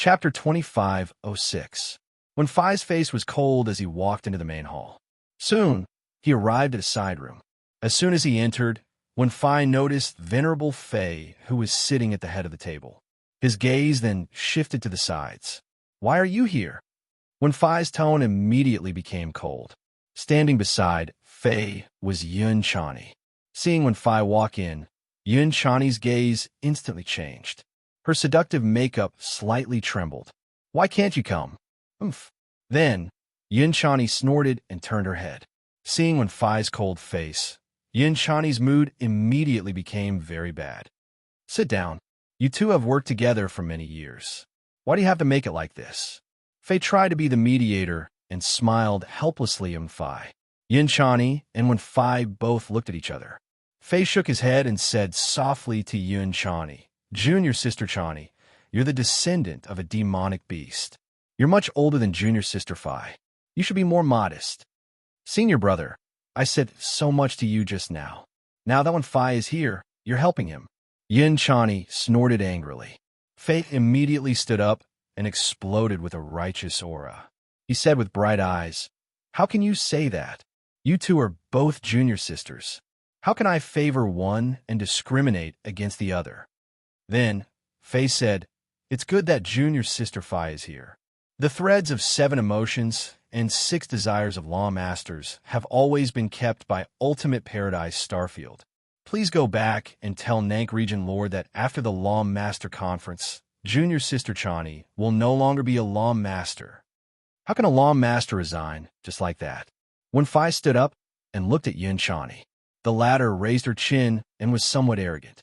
Chapter 25:06. When Phi's face was cold as he walked into the main hall. Soon, he arrived at a side room. As soon as he entered, when Phi noticed Venerable Fei, who was sitting at the head of the table. His gaze then shifted to the sides. "Why are you here?" When Phi's tone immediately became cold. Standing beside Fei was Yun Chani. Seeing when Phi walk in, Yun Chani's gaze instantly changed. Her seductive makeup slightly trembled. "Why can't you come?" "Oomph." Then, Yun Chani snorted and turned her head. Seeing when Phi's cold face, Yun Chani's mood immediately became very bad. "Sit down. You two have worked together for many years. Why do you have to make it like this?" Fei tried to be the mediator and smiled helplessly on Phi. Yun Chani and when Phi both looked at each other. Fei shook his head and said softly to Yun Chani, "Junior Sister Chani, you're the descendant of a demonic beast. You're much older than Junior Sister Phi. You should be more modest. Senior brother, I said so much to you just now. Now that when Phi is here, you're helping him." Yun Chani snorted angrily. Fei immediately stood up and exploded with a righteous aura. He said with bright eyes, "How can you say that? You two are both junior sisters. How can I favor one and discriminate against the other?" Then, Fei said, "It's good that Junior Sister Phi is here. The threads of 7 emotions and 6 desires of Law Masters have always been kept by Ultimate Paradise Starfield. Please go back and tell Nank Region Lord that after the Law Master Conference, Junior Sister Chani will no longer be a Law Master." How can a Law Master resign just like that? When Phi stood up and looked at Yun Chani, the latter raised her chin and was somewhat arrogant.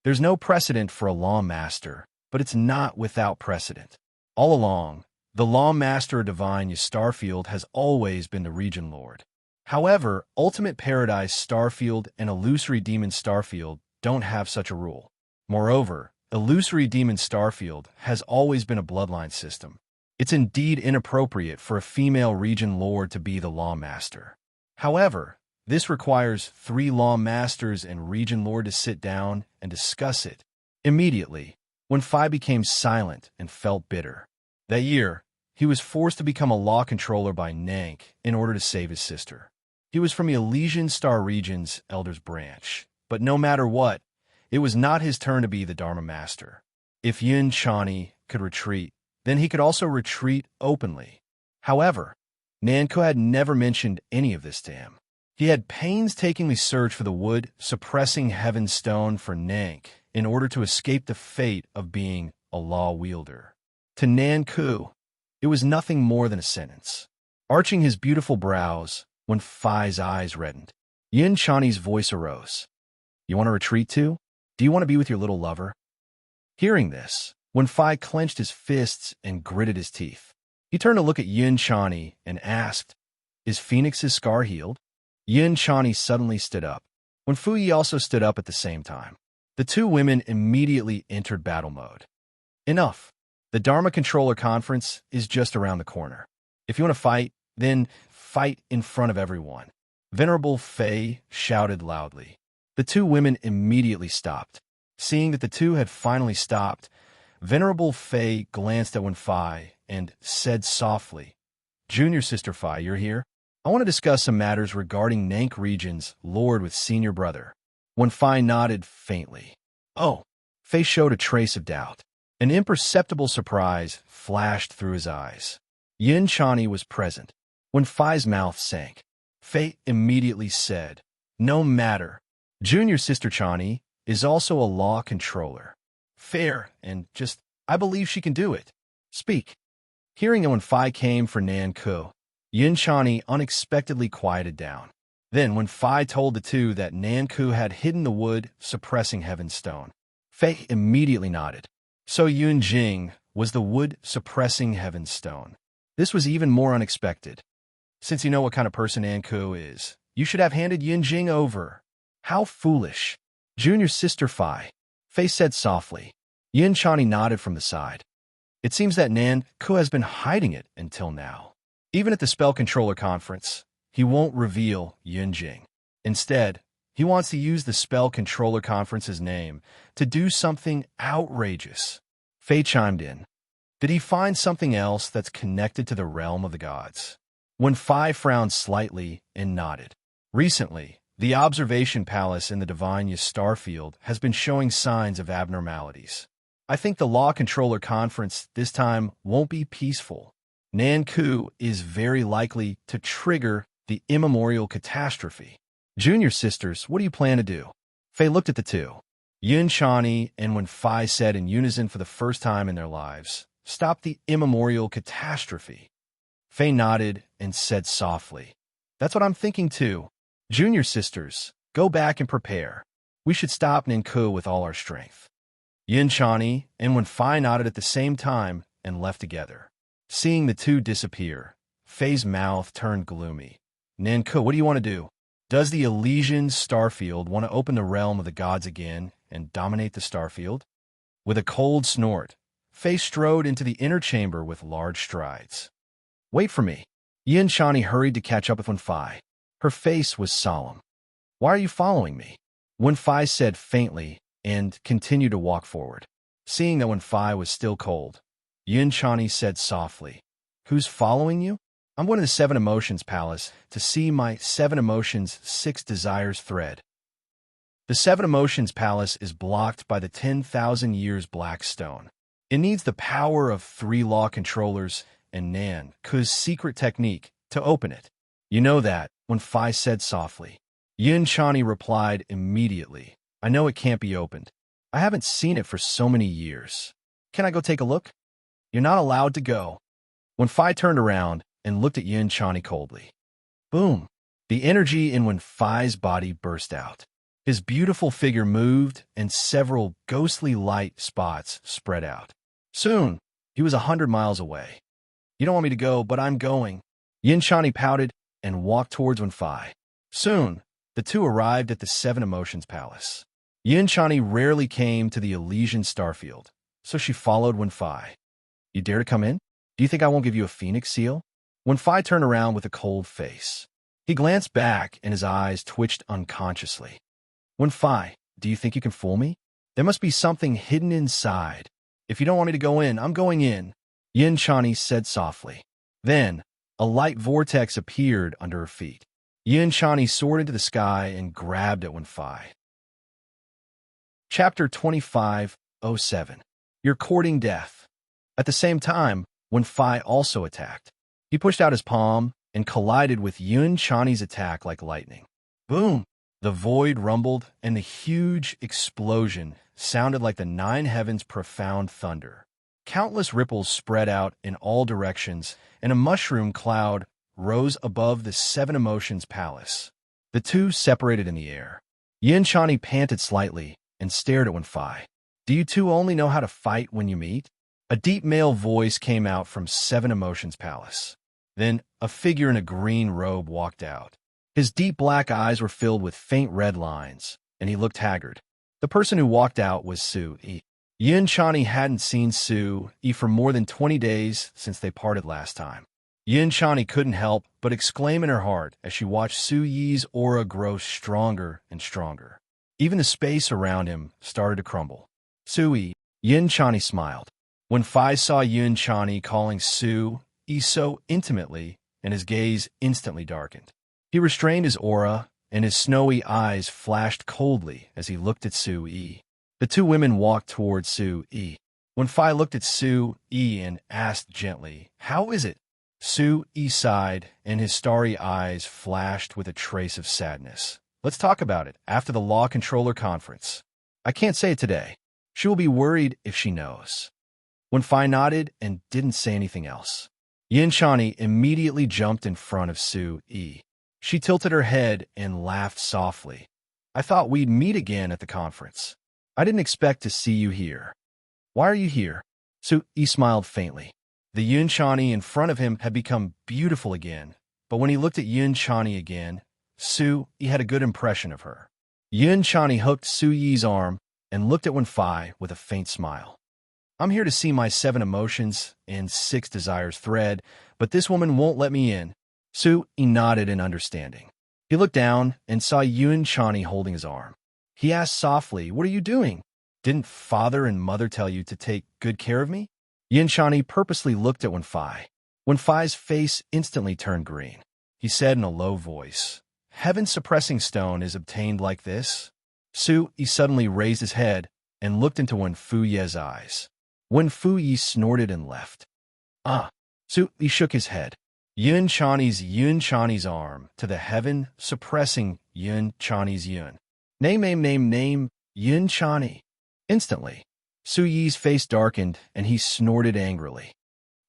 "There's no precedent for a Law Master, but it's not without precedent. All along, the Law Master of Divine Starfield has always been the Region Lord. However, Ultimate Paradise Starfield and Illusory Demon Starfield don't have such a rule. Moreover, Illusory Demon Starfield has always been a bloodline system. It's indeed inappropriate for a female Region Lord to be the Law Master. However, this requires 3 Law Masters and Region Lord to sit down and discuss it." Immediately, when Phi became silent and felt bitter. That year, he was forced to become a law controller by Nank in order to save his sister. He was from the Elysian Star Region's Elders Branch, but no matter what, it was not his turn to be the Dharma Master. If Yun Chani could retreat, then he could also retreat openly. However, Nanko had never mentioned any of this to him. He had painstakingly searched for the wood suppressing heaven stone for Nank in order to escape the fate of being a law wielder. To Nanku, it was nothing more than a sentence. Arching his beautiful brows, when Phi's eyes reddened, Yun Chani's voice arose. "You want to retreat too? Do you want to be with your little lover?" Hearing this, when Phi clenched his fists and gritted his teeth, he turned to look at Yun Chani and asked, "Is Phoenix's scar healed?" Yun Chani suddenly stood up, when Fuyi also stood up at the same time. The 2 women immediately entered battle mode. "Enough. The Dharma Controller Conference is just around the corner. If you want to fight, then fight in front of everyone." Venerable Fei shouted loudly. The 2 women immediately stopped. Seeing that the 2 had finally stopped, Venerable Fei glanced at Wen Phi and said softly, "Junior Sister Phi, you're here? I want to discuss some matters regarding Nank Region's Lord with Senior Brother." Wen Phi nodded faintly. "Oh." Fei showed a trace of doubt. An imperceptible surprise flashed through his eyes. Yun Chani was present. When Phi's mouth sank, Fei immediately said, "No matter. Junior Sister Chani is also a law controller. Fair, and I believe she can do it. Speak." Hearing that when Phi came for Nanku, Yun Chani unexpectedly quieted down. Then when Phi told the 2 that Nanku had hidden the wood suppressing heaven stone, Fei immediately nodded. So Yun Jing was the wood suppressing heaven stone. This was even more unexpected. Since you know what kind of person Nanku is, you should have handed Yun Jing over. How foolish. Junior Sister Phi, Fei said softly. Yun Chani nodded from the side. It seems that Nanku has been hiding it until now. Even at the Spell Controller Conference, he won't reveal Yun Jing. Instead, he wants to use the Spell Controller Conference's name to do something outrageous. Fei chimed in. Did he find something else that's connected to the realm of the gods? When Phi frowned slightly and nodded. Recently, the observation palace in the Divine Starfield has been showing signs of abnormalities. I think the Law Controller Conference this time won't be peaceful. Nanku is very likely to trigger the immemorial catastrophe. Junior sisters, what do you plan to do? Faye looked at the two. Yun Chani and when Phi said in unison for the first time in their lives, "Stop the immemorial catastrophe." Faye nodded and said softly, "That's what I'm thinking too. Junior sisters, go back and prepare. We should stop Nanku with all our strength." Yun Chani and when Phi nodded at the same time and left together. Seeing the two disappear, Faye's mouth turned gloomy. "Nanku, what do you want to do? Does the Elysian Starfield want to open the realm of the gods again and dominate the Starfield?" With a cold snort, Faye strode into the inner chamber with large strides. "Wait for me." Yin Shani hurried to catch up with Wen Fai. Her face was solemn. "Why are you following me?" Wen Fai said faintly and continued to walk forward. Seeing that Wen Fai was still cold, Yin Shani said softly, "Who's following you?" "I'm going to the Seven Emotions Palace to see my Seven Emotions 6 Desires thread." The Seven Emotions Palace is blocked by the 10,000 years black stone. It needs the power of 3 law controllers and Nan Ku's secret technique to open it. "You know that," Wen Fai said softly. Yin Chani replied immediately, "I know it can't be opened. I haven't seen it for so many years. Can I go take a look?" "You're not allowed to go." Wen Fai turned around and looked at Yin Chani coldly. Boom! The energy in Wen Fai's body burst out. His beautiful figure moved, and several ghostly light spots spread out. Soon, he was 100 miles away. "You don't want me to go, but I'm going." Yin Chani pouted and walked towards Wen Fai. Soon, the two arrived at the Seven Emotions Palace. Yin Chani rarely came to the Elysian Starfield, so she followed Wen Fai. "You dare to come in? Do you think I won't give you a phoenix seal?" Wen Fai turned around with a cold face. He glanced back, and his eyes twitched unconsciously. "Wen Fai, do you think you can fool me? There must be something hidden inside. If you don't want me to go in, I'm going in," Yin Chani said softly. Then, a light vortex appeared under her feet. Yin Chani soared into the sky and grabbed at Wen Fai. Chapter 25:07. You're courting death. At the same time, Wen Fai also attacked. He pushed out his palm and collided with Yin Chani's attack like lightning. Boom! The void rumbled, and the huge explosion sounded like the 9 heavens' profound thunder. Countless ripples spread out in all directions, and a mushroom cloud rose above the Seven Emotions Palace. The two separated in the air. Yin Chani panted slightly and stared at Wen Fai. "Do you two only know how to fight when you meet?" A deep male voice came out from Seven Emotions Palace. Then a figure in a green robe walked out. His deep black eyes were filled with faint red lines, and he looked haggard. The person who walked out was Su-Yi. Yin Chani hadn't seen Su-Yi for more than 20 days since they parted last time. Yin Chani couldn't help but exclaim in her heart as she watched Su-Yi's aura grow stronger and stronger. Even the space around him started to crumble. Su-Yi, Yin Chani smiled. When Fai saw Yin Chani calling Su-Yi so intimately, and his gaze instantly darkened. He restrained his aura, and his snowy eyes flashed coldly as he looked at Su-Yi. The two women walked towards Su-Yi. When Fai looked at Su-Yi and asked gently, "How is it?" Su-Yi sighed, and his starry eyes flashed with a trace of sadness. "Let's talk about it after the Law Controller Conference. I can't say it today. She will be worried if she knows." When Fai nodded and didn't say anything else, Yin Chani immediately jumped in front of Su-Yi. She tilted her head and laughed softly. "I thought we'd meet again at the conference. I didn't expect to see you here." "Why are you here?" Su-Yi smiled faintly. The Yin Chani in front of him had become beautiful again, but when he looked at Yin Chani again, Su-Yi had a good impression of her. Yin Chani hooked Su-Yi's arm and looked at Wen Fai with a faint smile. "I'm here to see my 7 Emotions and 6 Desires thread, but this woman won't let me in." Su-Yi nodded in understanding. He looked down and saw Yin Chani holding his arm. He asked softly, "What are you doing? Didn't father and mother tell you to take good care of me?" Yin Shani purposely looked at Wenfei. Wenfei's face instantly turned green. He said in a low voice, "Heaven-suppressing stone is obtained like this?" Su Yi suddenly raised his head and looked into Wen Fuye's eyes. Wen Fuyi snorted and left. Su Yi shook his head. Yun Chani's arm to the heaven-suppressing Yun Chani's Yun. Name, Yun Chani. Instantly, Su Yi's face darkened and he snorted angrily.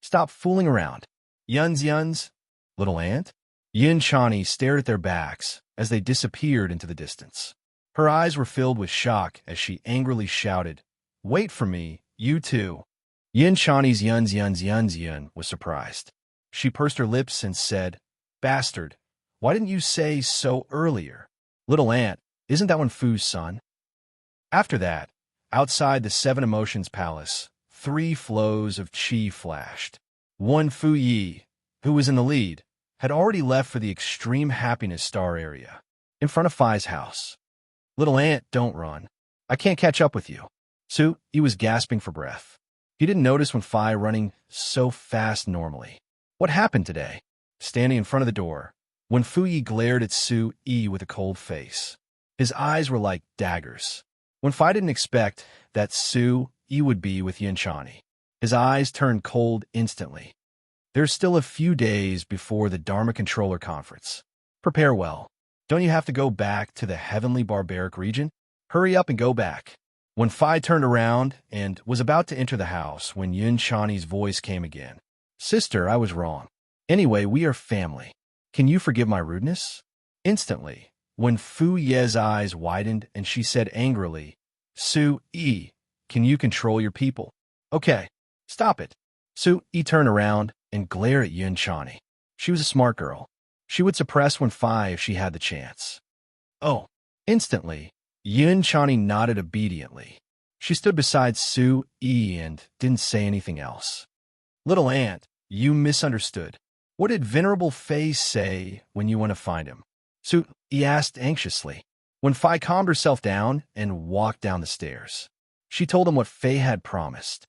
"Stop fooling around. Yuns, little ant?" Yun Chani stared at their backs as they disappeared into the distance. Her eyes were filled with shock as she angrily shouted, "Wait for me, you two." Yun Chani's Yun was surprised. She pursed her lips and said, "Bastard, why didn't you say so earlier? Little ant, isn't that Wen Fu's son?" After that, outside the Seven Emotions Palace, 3 flows of qi flashed. Wen Fuyi, who was in the lead, had already left for the Extreme Happiness Star area, in front of Fai's house. "Little ant, don't run. I can't catch up with you." Su Yi was gasping for breath. He didn't notice Wen Fai running so fast normally. What happened today? Standing in front of the door, Wen Fuyi glared at Su Yi with a cold face. His eyes were like daggers. Wen Fai didn't expect that Su Yi would be with Yin Chani. His eyes turned cold instantly. "There's still a few days before the Dharma Controller Conference. Prepare well. Don't you have to go back to the Heavenly Barbaric region? Hurry up and go back." Wen Fai turned around and was about to enter the house when Yin Chani's voice came again. "Sister, I was wrong. Anyway, we are family. Can you forgive my rudeness?" Instantly, Wen Fuye's eyes widened and she said angrily, "Su Yi, can you control your people?" "Okay, stop it." Su Yi turned around and glared at Yin Chani. She was a smart girl. She would suppress Wen Fai if she had the chance. "Oh." Instantly, Yin Chani nodded obediently. She stood beside Su Yi and didn't say anything else. "Little ant, you misunderstood. What did Venerable Fei say when you went to find him?" Su Yi asked anxiously. Wen Fai calmed herself down and walked down the stairs. She told him what Fei had promised.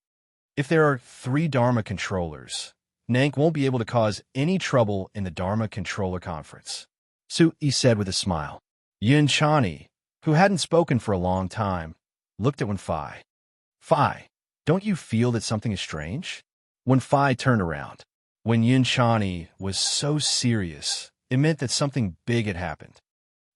If there are 3 Dharma controllers, Nank won't be able to cause any trouble in the Dharma Controller Conference. Su Yi said with a smile. Yin Chani, who hadn't spoken for a long time, looked at Wen Fai. "Fai, don't you feel that something is strange?" Wen Fai turned around. When Yin Chani was so serious, it meant that something big had happened.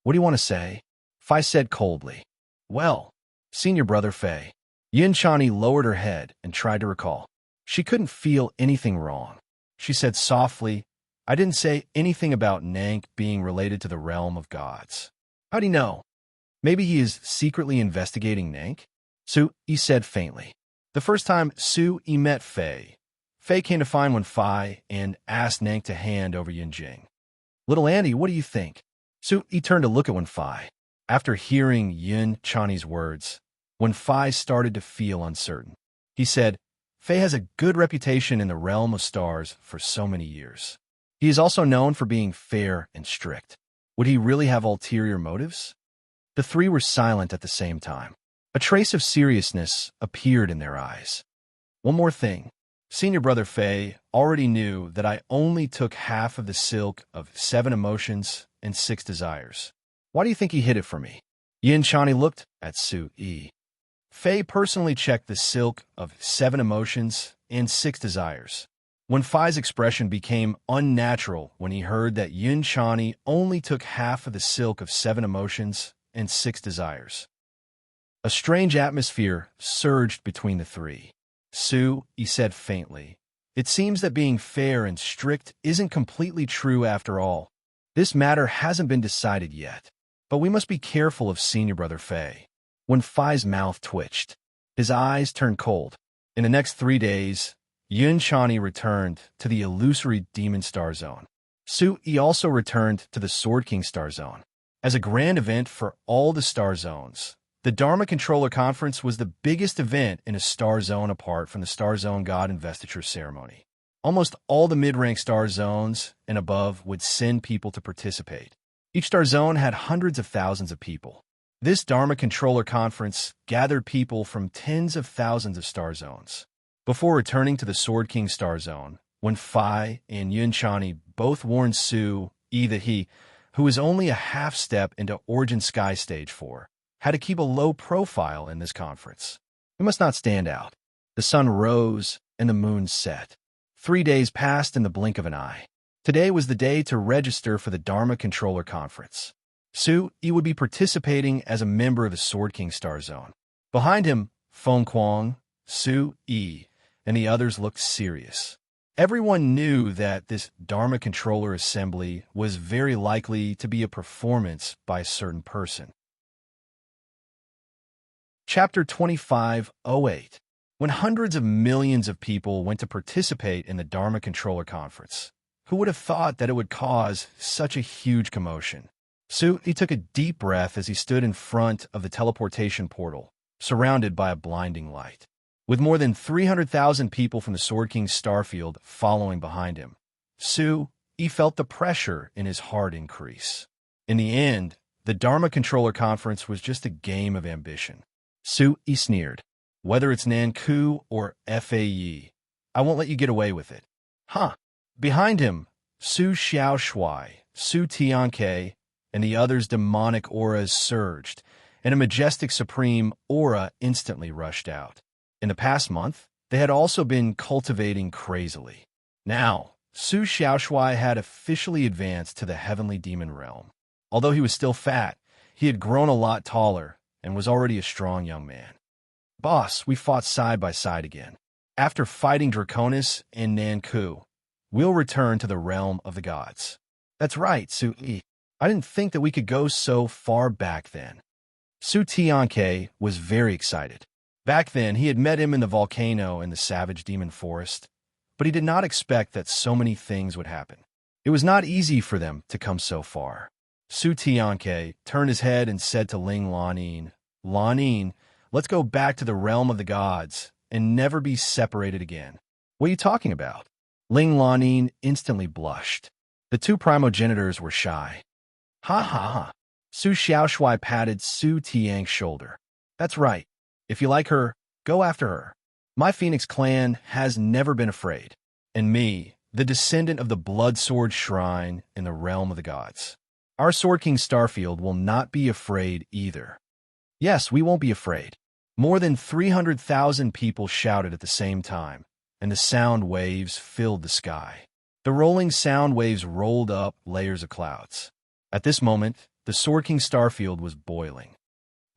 "What do you want to say?" Fai said coldly. "Well, senior brother Fei." Yin Chani lowered her head and tried to recall. She couldn't feel anything wrong. She said softly, "I didn't say anything about Nank being related to the realm of gods." "How do you know?" "Maybe he is secretly investigating Nank?" Su Yi said faintly. The first time Su Yi met Fei, Fei came to find Wen Fai and asked Nank to hand over Yin Jing. "Little Andy, what do you think?" Su Yi turned to look at Wen Fai. After hearing Yin Chani's words, Wen Fai started to feel uncertain. He said, "Fei has a good reputation in the realm of stars for so many years. He is also known for being fair and strict. Would he really have ulterior motives?" The 3 were silent at the same time. A trace of seriousness appeared in their eyes. "One more thing. Senior brother Fei already knew that I only took half of the silk of 7 emotions and 6 desires. Why do you think he hid it from me?" Yin Chani looked at Su Yi. Fei personally checked the silk of 7 emotions and 6 desires. Wen Fai's expression became unnatural when he heard that Yin Chani only took half of the silk of 7 emotions and 6 desires. A strange atmosphere surged between the 3. "Su," he said faintly, "it seems that being fair and strict isn't completely true after all. This matter hasn't been decided yet, but we must be careful of senior brother Fei." Wen Fai's mouth twitched. His eyes turned cold. In the next 3 days, Yin Chani returned to the illusory Demon Star Zone. Su Yi also returned to the Sword King Star Zone. As a grand event for all the Star Zones, the Dharma Controller Conference was the biggest event in a Star Zone apart from the Star Zone God Investiture Ceremony. Almost all the mid-rank Star Zones and above would send people to participate. Each Star Zone had hundreds of thousands of people. This Dharma Controller Conference gathered people from tens of thousands of Star Zones. Before returning to the Sword King Star Zone, when Fai and Yunchani both warned Su Yi that he, who was only a half step into Origin Sky Stage 4, had to keep a low profile in this conference. We must not stand out. The sun rose and the moon set. 3 days passed in the blink of an eye. Today was the day to register for the Dharma Controller Conference. Su Yi would be participating as a member of the Sword King Star Zone. Behind him, Feng Kuang, Su Yi, and the others looked serious. Everyone knew that this Dharma Controller Assembly was very likely to be a performance by a certain person. Chapter 2508. When hundreds of millions of people went to participate in the Dharma Controller Conference, who would have thought that it would cause such a huge commotion? He took a deep breath as he stood in front of the teleportation portal, surrounded by a blinding light. With more than 300,000 people from the Sword King's starfield following behind him, he felt the pressure in his heart increase. In the end, the Dharma Controller Conference was just a game of ambition. He sneered. Whether it's Nanku or Fae, I won't let you get away with it. Huh. Behind him, Su Xiaoshui, Su Tianke, and the others' demonic auras surged, and a majestic supreme aura instantly rushed out. In the past month, they had also been cultivating crazily. Now, Su Xiaoshui had officially advanced to the heavenly demon realm. Although he was still fat, he had grown a lot taller and was already a strong young man. Boss, we fought side by side again. After fighting Draconis and Nanku, we'll return to the realm of the gods. That's right, Su Yi. I didn't think that we could go so far back then. Su Tianke was very excited. Back then, he had met him in the volcano in the savage demon forest, but he did not expect that so many things would happen. It was not easy for them to come so far. Su Tianke turned his head and said to Ling Lanin, Lanin, let's go back to the realm of the gods and never be separated again. What are you talking about? Ling Lanin instantly blushed. The two primogenitors were shy. Ha ha ha. Su Xiaoshui patted Su Tiang's shoulder. That's right. If you like her, go after her. My Phoenix clan has never been afraid. And me, the descendant of the Blood Sword Shrine in the realm of the gods. Our Sword King Starfield will not be afraid either. Yes, we won't be afraid. More than 300,000 people shouted at the same time, and the sound waves filled the sky. The rolling sound waves rolled up layers of clouds. At this moment, the Sword King Starfield was boiling.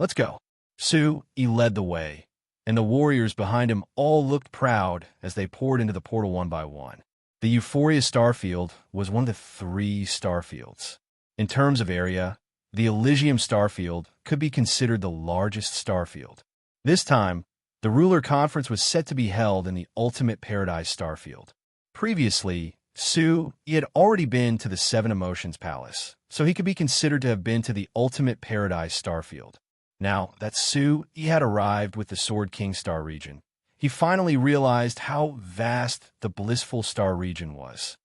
Let's go. Su Yi led the way, and the warriors behind him all looked proud as they poured into the portal one by one. The Euphoria Starfield was one of the 3 starfields. In terms of area, the Elysium Starfield could be considered the largest starfield. This time, the Ruler Conference was set to be held in the Ultimate Paradise Starfield. Previously, Su Yi had already been to the 7 Emotions Palace, so he could be considered to have been to the Ultimate Paradise Starfield. Now that Su Yi had arrived with the Sword King Star region, he finally realized how vast the Blissful Star region was.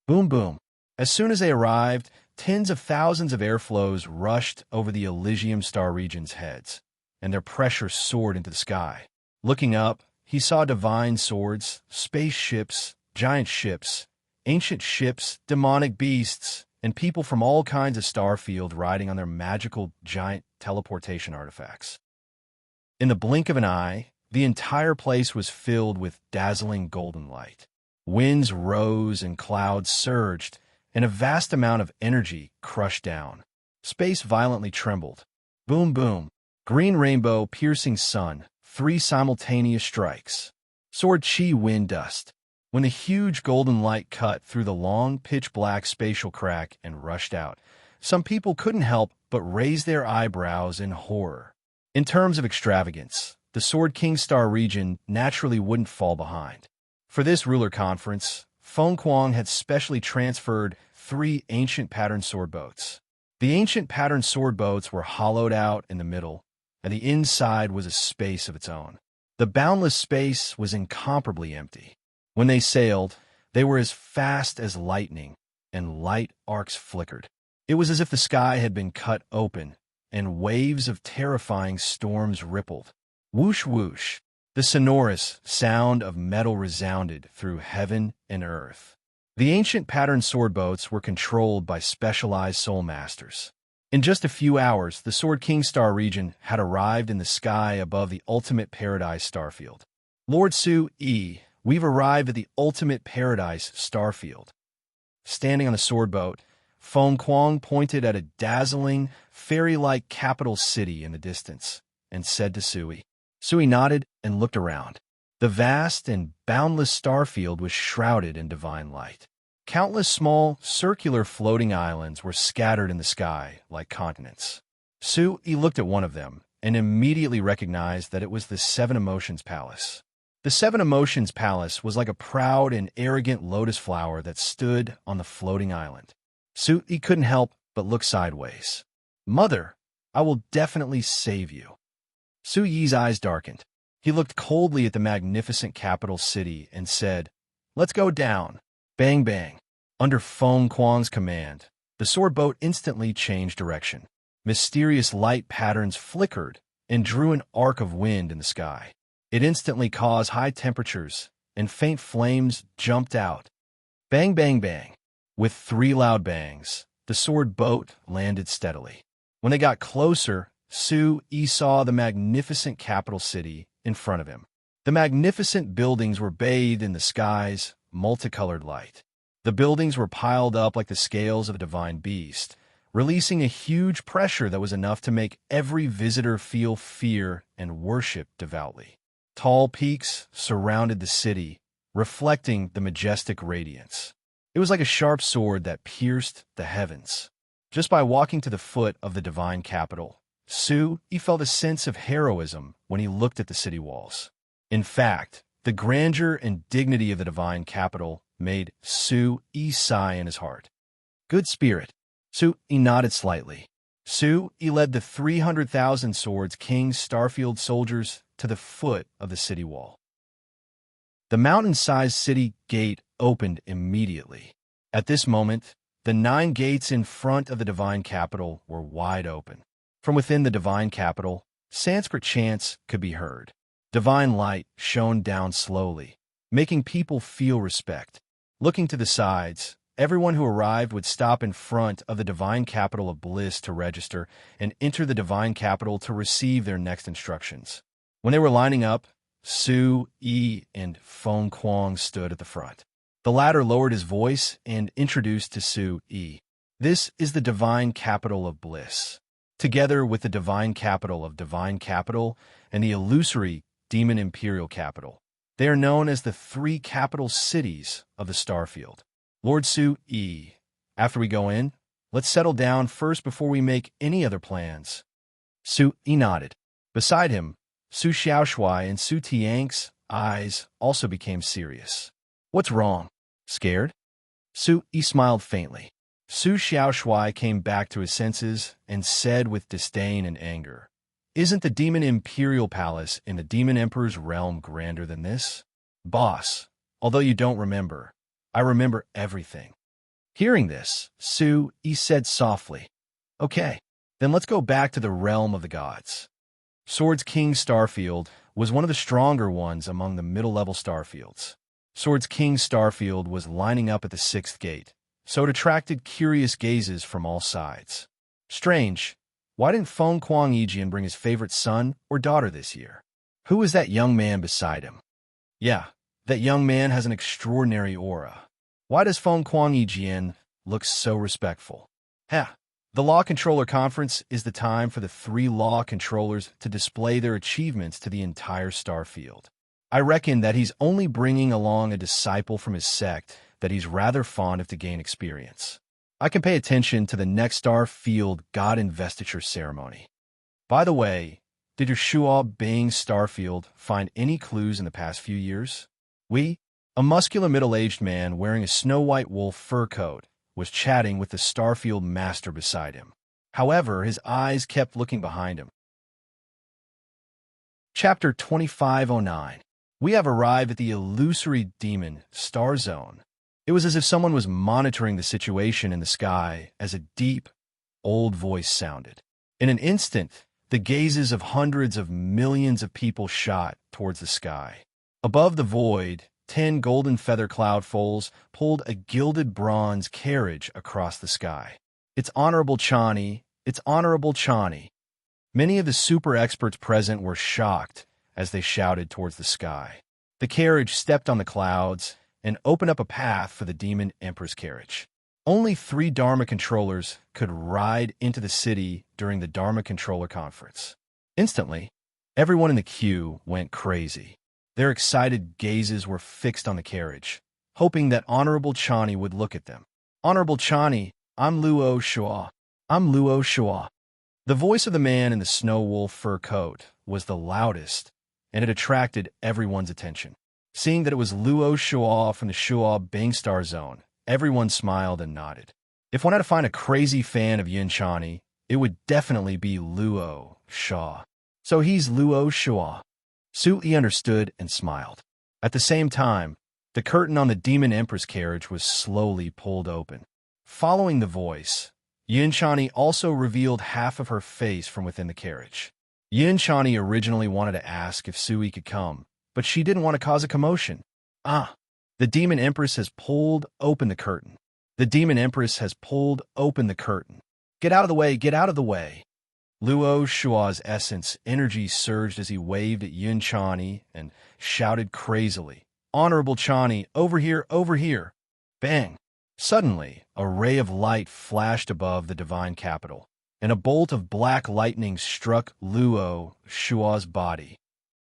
Boom boom. As soon as they arrived, tens of thousands of airflows rushed over the Elysium Star region's heads, and their pressure soared into the sky. Looking up, he saw divine swords, spaceships, giant ships, ancient ships, demonic beasts, and people from all kinds of starfield riding on their magical giant teleportation artifacts. In the blink of an eye, the entire place was filled with dazzling golden light. Winds rose and clouds surged, and a vast amount of energy crushed down. Space violently trembled. Boom boom. Green rainbow, piercing sun, 3 simultaneous strikes. Sword chi wind dust. When the huge golden light cut through the long, pitch-black spatial crack and rushed out, some people couldn't help but raise their eyebrows in horror. In terms of extravagance, the Sword King Star region naturally wouldn't fall behind. For this ruler conference, Feng Kuang had specially transferred 3 ancient pattern sword boats. The ancient pattern sword boats were hollowed out in the middle, and the inside was a space of its own. The boundless space was incomparably empty. When they sailed, they were as fast as lightning, and light arcs flickered. It was as if the sky had been cut open, and waves of terrifying storms rippled. Whoosh whoosh. The sonorous sound of metal resounded through heaven and earth. The ancient patterned sword boats were controlled by specialized soul masters. In just a few hours, the Sword King Star region had arrived in the sky above the ultimate paradise starfield. Lord Su-E, we've arrived at the ultimate paradise starfield. Standing on a sword boat, Feng Kuang pointed at a dazzling, fairy-like capital city in the distance and said to Sui. Sui nodded and looked around. The vast and boundless starfield was shrouded in divine light. Countless small, circular floating islands were scattered in the sky like continents. Sui looked at one of them and immediately recognized that it was the Seven Emotions Palace. The Seven Emotions Palace was like a proud and arrogant lotus flower that stood on the floating island. Sui couldn't help but look sideways. Mother, I will definitely save you. Sui's eyes darkened. He looked coldly at the magnificent capital city and said, Let's go down. Bang bang. Under Feng Kuang's command, the sword boat instantly changed direction. Mysterious light patterns flickered and drew an arc of wind in the sky. It instantly caused high temperatures, and faint flames jumped out. Bang bang bang. With 3 loud bangs, the sword boat landed steadily. When they got closer, Sui saw the magnificent capital city in front of him. The magnificent buildings were bathed in the sky's multicolored light. The buildings were piled up like the scales of a divine beast, releasing a huge pressure that was enough to make every visitor feel fear and worship devoutly. Tall peaks surrounded the city, reflecting the majestic radiance. It was like a sharp sword that pierced the heavens. Just by walking to the foot of the divine capital, Sui felt a sense of heroism when he looked at the city walls. In fact, the grandeur and dignity of the divine capital made Sui sigh in his heart. Good spirit. Sui nodded slightly. Sui led the 300,000 swords King's Starfield soldiers to the foot of the city wall. The mountain-sized city gate opened immediately. At this moment, the 9 gates in front of the divine capital were wide open. From within the divine capital, Sanskrit chants could be heard. Divine light shone down slowly, making people feel respect. Looking to the sides, everyone who arrived would stop in front of the divine capital of bliss to register and enter the divine capital to receive their next instructions. When they were lining up, Sui and Feng Kuang stood at the front. The latter lowered his voice and introduced to Sui. This is the divine capital of bliss. Together with the divine capital of divine capital and the illusory demon imperial capital, they are known as the 3 capital cities of the Starfield. Lord Sui, after we go in, let's settle down first before we make any other plans. Sui nodded. Beside him, Su Xiaoshui and Su Tiang's eyes also became serious. What's wrong? Scared? Sui smiled faintly. Su Xiaoshui came back to his senses and said with disdain and anger, Isn't the Demon Imperial Palace in the Demon Emperor's realm grander than this? Boss, although you don't remember, I remember everything. Hearing this, Sui said softly, Okay, then let's go back to the realm of the gods. Swords King Starfield was one of the stronger ones among the middle-level starfields. Swords King Starfield was lining up at the 6th gate, so it attracted curious gazes from all sides. Strange, why didn't Feng Kuang Yijian bring his favorite son or daughter this year? Who is that young man beside him? Yeah, that young man has an extraordinary aura. Why does Feng Kuang Yijian look so respectful? The Law Controller Conference is the time for the 3 law controllers to display their achievements to the entire Starfield. I reckon that he's only bringing along a disciple from his sect that he's rather fond of to gain experience. I can pay attention to the next Starfield God Investiture ceremony. By the way, did your Shuo Bing Starfield find any clues in the past few years? A muscular middle-aged man wearing a snow-white wool fur coat was chatting with the Starfield master beside him. However, his eyes kept looking behind him. Chapter 2509. We have arrived at the illusory demon Star Zone. It was as if someone was monitoring the situation in the sky as a deep, old voice sounded. In an instant, The gazes of hundreds of millions of people shot towards the sky. Above the void, 10 golden feather cloud foals pulled a gilded bronze carriage across the sky. It's Honorable Chani, it's Honorable Chani. Many of the super experts present were shocked as they shouted towards the sky. The carriage stepped on the clouds and opened up a path for the Demon Emperor's carriage. Only 3 Dharma controllers could ride into the city during the Dharma Controller Conference. Instantly, everyone in the queue went crazy. Their excited gazes were fixed on the carriage, hoping that Honorable Chani would look at them. Honorable Chani, I'm Luo Shua. I'm Luo Shua. The voice of the man in the snow wolf fur coat was the loudest, and it attracted everyone's attention. Seeing that it was Luo Shua from the Shua Bang Star Zone, everyone smiled and nodded. If one had to find a crazy fan of Yin Chani, it would definitely be Luo Shua. So he's Luo Shua. Su-yi understood and smiled. At the same time, the curtain on the Demon Empress carriage was slowly pulled open. Following the voice, Yin Chani also revealed half of her face from within the carriage. Yin Chani originally wanted to ask if Su-yi could come, but she didn't want to cause a commotion. The Demon Empress has pulled open the curtain. The Demon Empress has pulled open the curtain. Get out of the way, get out of the way. Luo Shua's essence energy surged as he waved at Yin Chani and shouted crazily, Honorable Chani, over here, over here. Bang! Suddenly, a ray of light flashed above the divine capital, and a bolt of black lightning struck Luo Shua's body.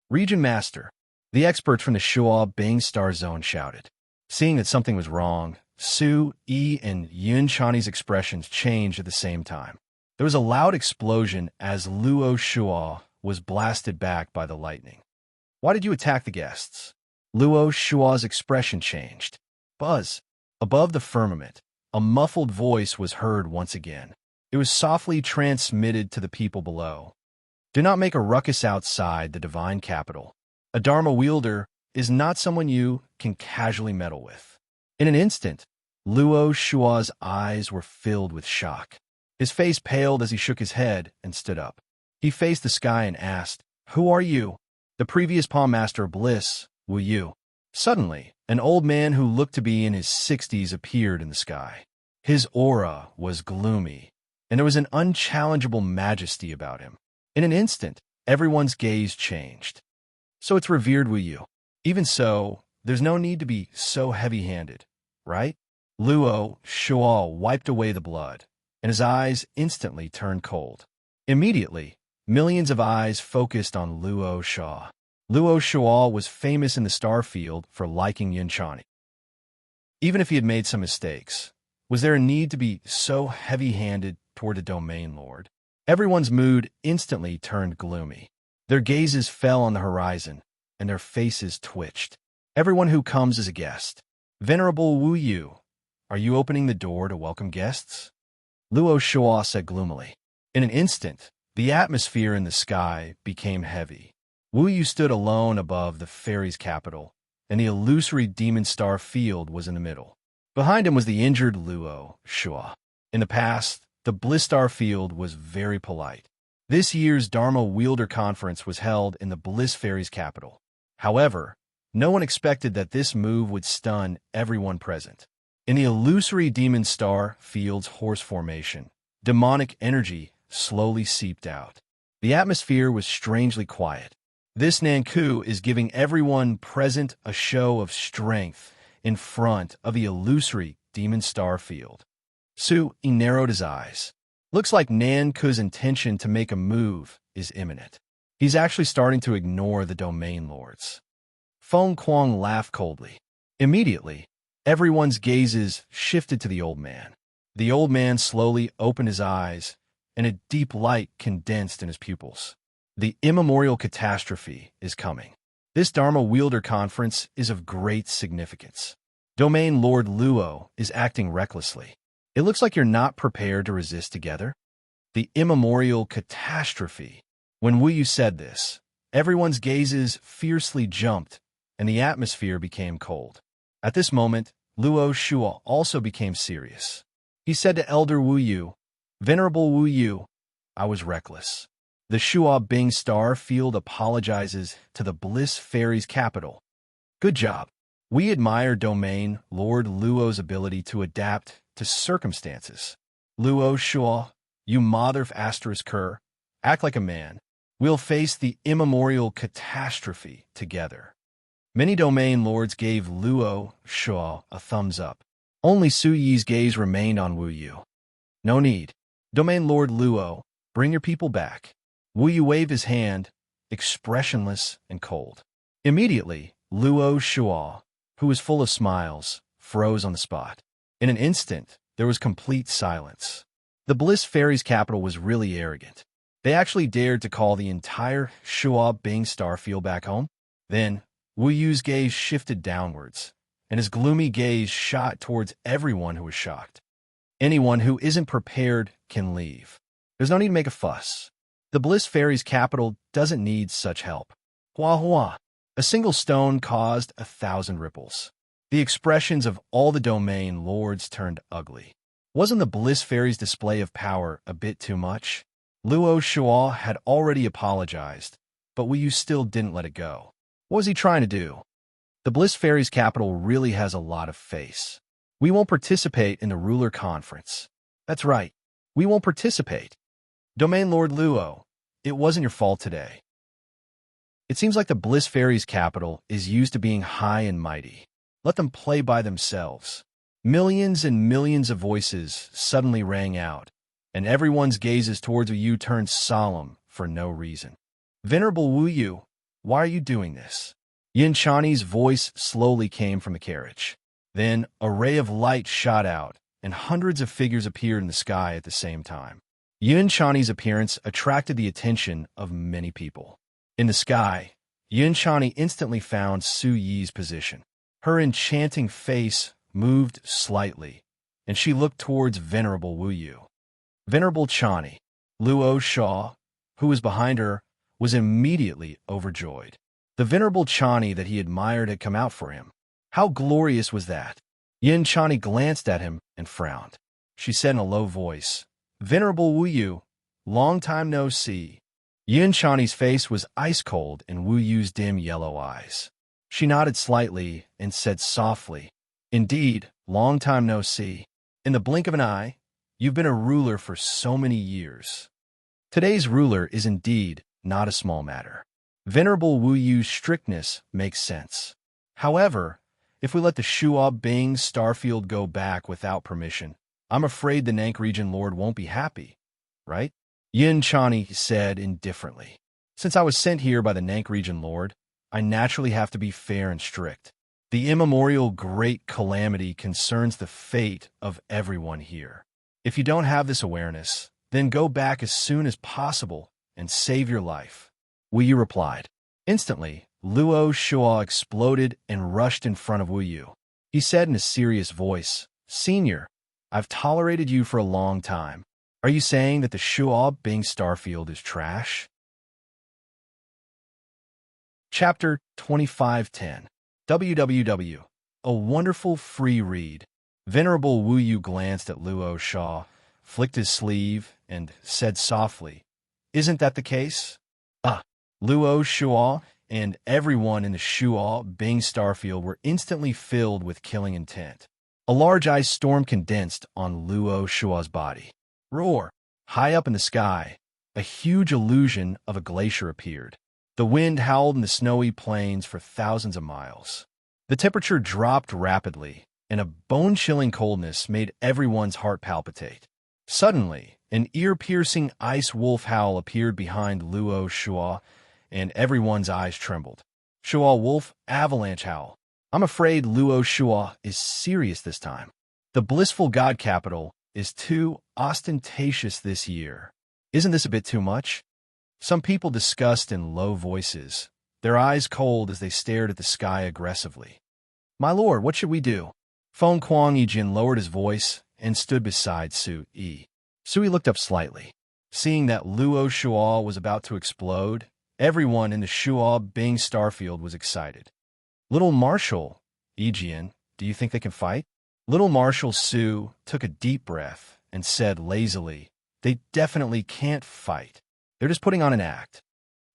Region Master, the experts from the Shua Bang Star Zone shouted. Seeing that something was wrong, Su-yi and Yin Chani's expressions changed at the same time. There was a loud explosion as Luo Shua was blasted back by the lightning. Why did you attack the guests? Luo Shua's expression changed. Buzz. Above the firmament, a muffled voice was heard once again. It was softly transmitted to the people below. Do not make a ruckus outside the divine capital. A Dharma wielder is not someone you can casually meddle with. In an instant, Luo Shua's eyes were filled with shock. His face paled as he shook his head and stood up. He faced the sky and asked, Who are you? The previous Palm Master of Bliss, Wu Yu. Suddenly, an old man who looked to be in his 60s appeared in the sky. His aura was gloomy, and there was an unchallengeable majesty about him. In an instant, everyone's gaze changed. So it's revered Wu Yu. Even so, there's no need to be so heavy-handed, right? Luo Shua wiped away the blood, and his eyes instantly turned cold. Immediately, millions of eyes focused on Luo Shua. Luo Shua was famous in the star field for liking Yin Chani. Even if he had made some mistakes, was there a need to be so heavy-handed toward a domain lord? Everyone's mood instantly turned gloomy. Their gazes fell on the horizon, and their faces twitched. Everyone who comes is a guest. Venerable Wu Yu, are you opening the door to welcome guests? Luo Shua said gloomily. In an instant, the atmosphere in the sky became heavy. Wu Yu stood alone above the fairy's capital, and the illusory demon star field was in the middle. Behind him was the injured Luo Shua. In the past, the Bliss Star field was very polite. This year's Dharma Wielder Conference was held in the Bliss Fairy's capital. However, no one expected that this move would stun everyone present. In the illusory demon star field's horse formation, demonic energy slowly seeped out. The atmosphere was strangely quiet. This Nanku is giving everyone present a show of strength in front of the illusory demon star field. Su-yi narrowed his eyes. Looks like Nanku's intention to make a move is imminent. He's actually starting to ignore the domain lords. Feng Kuang laughed coldly. Immediately, everyone's gazes shifted to the old man. The old man slowly opened his eyes, and a deep light condensed in his pupils. The immemorial catastrophe is coming. This Dharma Wielder Conference is of great significance. Domain Lord Luo is acting recklessly. It looks like you're not prepared to resist together. The immemorial catastrophe. When Wu Yu said this, everyone's gazes fiercely jumped, and the atmosphere became cold. At this moment, Luo Shua also became serious. He said to Elder Wu Yu, Venerable Wu Yu, I was reckless. The Shuo Bing star field apologizes to the Bliss Fairy's capital. Good job. We admire Domain Lord Luo's ability to adapt to circumstances. Luo Shuo, you mother asterisk her, act like a man. We'll face the immemorial catastrophe together. Many domain lords gave Luo Shuo a thumbs up. Only Su Yi's gaze remained on Wu Yu. No need. Domain Lord Luo, bring your people back. Wu Yu waved his hand, expressionless and cold. Immediately, Luo Shuo, who was full of smiles, froze on the spot. In an instant, there was complete silence. The Bliss Fairy's capital was really arrogant. They actually dared to call the entire Shuo Bing starfield back home. Then, Wu Yu's gaze shifted downwards, and his gloomy gaze shot towards everyone who was shocked. Anyone who isn't prepared can leave. There's no need to make a fuss. The Bliss Fairy's capital doesn't need such help. Hua hua. A single stone caused 1,000 ripples. The expressions of all the domain lords turned ugly. Wasn't the Bliss Fairy's display of power a bit too much? Luo Shuo had already apologized, but Wu Yu still didn't let it go. What was he trying to do? The Bliss Fairy's capital really has a lot of face. We won't participate in the ruler conference. That's right. We won't participate. Domain Lord Luo, it wasn't your fault today. It seems like the Bliss Fairy's capital is used to being high and mighty. Let them play by themselves. Millions and millions of voices suddenly rang out, and everyone's gazes towards Wu Yu turned solemn for no reason. Venerable Wu Yu, why are you doing this? Yin Chani's voice slowly came from the carriage. Then a ray of light shot out, and hundreds of figures appeared in the sky at the same time. Yin Chani's appearance attracted the attention of many people. In the sky, Yin Chani instantly found Su Yi's position. Her enchanting face moved slightly, and she looked towards Venerable Wu Yu. Venerable Chani, Luo Shuo, who was behind her, was immediately overjoyed. The Venerable Chani that he admired had come out for him. How glorious was that? Yin Chani glanced at him and frowned. She said in a low voice, Venerable Wu Yu, long time no see. Yin Chani's face was ice-cold in Wu Yu's dim yellow eyes. She nodded slightly and said softly, Indeed, long time no see. In the blink of an eye, you've been a ruler for so many years. Today's ruler is indeed not a small matter. Venerable Wu Yu's strictness makes sense. However, if we let the Shuo Bing starfield go back without permission, I'm afraid the Nank region lord won't be happy, right? Yin Chani said indifferently. Since I was sent here by the Nank region lord, I naturally have to be fair and strict. The immemorial great calamity concerns the fate of everyone here. If you don't have this awareness, then go back as soon as possible and save your life. Wu Yu replied. Instantly, Luo Shuo exploded and rushed in front of Wu Yu. He said in a serious voice, Senior, I've tolerated you for a long time. Are you saying that the Shuo Bing starfield is trash? Chapter 2510 WWW. A wonderful free read. Venerable Wu Yu glanced at Luo Shuo, flicked his sleeve, and said softly, Isn't that the case? Luo Shuo and everyone in the Shuo Bing starfield were instantly filled with killing intent. A large ice storm condensed on Luo Shuo's body. Roar! High up in the sky, a huge illusion of a glacier appeared. The wind howled in the snowy plains for thousands of miles. The temperature dropped rapidly, and a bone-chilling coldness made everyone's heart palpitate. Suddenly, an ear-piercing ice wolf howl appeared behind Luo Shuo, and everyone's eyes trembled. Shuo wolf avalanche howl. I'm afraid Luo Shuo is serious this time. The blissful god capital is too ostentatious this year. Isn't this a bit too much? Some people discussed in low voices, their eyes cold as they stared at the sky aggressively. My lord, what should we do? Feng Kuang Yijin lowered his voice and stood beside Su Yi. Su Yi looked up slightly. Seeing that Luo Shuo was about to explode, everyone in the Shuo Bing starfield was excited. Little Marshal, Yijian, do you think they can fight? Little Marshal Su took a deep breath and said lazily, They definitely can't fight. They're just putting on an act.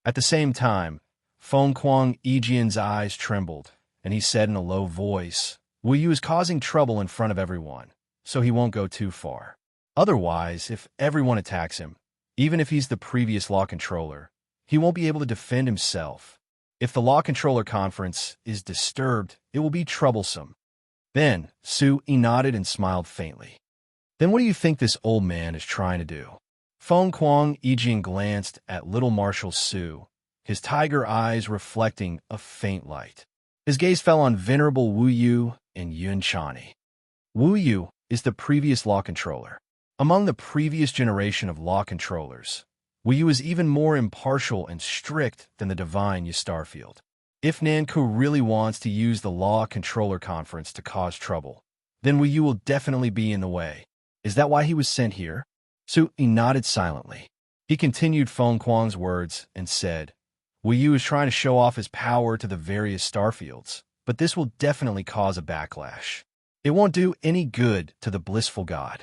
At the same time, Feng Kuang Yijian's eyes trembled, and he said in a low voice, Wu Yu is causing trouble in front of everyone, so he won't go too far. Otherwise, if everyone attacks him, even if he's the previous law controller, he won't be able to defend himself. If the law controller conference is disturbed, it will be troublesome. Then, Su Yi nodded and smiled faintly. Then what do you think this old man is trying to do? Feng Kuang Yijian glanced at little Marshal Su, his tiger eyes reflecting a faint light. His gaze fell on Venerable Wu Yu and Yun Chani. Wu Yu is the previous law controller. Among the previous generation of law controllers, Wu Yu is even more impartial and strict than the divine Yu Starfield. If Nanku really wants to use the law controller conference to cause trouble, then Wu Yu will definitely be in the way. Is that why he was sent here? Su Yi nodded silently. He continued Feng Kuang's words and said, Wu Yu is trying to show off his power to the various starfields, but this will definitely cause a backlash. It won't do any good to the blissful god.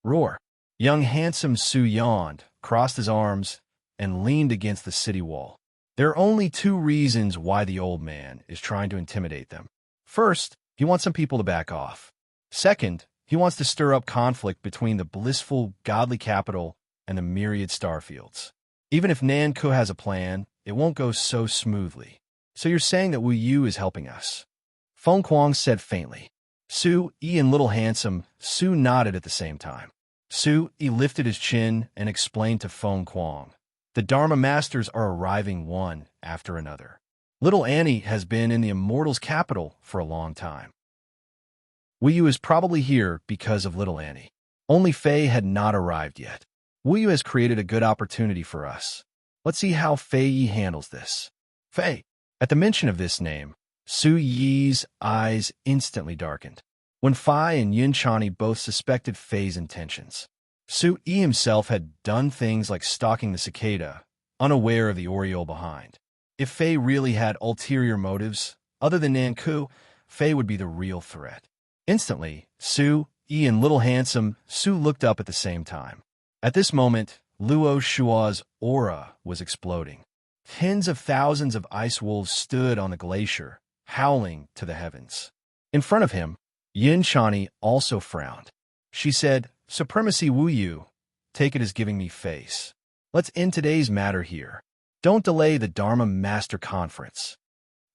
Roar. Young handsome Su yawned, crossed his arms, and leaned against the city wall. There are only two reasons why the old man is trying to intimidate them. First, he wants some people to back off. Second, he wants to stir up conflict between the blissful, godly capital and the myriad starfields. Even if Nanku has a plan, it won't go so smoothly. So you're saying that Wu Yu is helping us? Feng Kuang said faintly. Su Yi and little handsome Su nodded at the same time. Su Yi lifted his chin and explained to Feng Kuang. The Dharma Masters are arriving one after another. Little Annie has been in the Immortal's capital for a long time. Wu Yu is probably here because of little Annie. Only Fei had not arrived yet. Wu Yu has created a good opportunity for us. Let's see how Fei Yi handles this. Fei. At the mention of this name, Su Yi's eyes instantly darkened. When Fei and Yun Chani both suspected Fei's intentions, Su Yi himself had done things like stalking the cicada, unaware of the Oriole behind. If Fei really had ulterior motives, other than Nanku, Fei would be the real threat. Instantly, Su Yi and little handsome Su looked up at the same time. At this moment, Luo Shua's aura was exploding. Tens of thousands of ice wolves stood on the glacier, howling to the heavens. In front of him, Yun Chani also frowned. She said, Supremacy Wu Yu, take it as giving me face. Let's end today's matter here. Don't delay the Dharma Master Conference.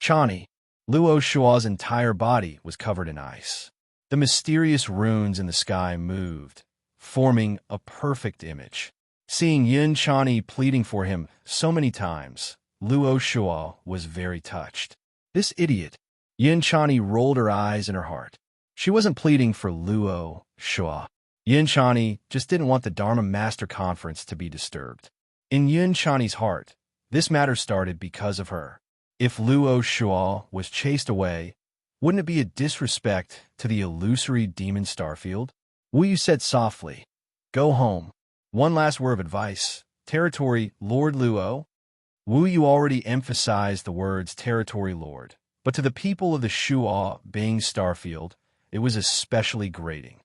Chani, Luo Shua's entire body was covered in ice. The mysterious runes in the sky moved, forming a perfect image. Seeing Yun Chani pleading for him so many times, Luo Shua was very touched. This idiot. Yun Chani rolled her eyes in her heart. She wasn't pleading for Luo Shua. Yun Chani just didn't want the Dharma Master Conference to be disturbed. In Yun Chani's heart, this matter started because of her. If Luo Shua was chased away, wouldn't it be a disrespect to the illusory demon Starfield? Wu Yu said softly, Go home. One last word of advice. Territory Lord Luo. Wu Yu already emphasized the words Territory Lord, but to the people of the Shua Bing Starfield, it was especially grating.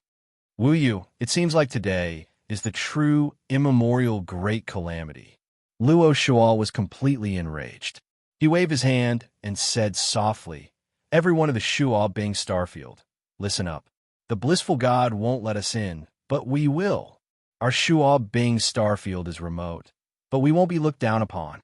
Wu Yu, it seems like today is the true immemorial great calamity. Luo Shua was completely enraged. He waved his hand and said softly, Everyone of the Shua Bing Starfield, listen up. The blissful god won't let us in, but we will. Our Shua Bing Starfield is remote, but we won't be looked down upon.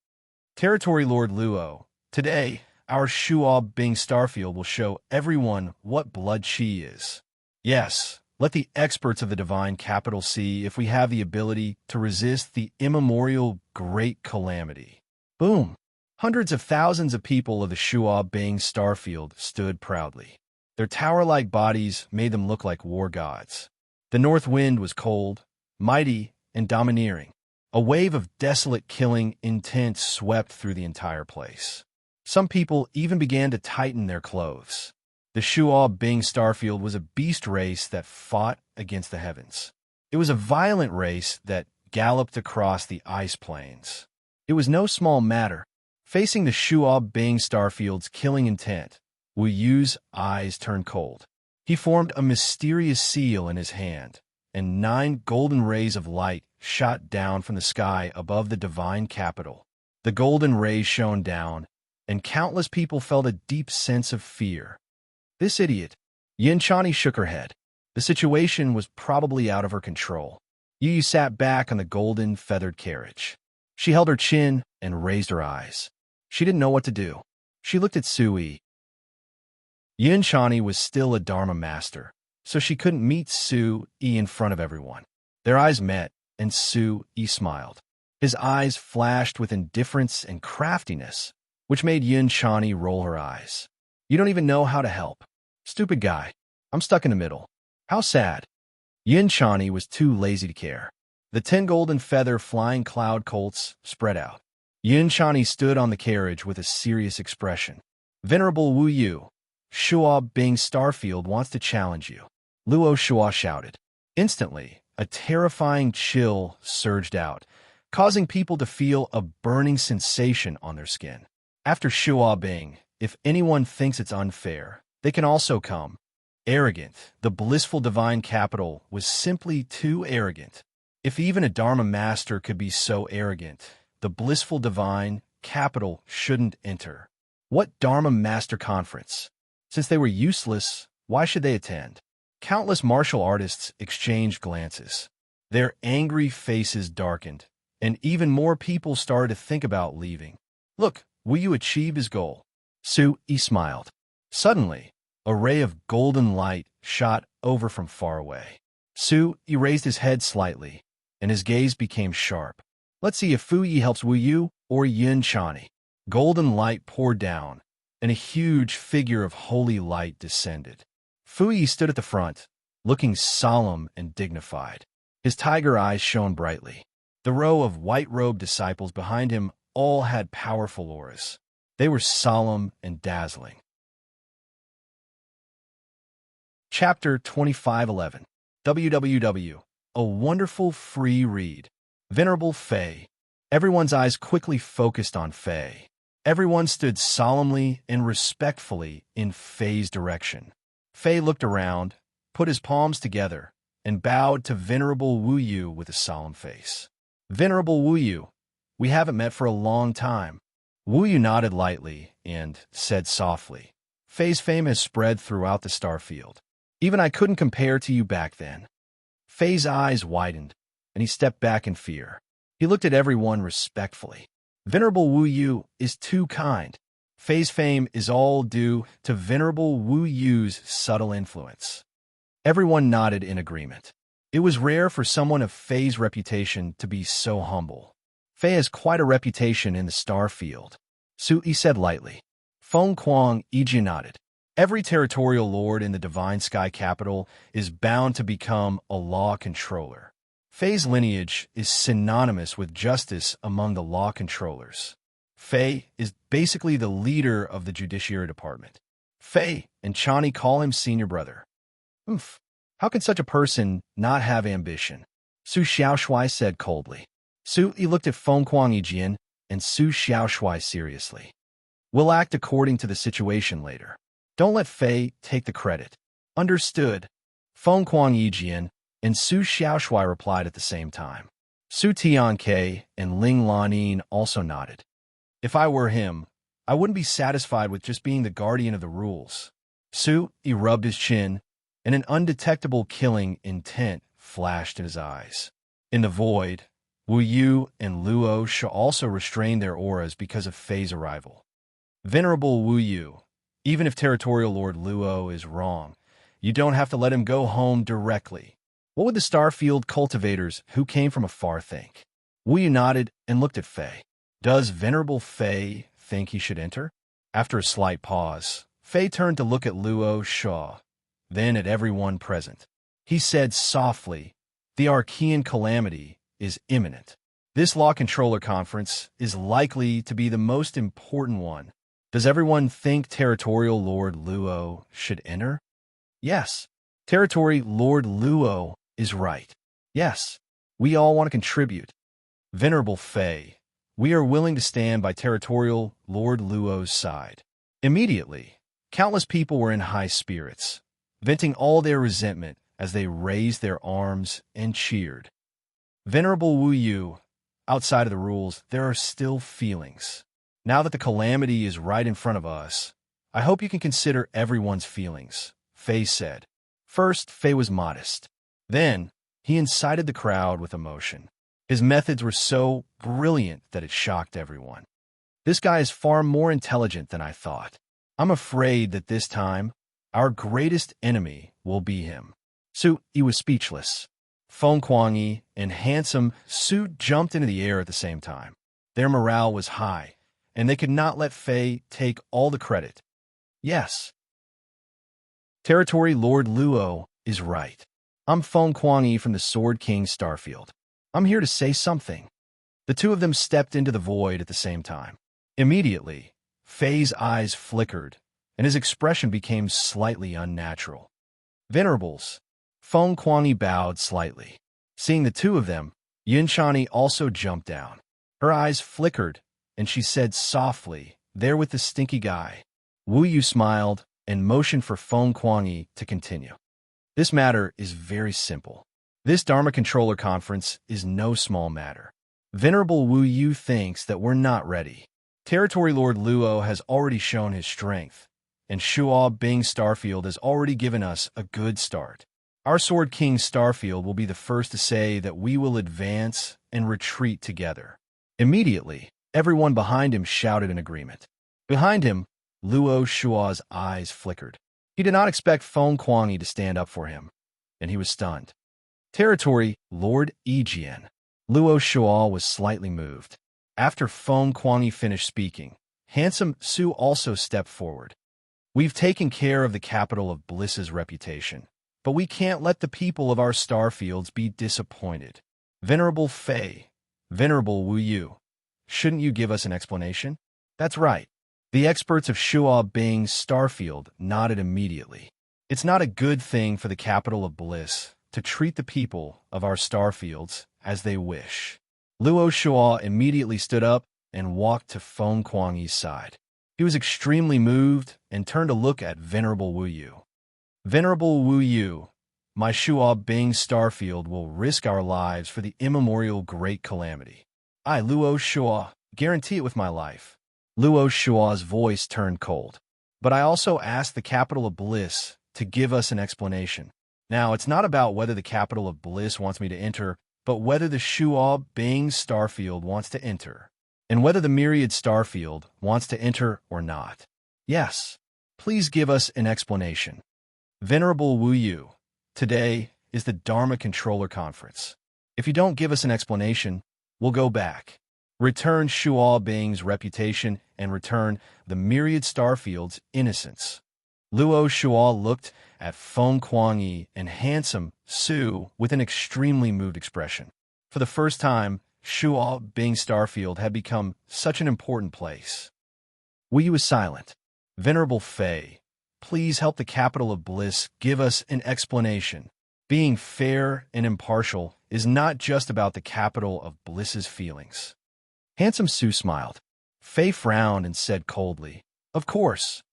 Territory Lord Luo, today, our Shua Bing Starfield will show everyone what blood chi is. Yes, let the experts of the divine capital see if we have the ability to resist the immemorial great calamity. Boom! Hundreds of thousands of people of the Shua Bing Starfield stood proudly. Their tower-like bodies made them look like war gods. The north wind was cold, mighty, and domineering. A wave of desolate killing intent swept through the entire place. Some people even began to tighten their clothes. The Shua Bing Starfield was a beast race that fought against the heavens. It was a violent race that galloped across the ice plains. It was no small matter. Facing the Shua Bing Starfield's killing intent, Wu Yu's eyes turned cold. He formed a mysterious seal in his hand and 9 golden rays of light shot down from the sky above the divine capital. The golden rays shone down, and countless people felt a deep sense of fear. This idiot. Yin Chani shook her head. The situation was probably out of her control. Yu sat back on the golden feathered carriage. She held her chin and raised her eyes. She didn't know what to do. She looked at Sui. Yin Chani was still a Dharma master, so she couldn't meet Sui in front of everyone. Their eyes met, and Sui smiled. His eyes flashed with indifference and craftiness, which made Yin Chani roll her eyes. You don't even know how to help. Stupid guy. I'm stuck in the middle. How sad. Yin Chani was too lazy to care. The 10 golden feather flying cloud colts spread out. Yin Chani stood on the carriage with a serious expression. Venerable Wu Yu, Shuo Bing Starfield wants to challenge you. Luo Shuo shouted. Instantly, a terrifying chill surged out, causing people to feel a burning sensation on their skin. After Shuo Bing, if anyone thinks it's unfair, they can also come. Arrogant, the blissful divine capital was simply too arrogant. If even a Dharma master could be so arrogant, the blissful divine capital shouldn't enter. What Dharma master conference? Since they were useless, why should they attend? Countless martial artists exchanged glances. Their angry faces darkened, and even more people started to think about leaving. Look, will you achieve his goal? Sui smiled. Suddenly, a ray of golden light shot over from far away. Sui raised his head slightly, and his gaze became sharp. Let's see if Fu Yi helps Wu Yu or Yin Chani. Golden light poured down, and a huge figure of holy light descended. Fu Yi stood at the front, looking solemn and dignified. His tiger eyes shone brightly. The row of white-robed disciples behind him all had powerful auras. They were solemn and dazzling. Chapter 2511. WWW. A wonderful free read. Venerable Fei. Everyone's eyes quickly focused on Fei. Everyone stood solemnly and respectfully in Fei's direction. Fei looked around, put his palms together, and bowed to Venerable Wu Yu with a solemn face. Venerable Wu Yu, we haven't met for a long time. Wu Yu nodded lightly and said softly, Fei's fame has spread throughout the star field. Even I couldn't compare to you back then. Fei's eyes widened, and he stepped back in fear. He looked at everyone respectfully. Venerable Wu Yu is too kind. Fei's fame is all due to Venerable Wu Yu's subtle influence. Everyone nodded in agreement. It was rare for someone of Fei's reputation to be so humble. Fei has quite a reputation in the star field. Sui said lightly. Feng Kuang Iji nodded. Every territorial lord in the divine sky capital is bound to become a law controller. Fei's lineage is synonymous with justice among the law controllers. Fei is basically the leader of the judiciary department. Fei and Chani call him senior brother. How can such a person not have ambition? Su Xiaoshui said coldly. Sui looked at Feng Kuang Yijian and Su Xiaoshui seriously. We'll act according to the situation later. Don't let Fei take the credit. Understood. Feng Kuang Yijian and Su Xiaoshui replied at the same time. Su Tianke and Ling Lanin also nodded. If I were him, I wouldn't be satisfied with just being the guardian of the rules. Sui rubbed his chin, and an undetectable killing intent flashed in his eyes. In the void, Wu Yu and Luo Shu also restrained their auras because of Fei's arrival. Venerable Wu Yu, even if Territorial Lord Luo is wrong, you don't have to let him go home directly. What would the Starfield cultivators who came from afar think? Wu Yu nodded and looked at Fei. Does Venerable Fei think he should enter? After a slight pause, Fei turned to look at Luo Shu, then at everyone present. He said softly, the Archean calamity is imminent. This Law Controller Conference is likely to be the most important one. Does everyone think Territorial Lord Luo should enter? Yes. Territory Lord Luo is right. Yes. We all want to contribute. Venerable Fei, we are willing to stand by Territorial Lord Luo's side. Immediately, countless people were in high spirits, venting all their resentment as they raised their arms and cheered. Venerable Wu Yu, outside of the rules, there are still feelings. Now that the calamity is right in front of us, I hope you can consider everyone's feelings, Fei said. First, Fei was modest. Then, he incited the crowd with emotion. His methods were so brilliant that it shocked everyone. This guy is far more intelligent than I thought. I'm afraid that this time, our greatest enemy will be him. He was speechless. Feng Kuangyi and handsome Su jumped into the air at the same time. Their morale was high, and they could not let Fei take all the credit. Yes. Territory Lord Luo is right. I'm Feng Kuangyi from the Sword King Starfield. I'm here to say something. The two of them stepped into the void at the same time. Immediately, Fei's eyes flickered, and his expression became slightly unnatural. Venerables, Feng Kuangyi bowed slightly. Seeing the two of them, Yunchani also jumped down. Her eyes flickered, and she said softly, "There with the stinky guy." Wu Yu smiled and motioned for Feng Kuangyi to continue. This matter is very simple. This Dharma Controller Conference is no small matter. Venerable Wu Yu thinks that we're not ready. Territory Lord Luo has already shown his strength, and Shuo Bing Starfield has already given us a good start. Our Sword King Starfield will be the first to say that we will advance and retreat together. Immediately, everyone behind him shouted in agreement. Behind him, Luo Shuo's eyes flickered. He did not expect Feng Kuangyi to stand up for him, and he was stunned. Territory Lord Yijian. Luo Shuo was slightly moved. After Feng Kuangyi finished speaking, handsome Su also stepped forward. We've taken care of the capital of Bliss's reputation, but we can't let the people of our starfields be disappointed. Venerable Fei, Venerable Wu Yu, shouldn't you give us an explanation? That's right. The experts of Shuo Bing's Starfield nodded immediately. It's not a good thing for the capital of Bliss to treat the people of our starfields as they wish. Luo Shuo immediately stood up and walked to Feng Kuangyi's side. He was extremely moved and turned to look at Venerable Wu Yu. Venerable Wu Yu, my Shuo Bing Starfield will risk our lives for the immemorial great calamity. I, Luo Shuo, guarantee it with my life. Luo Shuo's voice turned cold. But I also asked the capital of Bliss to give us an explanation. Now, it's not about whether the capital of Bliss wants me to enter, but whether the Shuo Bing Starfield wants to enter, and whether the Myriad Starfield wants to enter or not. Yes, please give us an explanation. Venerable Wu Yu, today is the Dharma Controller Conference. If you don't give us an explanation, we'll go back. Return Shuo Bing's reputation and return the Myriad Starfield's innocence. Luo Shuo looked at Feng Kuangyi and handsome Su with an extremely moved expression. For the first time, Shuo Bing Starfield had become such an important place. Wu Yu was silent. Venerable Fei, please help the capital of Bliss give us an explanation. Being fair and impartial is not just about the capital of Bliss's feelings. Handsome Su smiled. Fei frowned and said coldly, "Of course."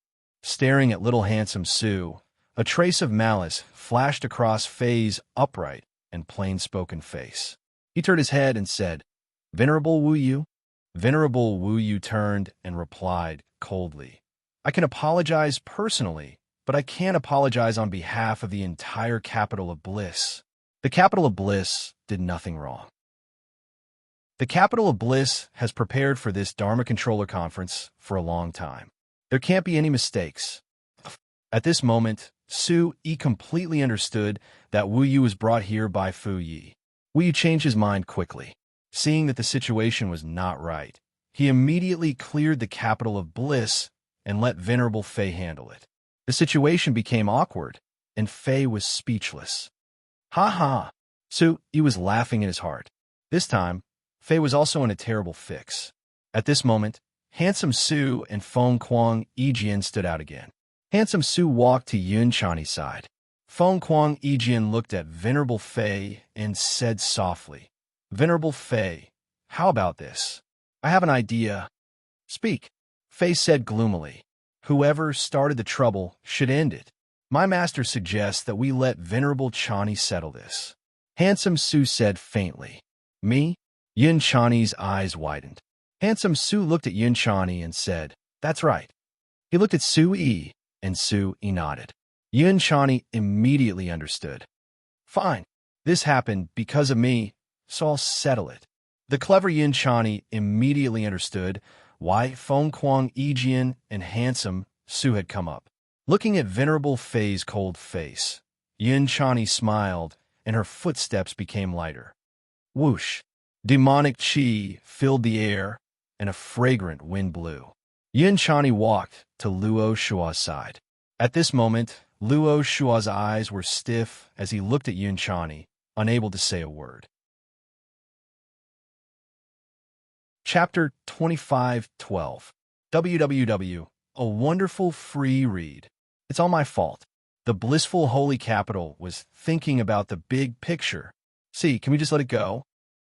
Staring at little handsome Su, a trace of malice flashed across Fei's upright and plain-spoken face. He turned his head and said, "Venerable Wu Yu?" Venerable Wu Yu turned and replied coldly, "I can apologize personally, but I can't apologize on behalf of the entire capital of Bliss. The capital of Bliss did nothing wrong. The capital of Bliss has prepared for this Dharma Controller Conference for a long time. There can't be any mistakes." At this moment, Su Yi completely understood that Wu Yu was brought here by Fu Yi. Wu Yu changed his mind quickly. Seeing that the situation was not right, he immediately cleared the capital of Bliss and let Venerable Fei handle it. The situation became awkward, and Fei was speechless. Ha ha! Su Yi was laughing in his heart. This time, Fei was also in a terrible fix. At this moment, handsome Su and Feng Kuangyi stood out again. Handsome Su walked to Yunchani's side. Feng Kuangyi looked at Venerable Fei and said softly, "Venerable Fei, how about this? I have an idea." "Speak," Fei said gloomily. "Whoever started the trouble should end it. My master suggests that we let Venerable Chani settle this. Handsome Su said faintly. Me? Yin Chani's eyes widened. Handsome Su looked at Yin Chani and said, That's right. He looked at Su Yi, and Su Yi nodded. Yin Chani immediately understood. Fine. This happened because of me, so I'll settle it. The clever Yin Chani immediately understood why Feng Kuang Yijian and Handsome Su had come up. Looking at Venerable Fei's cold face, Yin Chani smiled, and her footsteps became lighter. Whoosh! Demonic qi filled the air, and a fragrant wind blew. Yin Chani walked to Luo Shua's side. At this moment, Luo Shua's eyes were stiff as he looked at Yin Chani, unable to say a word. Chapter 25:12 www. A wonderful free read. It's all my fault. The blissful holy capital was thinking about the big picture. See, can we just let it go?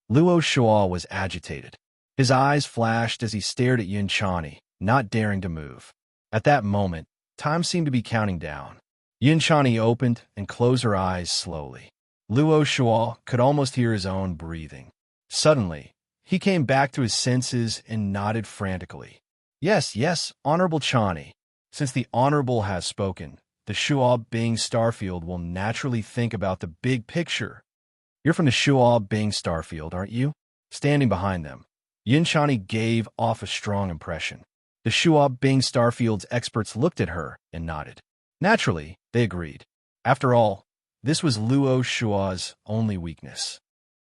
Luo Shua was agitated. His eyes flashed as he stared at Yin Chani, not daring to move. At that moment, time seemed to be counting down. Yin Chani opened and closed her eyes slowly. Luo Shua could almost hear his own breathing. Suddenly, he came back to his senses and nodded frantically. Yes, yes, Honorable Chani. Since the Honorable has spoken, the Shuo Bing Starfield will naturally think about the big picture. You're from the Shuo Bing Starfield, aren't you? Standing behind them, Yin Chani gave off a strong impression. The Shuo Bing Starfield's experts looked at her and nodded. Naturally, they agreed. After all, this was Luo Shua's only weakness.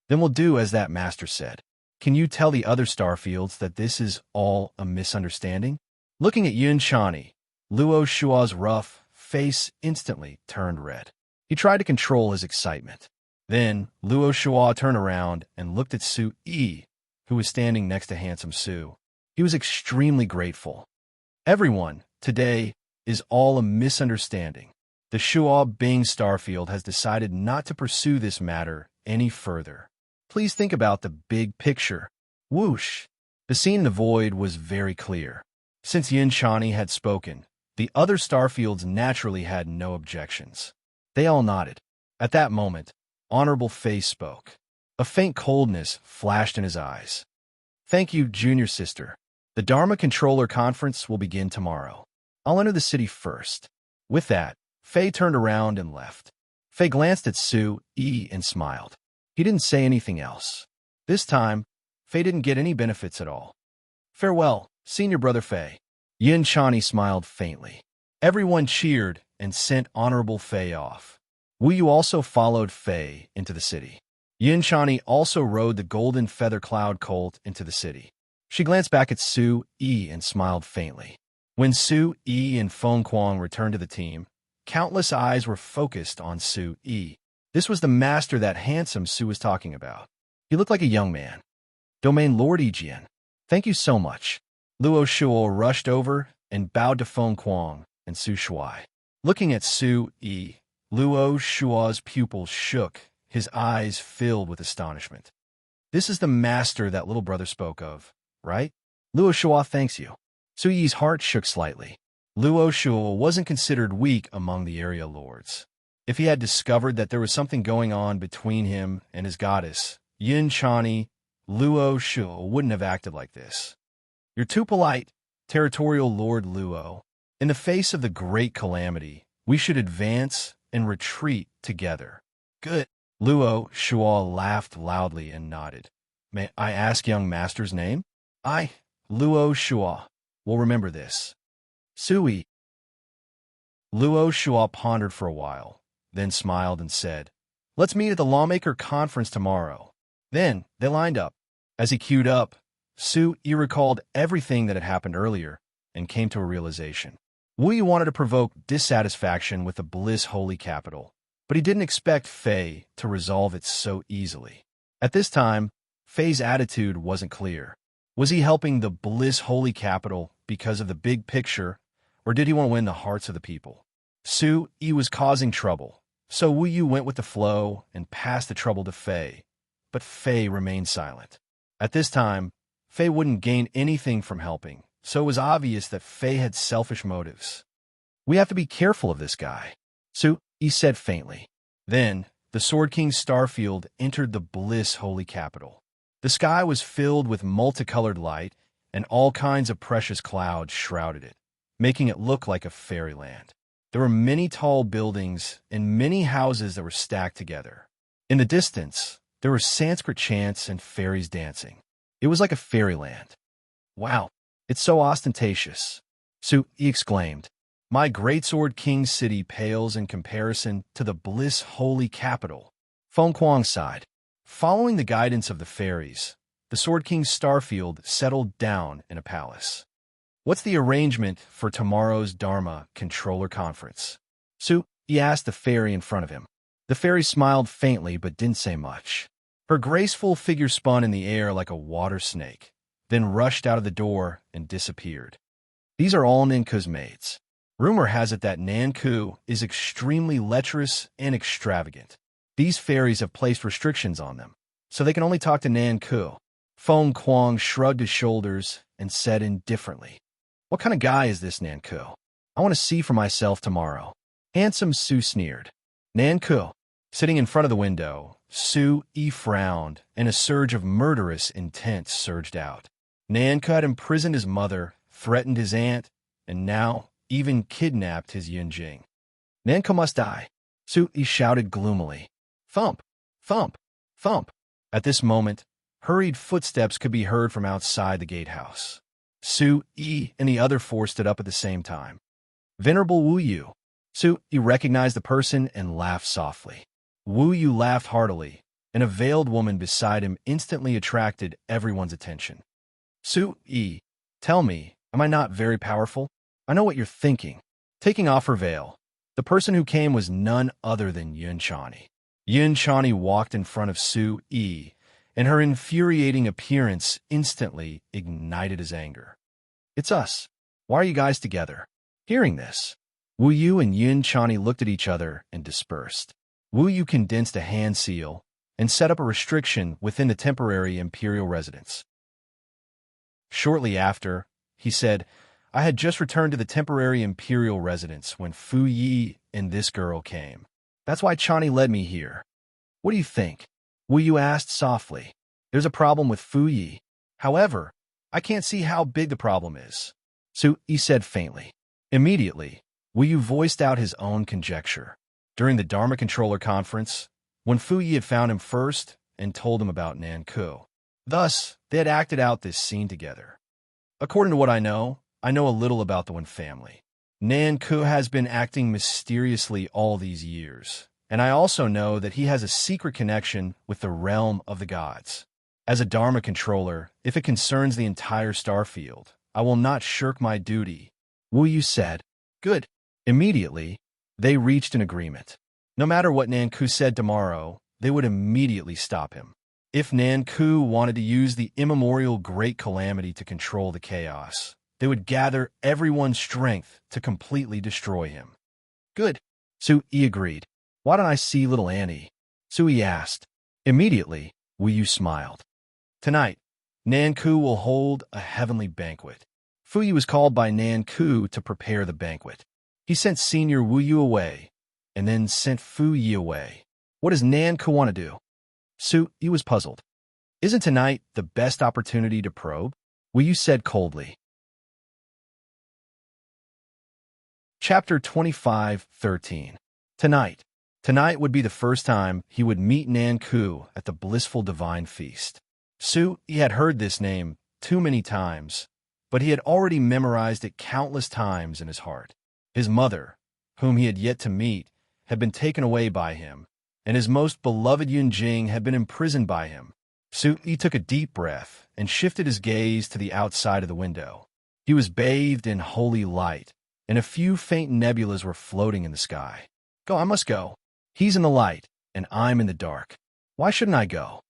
Then we'll do as that master said. Can you tell the other Starfields that this is all a misunderstanding? Looking at Yin Chani, Luo Shua's rough face instantly turned red. He tried to control his excitement. Then, Luo Shua turned around and looked at Su Yi, who was standing next to Handsome Su. He was extremely grateful. Everyone, today, is all a misunderstanding. The Shuo Bing Starfield has decided not to pursue this matter any further. Please think about the big picture. Whoosh! The scene in the void was very clear. Since Yin Chani had spoken, the other Starfields naturally had no objections. They all nodded. At that moment, Honorable Fei spoke. A faint coldness flashed in his eyes. Thank you, Junior Sister. The Dharma Controller Conference will begin tomorrow. I'll enter the city first. With that, Fei turned around and left. Fei glanced at Su Yi and smiled. He didn't say anything else. This time, Fei didn't get any benefits at all. Farewell, Senior Brother Fei. Yin Chani smiled faintly. Everyone cheered and sent Honorable Fei off. Wu Yu also followed Fei into the city. Yin Chani also rode the golden feather cloud colt into the city. She glanced back at Su Yi and smiled faintly. When Su Yi and Feng Kuang returned to the team, countless eyes were focused on Su Yi. This was the master that Handsome Su was talking about. He looked like a young man. Domain Lord Yijian, thank you so much. Luo Shuo rushed over and bowed to Feng Kuang and Su Shuai. Looking at Su Yi, Luo Shuo's pupils shook, his eyes filled with astonishment. This is the master that little brother spoke of, right? Luo Shuo thanks you. Su Yi's heart shook slightly. Luo Shuo wasn't considered weak among the area lords. If he had discovered that there was something going on between him and his goddess, Yin Chani, Luo Shuo wouldn't have acted like this. You're too polite, territorial Lord Luo. In the face of the great calamity, we should advance and retreat together. Good. Luo Shuo laughed loudly and nodded. May I ask young master's name? I, Luo Shuo, will remember this. Sui. Luo Shuo pondered for a while, then smiled and said, Let's meet at the Lawmaker Conference tomorrow. Then they lined up. As he queued up, Su Yi recalled everything that had happened earlier and came to a realization. Wu Yi wanted to provoke dissatisfaction with the Bliss Holy Capital, but he didn't expect Fei to resolve it so easily. At this time, Fei's attitude wasn't clear. Was he helping the Bliss Holy Capital because of the big picture, or did he want to win the hearts of the people? Su Yi was causing trouble, so Wu Yu went with the flow and passed the trouble to Fei, but Fei remained silent. At this time, Fei wouldn't gain anything from helping, so it was obvious that Fei had selfish motives. We have to be careful of this guy. He said faintly. Then, the Sword King Starfield entered the bliss holy capital. The sky was filled with multicolored light, and all kinds of precious clouds shrouded it, making it look like a fairyland. There were many tall buildings and many houses that were stacked together. In the distance, there were Sanskrit chants and fairies dancing. It was like a fairyland. Wow, it's so ostentatious, He exclaimed. My Greatsword King city pales in comparison to the bliss holy capital. Feng Kuang sighed. Following the guidance of the fairies, the Sword King Starfield settled down in a palace. What's the arrangement for tomorrow's Dharma Controller Conference? He asked the fairy in front of him. The fairy smiled faintly but didn't say much. Her graceful figure spun in the air like a water snake, then rushed out of the door and disappeared. These are all Nanku's maids. Rumor has it that Nanku is extremely lecherous and extravagant. These fairies have placed restrictions on them, so they can only talk to Nanku. Feng Kuang shrugged his shoulders and said indifferently, What kind of guy is this Nanku? I want to see for myself tomorrow. Handsome Su sneered. Nanku. Sitting in front of the window, Su-yi frowned, and a surge of murderous intent surged out. Nanku had imprisoned his mother, threatened his aunt, and now even kidnapped his Yunjing. Nanku must die, Su-yi shouted gloomily. Thump, thump, thump. At this moment, hurried footsteps could be heard from outside the gatehouse. Su-yi and the other four stood up at the same time. Venerable Wu Yu. Su-yi recognized the person and laughed softly. Wu Yu laughed heartily, and a veiled woman beside him instantly attracted everyone's attention. Su-yi, tell me, am I not very powerful? I know what you're thinking. Taking off her veil, the person who came was none other than Yun Chani. Yun Chani walked in front of Su-yi, and her infuriating appearance instantly ignited his anger. It's us. Why are you guys together? Hearing this, Wu Yu and Yun Chani looked at each other and dispersed. Wu Yu condensed a hand seal and set up a restriction within the temporary imperial residence. Shortly after, he said, I had just returned to the temporary imperial residence when Fu Yi and this girl came. That's why Chani led me here. What do you think? Wu Yu asked softly. There's a problem with Fu Yi. However, I can't see how big the problem is. Su-yi said faintly. Immediately, Wu Yu voiced out his own conjecture. During the Dharma Controller Conference, when Fu Yi had found him first and told him about Nanku. Thus, they had acted out this scene together. According to what I know a little about the Wen family. Nanku has been acting mysteriously all these years, and I also know that he has a secret connection with the realm of the gods. As a Dharma Controller, if it concerns the entire Starfield, I will not shirk my duty. Wu Yu said. Good. Immediately, they reached an agreement. No matter what Nanku said tomorrow, they would immediately stop him. If Nanku wanted to use the immemorial Great Calamity to control the chaos, they would gather everyone's strength to completely destroy him. Good. Su-yi agreed. Why don't I see little Annie? Su-yi asked. Immediately, Wu Yu smiled. Tonight, Nanku will hold a heavenly banquet. Fu Yi was called by Nanku to prepare the banquet. He sent Senior Wu Yu away, and then sent Fu Yi away. What does Nanku want to do? Su-yi was puzzled. Isn't tonight the best opportunity to probe? Wu Yu said coldly. Chapter 25:13. Tonight. Tonight would be the first time he would meet Nanku at the blissful divine feast. Su-yi had heard this name too many times, but he had already memorized it countless times in his heart. His mother, whom he had yet to meet, had been taken away by him, and his most beloved Yunjing had been imprisoned by him. Su-yi took a deep breath and shifted his gaze to the outside of the window. He was bathed in holy light, and a few faint nebulas were floating in the sky. Go, I must go. He's in the light, and I'm in the dark. Why shouldn't I go?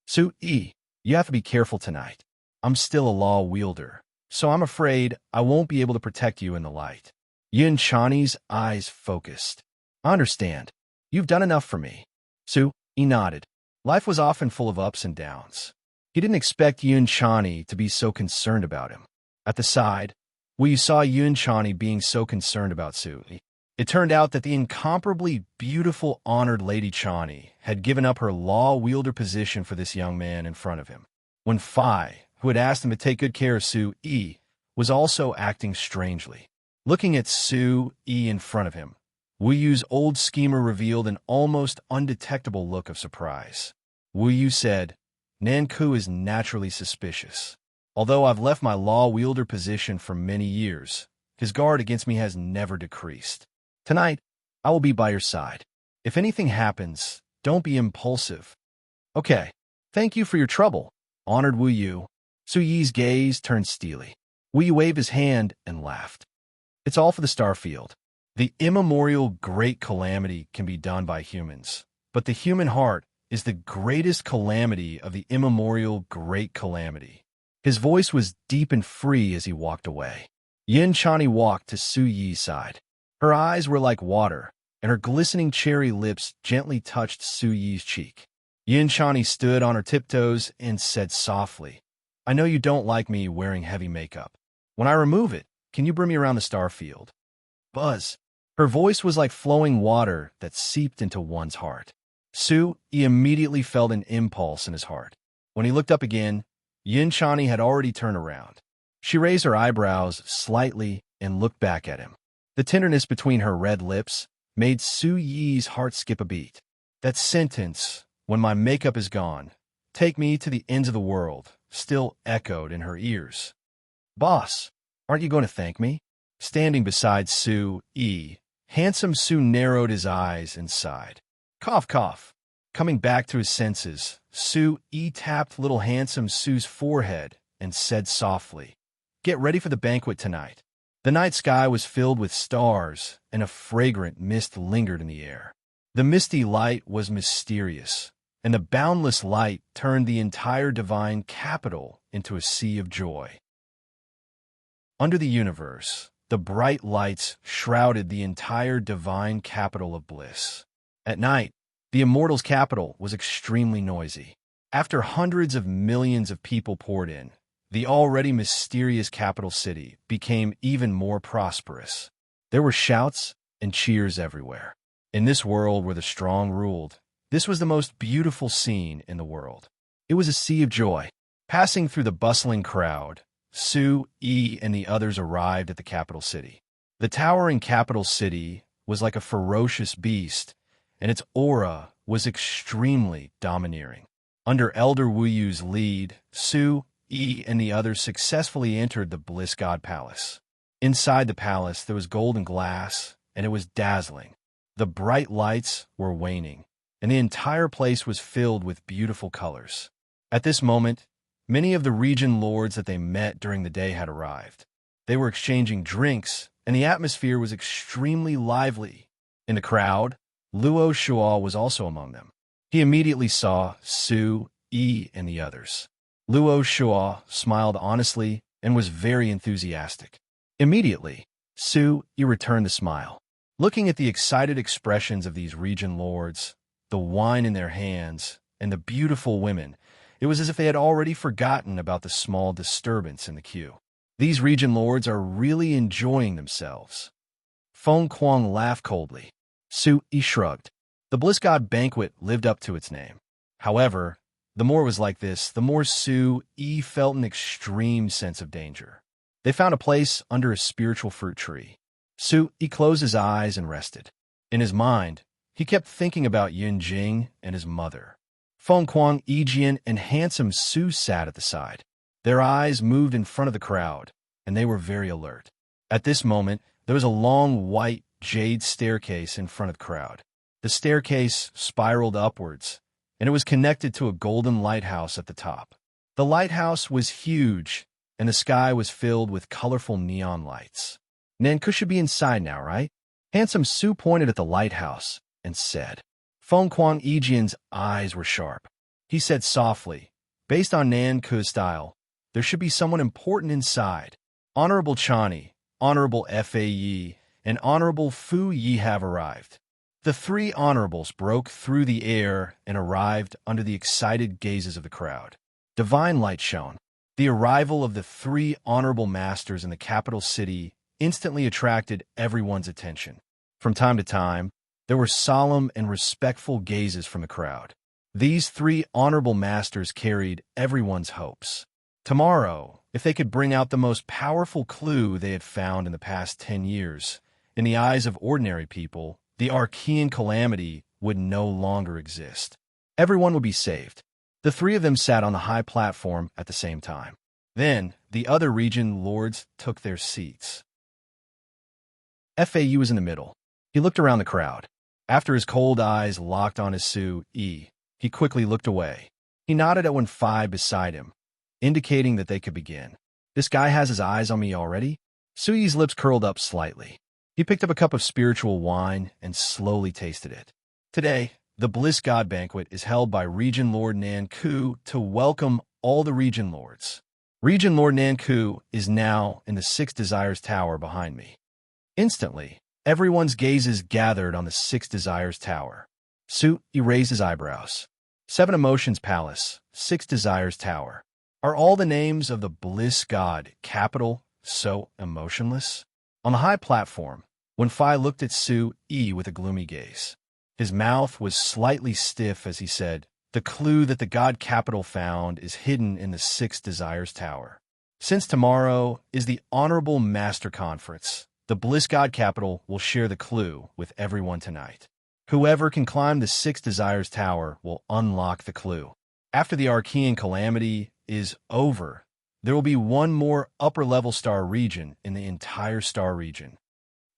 Su-yi, you have to be careful tonight. I'm still a law wielder, so I'm afraid I won't be able to protect you in the light. Yun Chani's eyes focused. I understand. You've done enough for me. Su-yi nodded. Life was often full of ups and downs. He didn't expect Yun Chani to be so concerned about him. At the side, Wu Yu saw Yun Chani being so concerned about Su-yi. It turned out that the incomparably beautiful honored Lady Chani had given up her law-wielder position for this young man in front of him. When Phi, who had asked him to take good care of Su Yi, was also acting strangely. Looking at Su Yi in front of him, Wu Yu's old schemer revealed an almost undetectable look of surprise. Wu Yu said, "Nanku is naturally suspicious. Although I've left my law-wielder position for many years, his guard against me has never decreased. Tonight, I will be by your side. If anything happens, don't be impulsive." "Okay, thank you for your trouble," honored Wu Yu. Su Yi's gaze turned steely. Wu Yu waved his hand and laughed. "It's all for the Starfield. The immemorial great calamity can be done by humans, but the human heart is the greatest calamity of the immemorial great calamity." His voice was deep and free as he walked away. Yin Chani walked to Su Yi's side. Her eyes were like water, and her glistening cherry lips gently touched Su Yi's cheek. Yin Chani stood on her tiptoes and said softly, "I know you don't like me wearing heavy makeup. When I remove it, can you bring me around the Starfield?" Buzz. Her voice was like flowing water that seeped into one's heart. Su Yi immediately felt an impulse in his heart. When he looked up again, Yin Chani had already turned around. She raised her eyebrows slightly and looked back at him. The tenderness between her red lips made Su Yi's heart skip a beat. That sentence, "When my makeup is gone, take me to the ends of the world," still echoed in her ears. "Boss, aren't you going to thank me?" Standing beside Su Yi, handsome Su narrowed his eyes and sighed. Cough, cough. Coming back to his senses, Su Yi tapped little handsome Su's forehead and said softly, "Get ready for the banquet tonight." The night sky was filled with stars, and a fragrant mist lingered in the air. The misty light was mysterious, and the boundless light turned the entire divine capital into a sea of joy. Under the universe, the bright lights shrouded the entire divine capital of bliss. At night, the Immortal's capital was extremely noisy. After hundreds of millions of people poured in, the already mysterious capital city became even more prosperous. There were shouts and cheers everywhere. In this world where the strong ruled, this was the most beautiful scene in the world. It was a sea of joy. Passing through the bustling crowd, Su Yi and the others arrived at the capital city. The towering capital city was like a ferocious beast, and its aura was extremely domineering. Under Elder Wu Yu's lead, Su Yi and the others successfully entered the Bliss God Palace. Inside the palace, there was golden glass, and it was dazzling. The bright lights were waning, and the entire place was filled with beautiful colors. At this moment, many of the region lords that they met during the day had arrived. They were exchanging drinks, and the atmosphere was extremely lively. In the crowd, Luo Shuo was also among them. He immediately saw Su Yi and the others. Luo Shuo smiled honestly and was very enthusiastic. Immediately, Su Yi returned the smile. Looking at the excited expressions of these region lords, the wine in their hands, and the beautiful women, it was as if they had already forgotten about the small disturbance in the queue. These region lords are really enjoying themselves. Feng Kuang laughed coldly. Su Yi shrugged. The Bliss God banquet lived up to its name. However, the more it was like this, the more Su Yi felt an extreme sense of danger. They found a place under a spiritual fruit tree. Su Yi closed his eyes and rested. In his mind, he kept thinking about Yin Jing and his mother. Feng Kuang, Yijian, and handsome Su sat at the side. Their eyes moved in front of the crowd, and they were very alert. At this moment, there was a long white jade staircase in front of the crowd. The staircase spiraled upwards, and it was connected to a golden lighthouse at the top. The lighthouse was huge, and the sky was filled with colorful neon lights. "Nanku should be inside now, right?" Handsome Su pointed at the lighthouse and said. Feng Kuang Yijian's eyes were sharp. He said softly, "Based on Nanku's style, there should be someone important inside. Honorable Chani, Honorable Fa Yi, and Honorable Fu Yi have arrived." The three honorables broke through the air and arrived under the excited gazes of the crowd. Divine light shone. The arrival of the three honorable masters in the capital city instantly attracted everyone's attention. From time to time, there were solemn and respectful gazes from the crowd. These three honorable masters carried everyone's hopes. Tomorrow, if they could bring out the most powerful clue they had found in the past 10 years, in the eyes of ordinary people, the Archean calamity would no longer exist. Everyone would be saved. The three of them sat on the high platform at the same time. Then, the other region lords took their seats. FAU was in the middle. He looked around the crowd. After his cold eyes locked on his Sue-E, he quickly looked away. He nodded at Wen-Fi beside him, indicating that they could begin. This guy has his eyes on me already? Sue-E's lips curled up slightly. He picked up a cup of spiritual wine and slowly tasted it. Today, the Bliss God Banquet is held by Region Lord Nan-Ku to welcome all the Region Lords. Region Lord Nan-Ku is now in the Six Desires Tower behind me. Instantly, everyone's gazes gathered on the Six Desires Tower. Sue-E raised his eyebrows. Seven Emotions Palace, Six Desires Tower. Are all the names of the Bliss God capital so emotionless? On the high platform, Wen-Fi looked at Sue-E with a gloomy gaze. His mouth was slightly stiff as he said, "The clue that the God capital found is hidden in the Six Desires Tower. Since tomorrow is the Honorable Master Conference, the Bliss God capital will share the clue with everyone tonight. Whoever can climb the Six Desires Tower will unlock the clue. After the Archean calamity is over, there will be one more upper-level star region in the entire star region."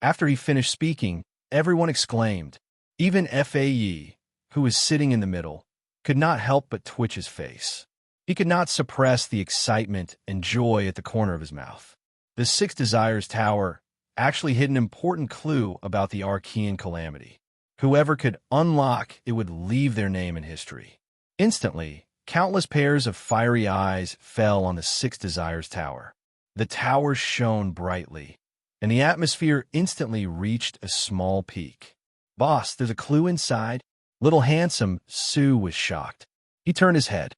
After he finished speaking, everyone exclaimed. Even Fae, who was sitting in the middle, could not help but twitch his face. He could not suppress the excitement and joy at the corner of his mouth. The Six Desires Tower actually hid an important clue about the Archean calamity. Whoever could unlock it would leave their name in history. Instantly, countless pairs of fiery eyes fell on the Six Desires Tower. The tower shone brightly, and the atmosphere instantly reached a small peak. "Boss, there's a clue inside." Little handsome Sue was shocked. He turned his head.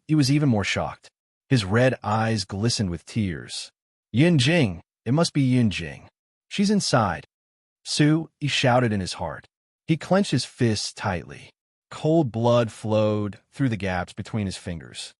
He was even more shocked. His red eyes glistened with tears. "Yin-Jing, it must be Yin-Jing. She's inside." He shouted in his heart. He clenched his fists tightly. Cold blood flowed through the gaps between his fingers.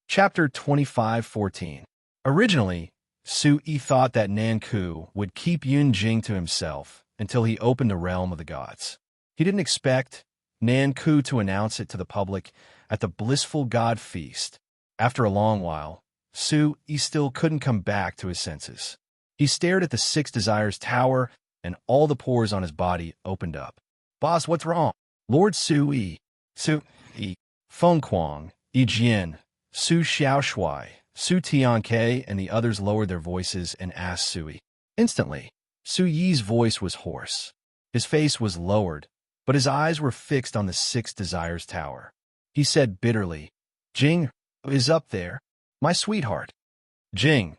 Chapter 25:14. Originally, Sue-E thought that Nan-Ku would keep Yin-Jing to himself until he opened the realm of the gods. He didn't expect Nan-Ku to announce it to the public at the blissful god feast. After a long while, Sue-E still couldn't come back to his senses. He stared at the Six Desires Tower, and all the pores on his body opened up. "Boss, what's wrong?" Lord Sue-E, Feng Kuang, Yi Jian, Su Xiaoshui, Su Tianke, and the others lowered their voices and asked Sue. Instantly, Su-Yi's voice was hoarse. His face was lowered, but his eyes were fixed on the Six Desires Tower. He said bitterly, "Jing is up there, my sweetheart." "Jing,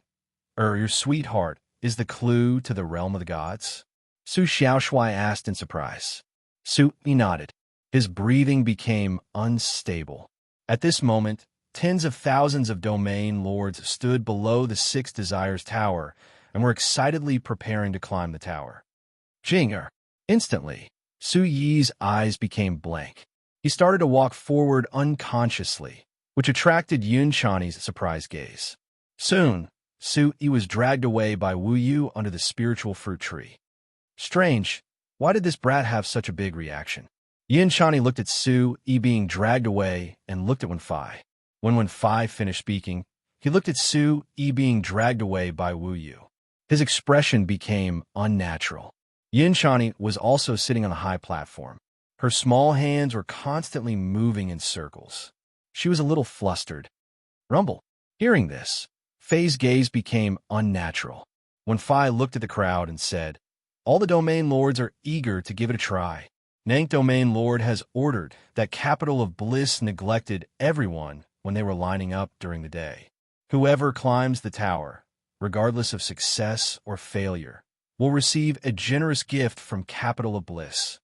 your sweetheart, is the clue to the realm of the gods?" Su Xiaoshui asked in surprise. Sue-E nodded. His breathing became unstable. At this moment, tens of thousands of domain lords stood below the Six Desires Tower and were excitedly preparing to climb the tower. "Jing." Instantly, Sue-Yi's eyes became blank. He started to walk forward unconsciously, which attracted Yun Chani's surprised gaze. Soon, Sue-E was dragged away by Wu Yu under the spiritual fruit tree. Strange, why did this brat have such a big reaction? Yin Chani looked at Sue-E being dragged away and looked at Wen-Fi. When Wen-Fi finished speaking, he looked at Sue-E being dragged away by Wu Yu. His expression became unnatural. Yin Chani was also sitting on a high platform. Her small hands were constantly moving in circles. She was a little flustered. Rumble. Hearing this, Fei's gaze became unnatural. Wen-Fi looked at the crowd and said, "All the domain lords are eager to give it a try. Nank Domain Lord has ordered that Capital of Bliss neglected everyone when they were lining up during the day. Whoever climbs the tower, regardless of success or failure, will receive a generous gift from Capital of Bliss."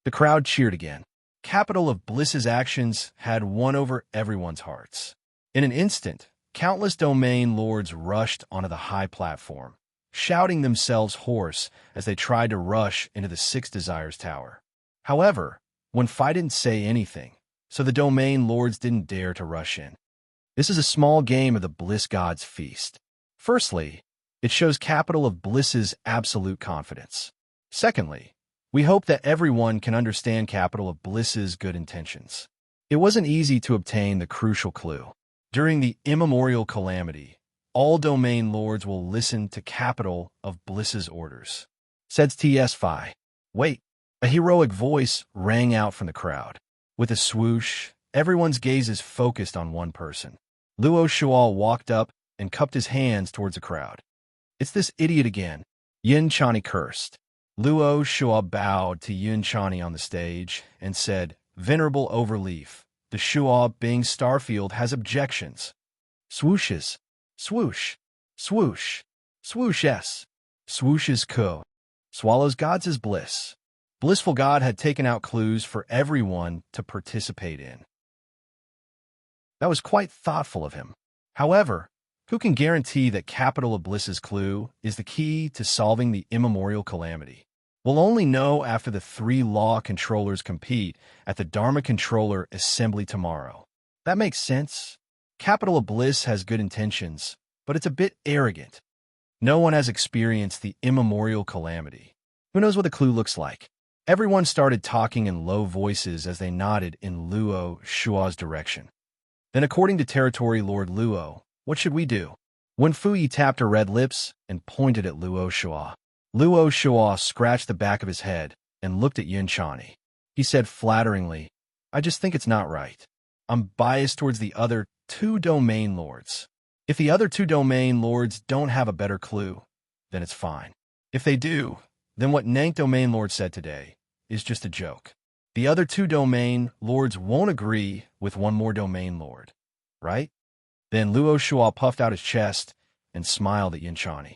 The crowd cheered again. Capital of Bliss's actions had won over everyone's hearts. In an instant, countless domain lords rushed onto the high platform, shouting themselves hoarse as they tried to rush into the Six Desires Tower. However, Wen-Fai didn't say anything, so the domain lords didn't dare to rush in. This is a small game of the Bliss God's feast. Firstly, it shows Capital of Bliss's absolute confidence. Secondly, we hope that everyone can understand Capital of Bliss's good intentions. It wasn't easy to obtain the crucial clue. During the immemorial calamity, all domain lords will listen to Capital of Bliss's orders. Says TS5. Wait, a heroic voice rang out from the crowd. With a swoosh, everyone's gaze is focused on one person. Luo Shual walked up and cupped his hands towards the crowd. It's this idiot again. Yin Chani cursed. Luo Shual bowed to Yin Chani on the stage and said, Venerable Overleaf, the Shual Bing Starfield has objections. Swooshes. Swoosh. Swoosh. Swoosh S. Swooshes ko. Swallows God's is bliss. Blissful God had taken out clues for everyone to participate in. That was quite thoughtful of him. However, who can guarantee that Capital of Bliss's clue is the key to solving the immemorial calamity? We'll only know after the 3 law controllers compete at the Dharma Controller Assembly tomorrow. That makes sense. Capital of Bliss has good intentions, but it's a bit arrogant. No one has experienced the immemorial calamity. Who knows what the clue looks like? Everyone started talking in low voices as they nodded in Luo Shua's direction. Then, according to Territory Lord Luo, what should we do? Wen Fuyi tapped her red lips and pointed at Luo Shua. Luo Shua scratched the back of his head and looked at Yin Chani. He said flatteringly, I just think it's not right. I'm biased towards the other 2 domain lords. If the other 2 domain lords don't have a better clue, then it's fine. If they do, then what Nank domain lord said today is just a joke. The other 2 domain lords won't agree with one more domain lord, right? Then Luo Shua puffed out his chest and smiled at Yin Chani.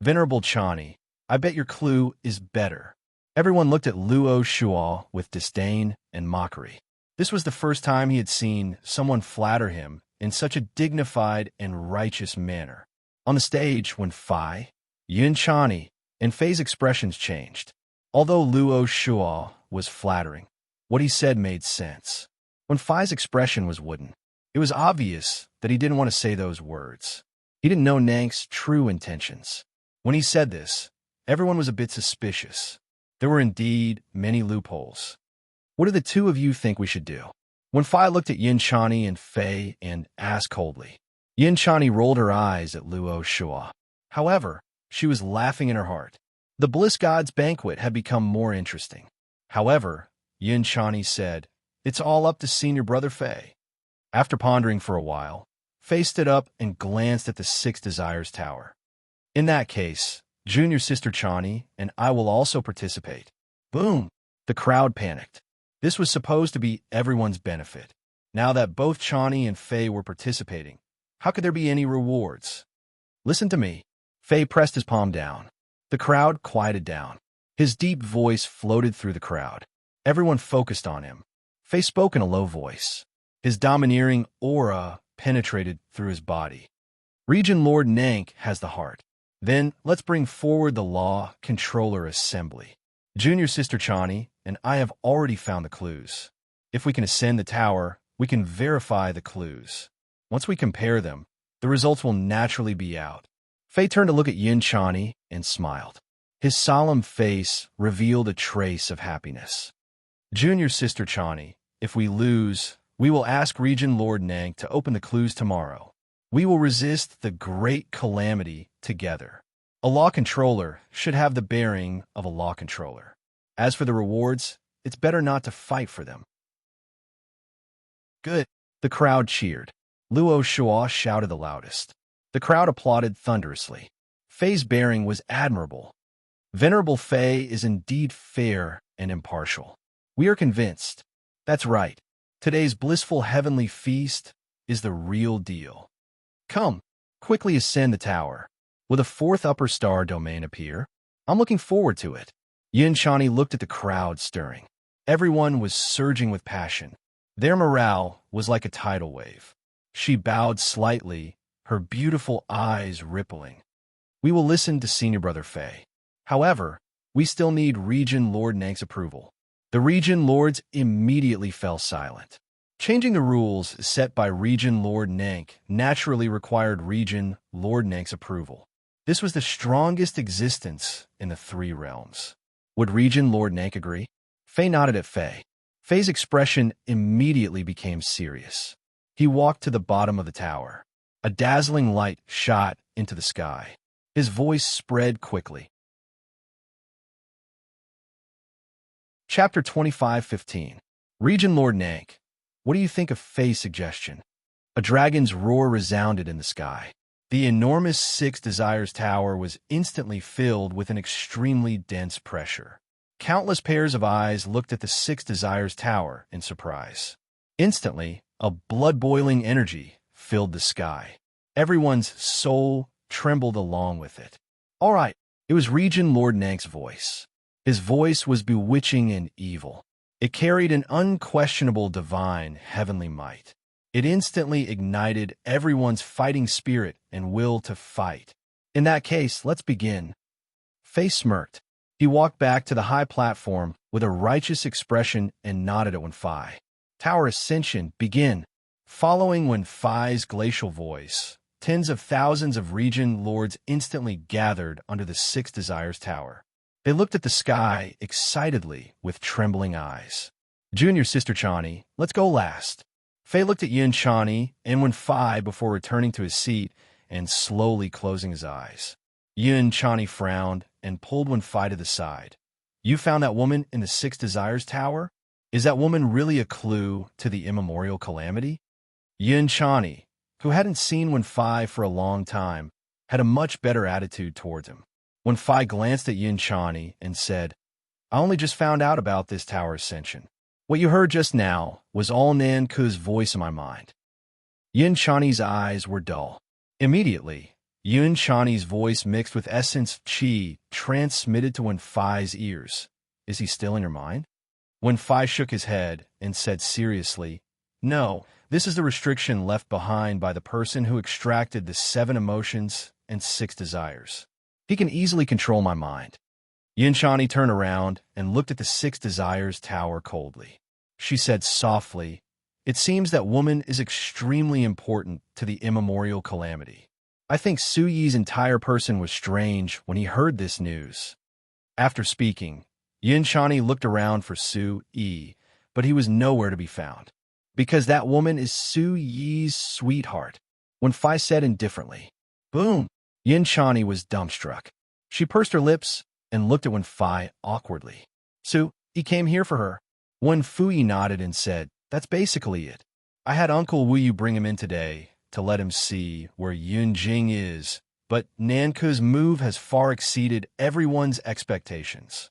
Venerable Chani, I bet your clue is better. Everyone looked at Luo Shua with disdain and mockery. This was the first time he had seen someone flatter him in such a dignified and righteous manner. On the stage, when Fai, Yin Chani, and Fei's expressions changed. Although Luo Shua was flattering, what he said made sense. When Fai's expression was wooden, it was obvious that he didn't want to say those words. He didn't know Nank's true intentions. When he said this, everyone was a bit suspicious. There were indeed many loopholes. What do the 2 of you think we should do? When Fai looked at Yin Chani and Fei and asked coldly, Yin Chani rolled her eyes at Luo Shua. However, she was laughing in her heart. The Bliss God's banquet had become more interesting. However, Yin Chani said, It's all up to senior brother Fei. After pondering for a while, Fei stood up and glanced at the Six Desires Tower. In that case, junior sister Chani and I will also participate. Boom! The crowd panicked. This was supposed to be everyone's benefit. Now that both Chani and Fei were participating, how could there be any rewards? Listen to me. Fei pressed his palm down. The crowd quieted down. His deep voice floated through the crowd. Everyone focused on him. Fei spoke in a low voice. His domineering aura penetrated through his body. Region Lord Nank has the heart. Then let's bring forward the Law Controller Assembly. Junior Sister Chani and I have already found the clues. If we can ascend the tower, we can verify the clues. Once we compare them, the results will naturally be out. Fei turned to look at Yin Chani and smiled. His solemn face revealed a trace of happiness. Junior Sister Chani, if we lose, we will ask Region Lord Nank to open the clues tomorrow. We will resist the great calamity together. A law controller should have the bearing of a law controller. As for the rewards, it's better not to fight for them. Good. The crowd cheered. Luo Shua shouted the loudest. The crowd applauded thunderously. Fei's bearing was admirable. Venerable Fei is indeed fair and impartial. We are convinced. That's right. Today's blissful heavenly feast is the real deal. Come, quickly ascend the tower. Will a 4th upper star domain appear? I'm looking forward to it. Yin Chani looked at the crowd stirring. Everyone was surging with passion. Their morale was like a tidal wave. She bowed slightly, her beautiful eyes rippling. We will listen to Senior Brother Fei. However, we still need Region Lord Nank's approval. The Region Lords immediately fell silent. Changing the rules set by Region Lord Nank naturally required Region Lord Nank's approval. This was the strongest existence in the three realms. Would Region Lord Nank agree? Fei nodded at Fei. Fei's expression immediately became serious. He walked to the bottom of the tower. A dazzling light shot into the sky. His voice spread quickly. Chapter 25:15. Region Lord Nank, what do you think of Fei's suggestion? A dragon's roar resounded in the sky. The enormous Six Desires Tower was instantly filled with an extremely dense pressure. Countless pairs of eyes looked at the Six Desires Tower in surprise. Instantly, a blood-boiling energy filled the sky. Everyone's soul trembled along with it. All right, it was Region Lord Nank's voice. His voice was bewitching and evil. It carried an unquestionable divine heavenly might. It instantly ignited everyone's fighting spirit and will to fight. In that case, let's begin. Fei smirked. He walked back to the high platform with a righteous expression and nodded at Wen-Fai. Tower ascension, begin. Following Wen-Fai's glacial voice, tens of thousands of region lords instantly gathered under the Six Desires Tower. They looked at the sky excitedly with trembling eyes. Junior Sister Chani, let's go last. Fei looked at Yin Chani and Wen-Fai before returning to his seat and slowly closing his eyes. Yin Chani frowned and pulled Wen-Fai to the side. You found that woman in the Six Desires Tower? Is that woman really a clue to the immemorial calamity? Yin Chani, who hadn't seen Wen-Fai for a long time, had a much better attitude towards him. Wen-Fai glanced at Yin Chani and said, I only just found out about this tower ascension. What you heard just now was all Nan Ku's voice in my mind. Yin Chani's eyes were dull. Immediately, Yin Chani's voice mixed with essence qi transmitted to Wen-Fai's ears. Is he still in your mind? Wen-Fai shook his head and said seriously, No, this is the restriction left behind by the person who extracted the 7 emotions and 6 desires. He can easily control my mind. Yin Chani turned around and looked at the Six Desires Tower coldly. She said softly, It seems that woman is extremely important to the immemorial calamity. I think Su Yi's entire person was strange when he heard this news. After speaking, Yin Chani looked around for Su Yi, but he was nowhere to be found. Because that woman is Su Yi's sweetheart. Wen-Fai said indifferently. Boom! Yin Chani was dumbstruck. She pursed her lips and looked at Wen-Fai awkwardly. Su, he came here for her. Wen-Fui nodded and said, That's basically it. I had Uncle Wu Yu bring him in today to let him see where Yun Jing is, but Nanku's move has far exceeded everyone's expectations.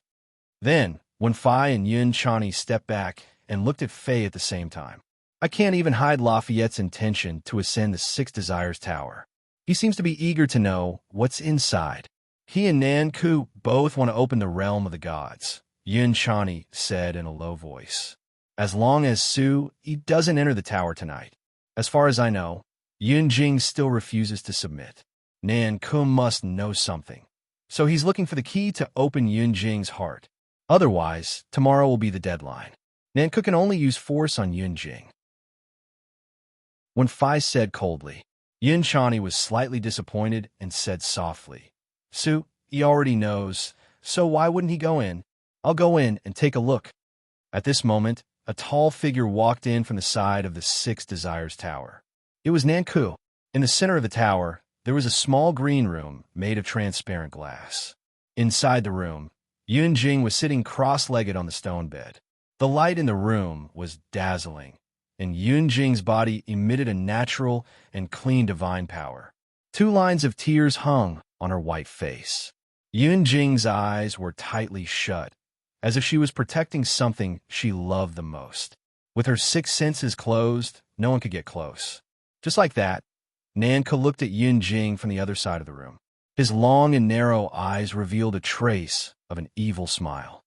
Then, Wen-Fai and Yin Chani stepped back and looked at Fei at the same time. I can't even hide Lafayette's intention to ascend the Six Desires Tower. He seems to be eager to know what's inside. He and Nanku both want to open the realm of the gods, Yin Chani said in a low voice. As long as Su Yi doesn't enter the tower tonight. As far as I know, Yun Jing still refuses to submit. Nanku must know something. So he's looking for the key to open Yun Jing's heart. Otherwise, tomorrow will be the deadline. Nanku can only use force on Yun Jing. Wen-Fai said coldly. Yin Chani was slightly disappointed and said softly, Su, he already knows, so why wouldn't he go in? I'll go in and take a look. At this moment, a tall figure walked in from the side of the Six Desires Tower. It was Nanku. In the center of the tower, there was a small green room made of transparent glass. Inside the room, Yun Jing was sitting cross-legged on the stone bed. The light in the room was dazzling, and Yun Jing's body emitted a natural and clean divine power. 2 lines of tears hung on her white face. Yun Jing's eyes were tightly shut, as if she was protecting something she loved the most. With her 6 senses closed, no one could get close. Just like that, Nanku looked at Yun Jing from the other side of the room. His long and narrow eyes revealed a trace of an evil smile.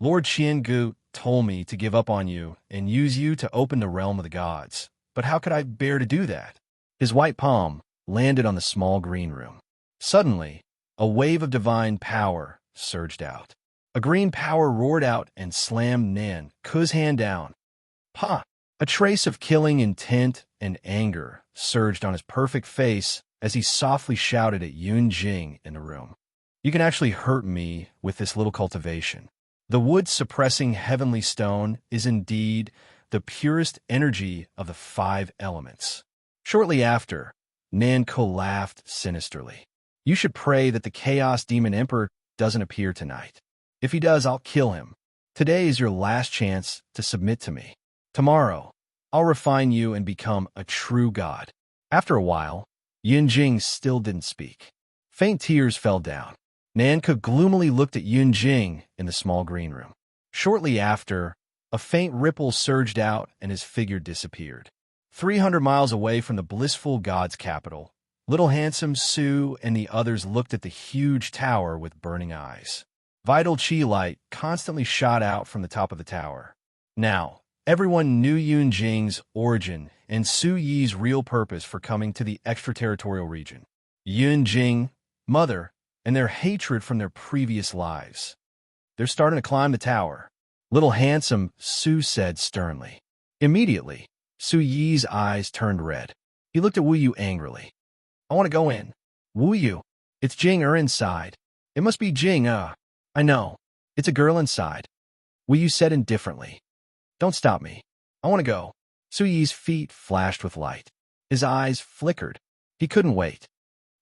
Lord Qiangu told me to give up on you and use you to open the realm of the gods. But how could I bear to do that? His white palm landed on the small green room. Suddenly, a wave of divine power surged out. A green power roared out and slammed Nan Ku's hand down. Pa! A trace of killing intent and anger surged on his perfect face as he softly shouted at Yun Jing in the room. You can actually hurt me with this little cultivation. The wood-suppressing heavenly stone is indeed the purest energy of the 5 elements. Shortly after, Nan Ku laughed sinisterly. You should pray that the Chaos Demon Emperor doesn't appear tonight. If he does, I'll kill him. Today is your last chance to submit to me. Tomorrow, I'll refine you and become a true god. After a while, Yun Jing still didn't speak. Faint tears fell down. Nan Ku gloomily looked at Yun Jing in the small green room. Shortly after, a faint ripple surged out and his figure disappeared. 300 miles away from the blissful god's capital, Little Handsome Su and the others looked at the huge tower with burning eyes. Vital chi light constantly shot out from the top of the tower. Now, everyone knew Yun Jing's origin and Su Yi's real purpose for coming to the extraterritorial region. Yun Jing, Mother, and their hatred from their previous lives. They're starting to climb the tower. Little Handsome Su said sternly. Immediately, Su Yi's eyes turned red. He looked at Wu Yu angrily. I want to go in. Wu Yu, it's Jing inside. It must be Jing, I know. It's a girl inside. Wu Yu said indifferently. Don't stop me. I want to go. Su Yi's feet flashed with light. His eyes flickered. He couldn't wait.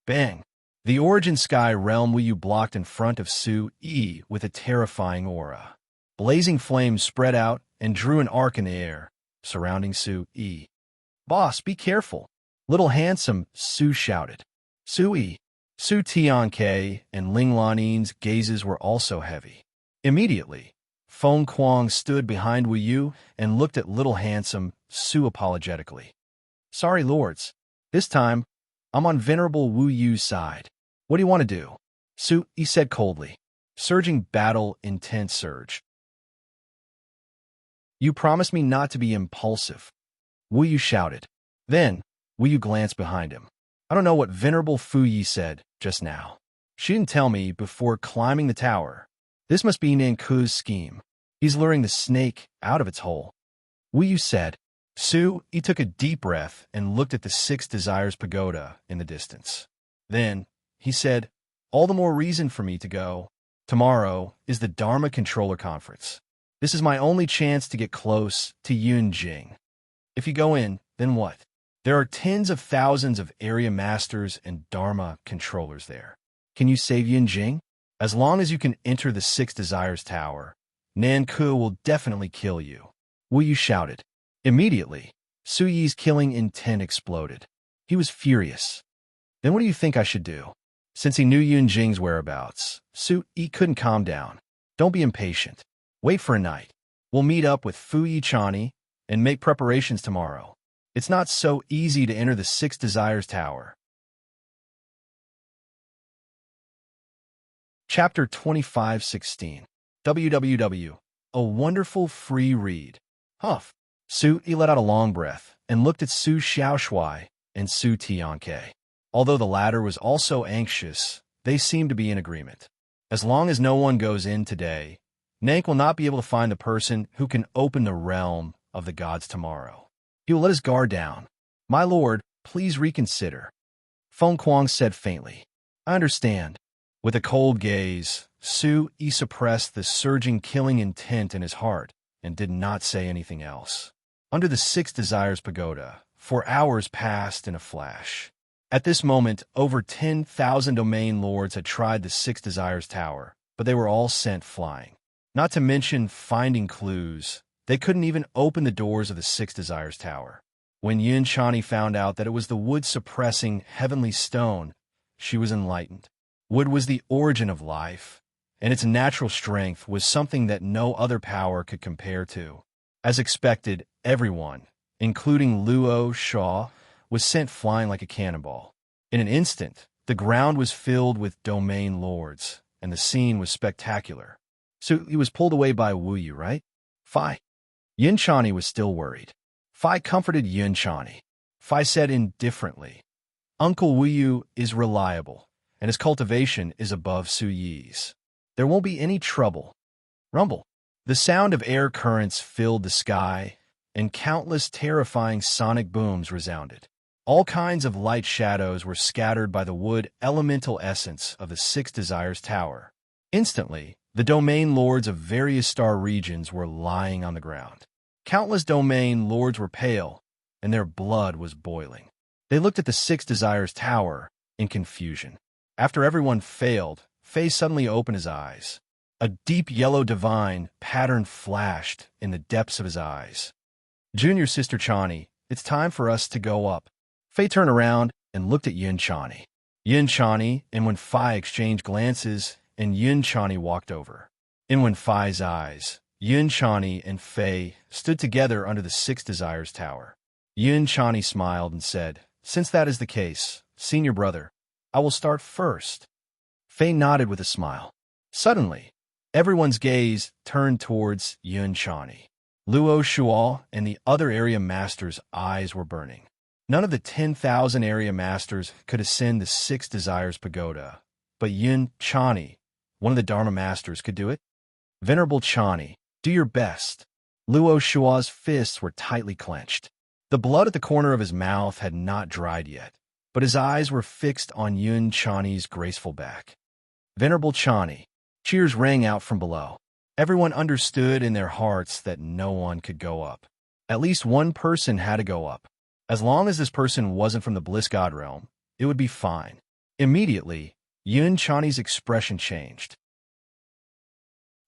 Bang! The origin sky realm Wu Yu blocked in front of Su Yi with a terrifying aura. Blazing flames spread out and drew an arc in the air, surrounding Su Yi. Boss, be careful. Little Handsome Su shouted. Su Yi, Su Tianke, and Ling Lanin's gazes were also heavy. Immediately, Feng Kuang stood behind Wu Yu and looked at Little Handsome Su apologetically. Sorry, lords. This time, I'm on Venerable Wu Yu's side. What do you want to do? Su Yi said coldly. Surging battle intent surge. You promised me not to be impulsive. Wu Yu shouted. Then, Wu Yu glanced behind him. I don't know what Venerable Fu Yi said just now. She didn't tell me before climbing the tower. This must be Nan Ku's scheme. He's luring the snake out of its hole. Wu Yu said. Su Yi took a deep breath and looked at the 6 Desires Pagoda in the distance. Then, he said, all the more reason for me to go. Tomorrow is the Dharma Controller Conference. This is my only chance to get close to Yun Jing. If you go in, then what? There are tens of thousands of area masters and Dharma controllers there. Can you save Yun Jing? As long as you can enter the 6 Desires Tower, Nan Ku will definitely kill you. Wu Yu shouted. Immediately, Su Yi's killing intent exploded. He was furious. Then what do you think I should do? Since he knew Yun Jing's whereabouts, Su Yi couldn't calm down. Don't be impatient. Wait for a night. We'll meet up with Fu Yi Chani and make preparations tomorrow. It's not so easy to enter the 6 Desires Tower. Chapter 25:16. www. A wonderful free read. Huff. Su Yi let out a long breath and looked at Su Xiaoshui and Su Tianke. Although the latter was also anxious, they seemed to be in agreement. As long as no one goes in today, Nank will not be able to find the person who can open the realm of the gods tomorrow. He will let his guard down. My lord, please reconsider. Feng Kuang said faintly. I understand. With a cold gaze, Su Yi suppressed the surging killing intent in his heart and did not say anything else. Under the 6 Desires Pagoda, 4 hours passed in a flash. At this moment, over 10,000 domain lords had tried the 6 Desires Tower, but they were all sent flying. Not to mention finding clues, they couldn't even open the doors of the 6 Desires Tower. When Yin Chani found out that it was the wood-suppressing heavenly stone, she was enlightened. Wood was the origin of life, and its natural strength was something that no other power could compare to. As expected, everyone, including Luo Shaw, was sent flying like a cannonball. In an instant, the ground was filled with domain lords, and the scene was spectacular. So he was pulled away by Wu Yu, right? Fi. Yin Chani was still worried. Fi comforted Yin Chani. Fi said indifferently, Uncle Wu Yu is reliable, and his cultivation is above Su Yi's. There won't be any trouble. Rumble. The sound of air currents filled the sky, and countless terrifying sonic booms resounded. All kinds of light shadows were scattered by the wood elemental essence of the Six Desires Tower. Instantly, the domain lords of various star regions were lying on the ground. Countless domain lords were pale, and their blood was boiling. They looked at the Six Desires Tower in confusion. After everyone failed, Faye suddenly opened his eyes. A deep yellow divine pattern flashed in the depths of his eyes. Junior Sister Chani, it's time for us to go up. Faye turned around and looked at Yin Chani. Yin Chani and Wen-Fai exchanged glances, and Yin Chani walked over. In Wen-Fai's eyes, Yin Chani and Faye stood together under the Six Desires Tower. Yin Chani smiled and said, "Since that is the case, senior brother, I will start first." Faye nodded with a smile. Suddenly, everyone's gaze turned towards Yin Chani. Luo Shual and the other area masters' eyes were burning. None of the 10,000 area masters could ascend the Six Desires Pagoda, but Yin Chani, one of the Dharma masters, could do it. Venerable Chani, do your best. Luo Shua's fists were tightly clenched. The blood at the corner of his mouth had not dried yet, but his eyes were fixed on Yin Chani's graceful back. Venerable Chani. Cheers rang out from below. Everyone understood in their hearts that no one could go up. At least one person had to go up. As long as this person wasn't from the Bliss God realm, it would be fine. Immediately, Yin Chani's expression changed.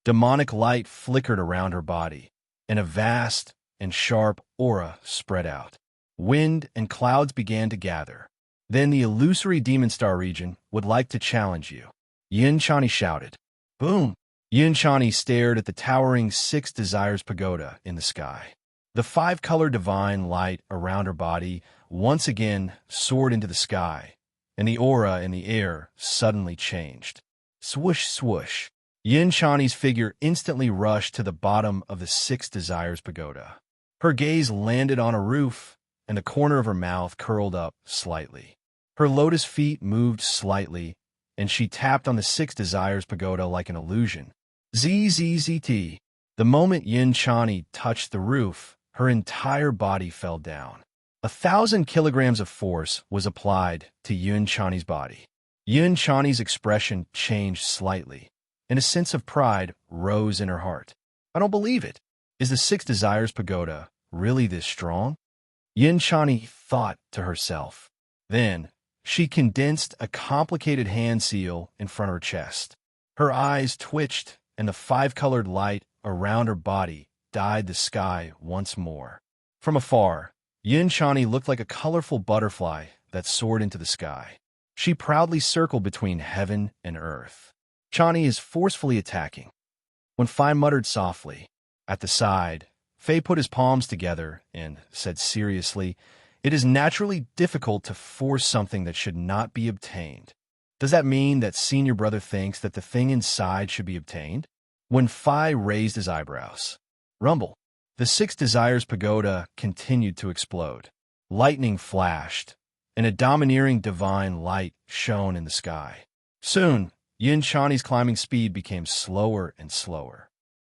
Demonic light flickered around her body, and a vast and sharp aura spread out. Wind and clouds began to gather. Then the illusory demon star region would like to challenge you. Yin Chani shouted. Boom! Yin Chani stared at the towering Six Desires Pagoda in the sky. The five-color divine light around her body once again soared into the sky, and the aura in the air suddenly changed. Swoosh, swoosh. Yin Chani's figure instantly rushed to the bottom of the Six Desires Pagoda. Her gaze landed on a roof, and the corner of her mouth curled up slightly. Her lotus feet moved slightly, and she tapped on the Six Desires Pagoda like an illusion. ZZZT. The moment Yin Chani touched the roof, her entire body fell down. 1,000 kilograms of force was applied to Yin Chani's body. Yin Chani's expression changed slightly, and a sense of pride rose in her heart. I don't believe it. Is the Six Desires Pagoda really this strong? Yin Chani thought to herself. Then, she condensed a complicated hand seal in front of her chest. Her eyes twitched, and the five-colored light around her body dyed the sky once more. From afar, Yin Chani looked like a colorful butterfly that soared into the sky. She proudly circled between heaven and earth. Chani is forcefully attacking. Wen-Fai muttered softly. At the side, Faye put his palms together and said seriously, "It is naturally difficult to force something that should not be obtained. Does that mean that senior brother thinks that the thing inside should be obtained?" Wen-Fai raised his eyebrows. Rumble. The Six Desires Pagoda continued to explode. Lightning flashed, and a domineering divine light shone in the sky. Soon, Yin Chani's climbing speed became slower and slower.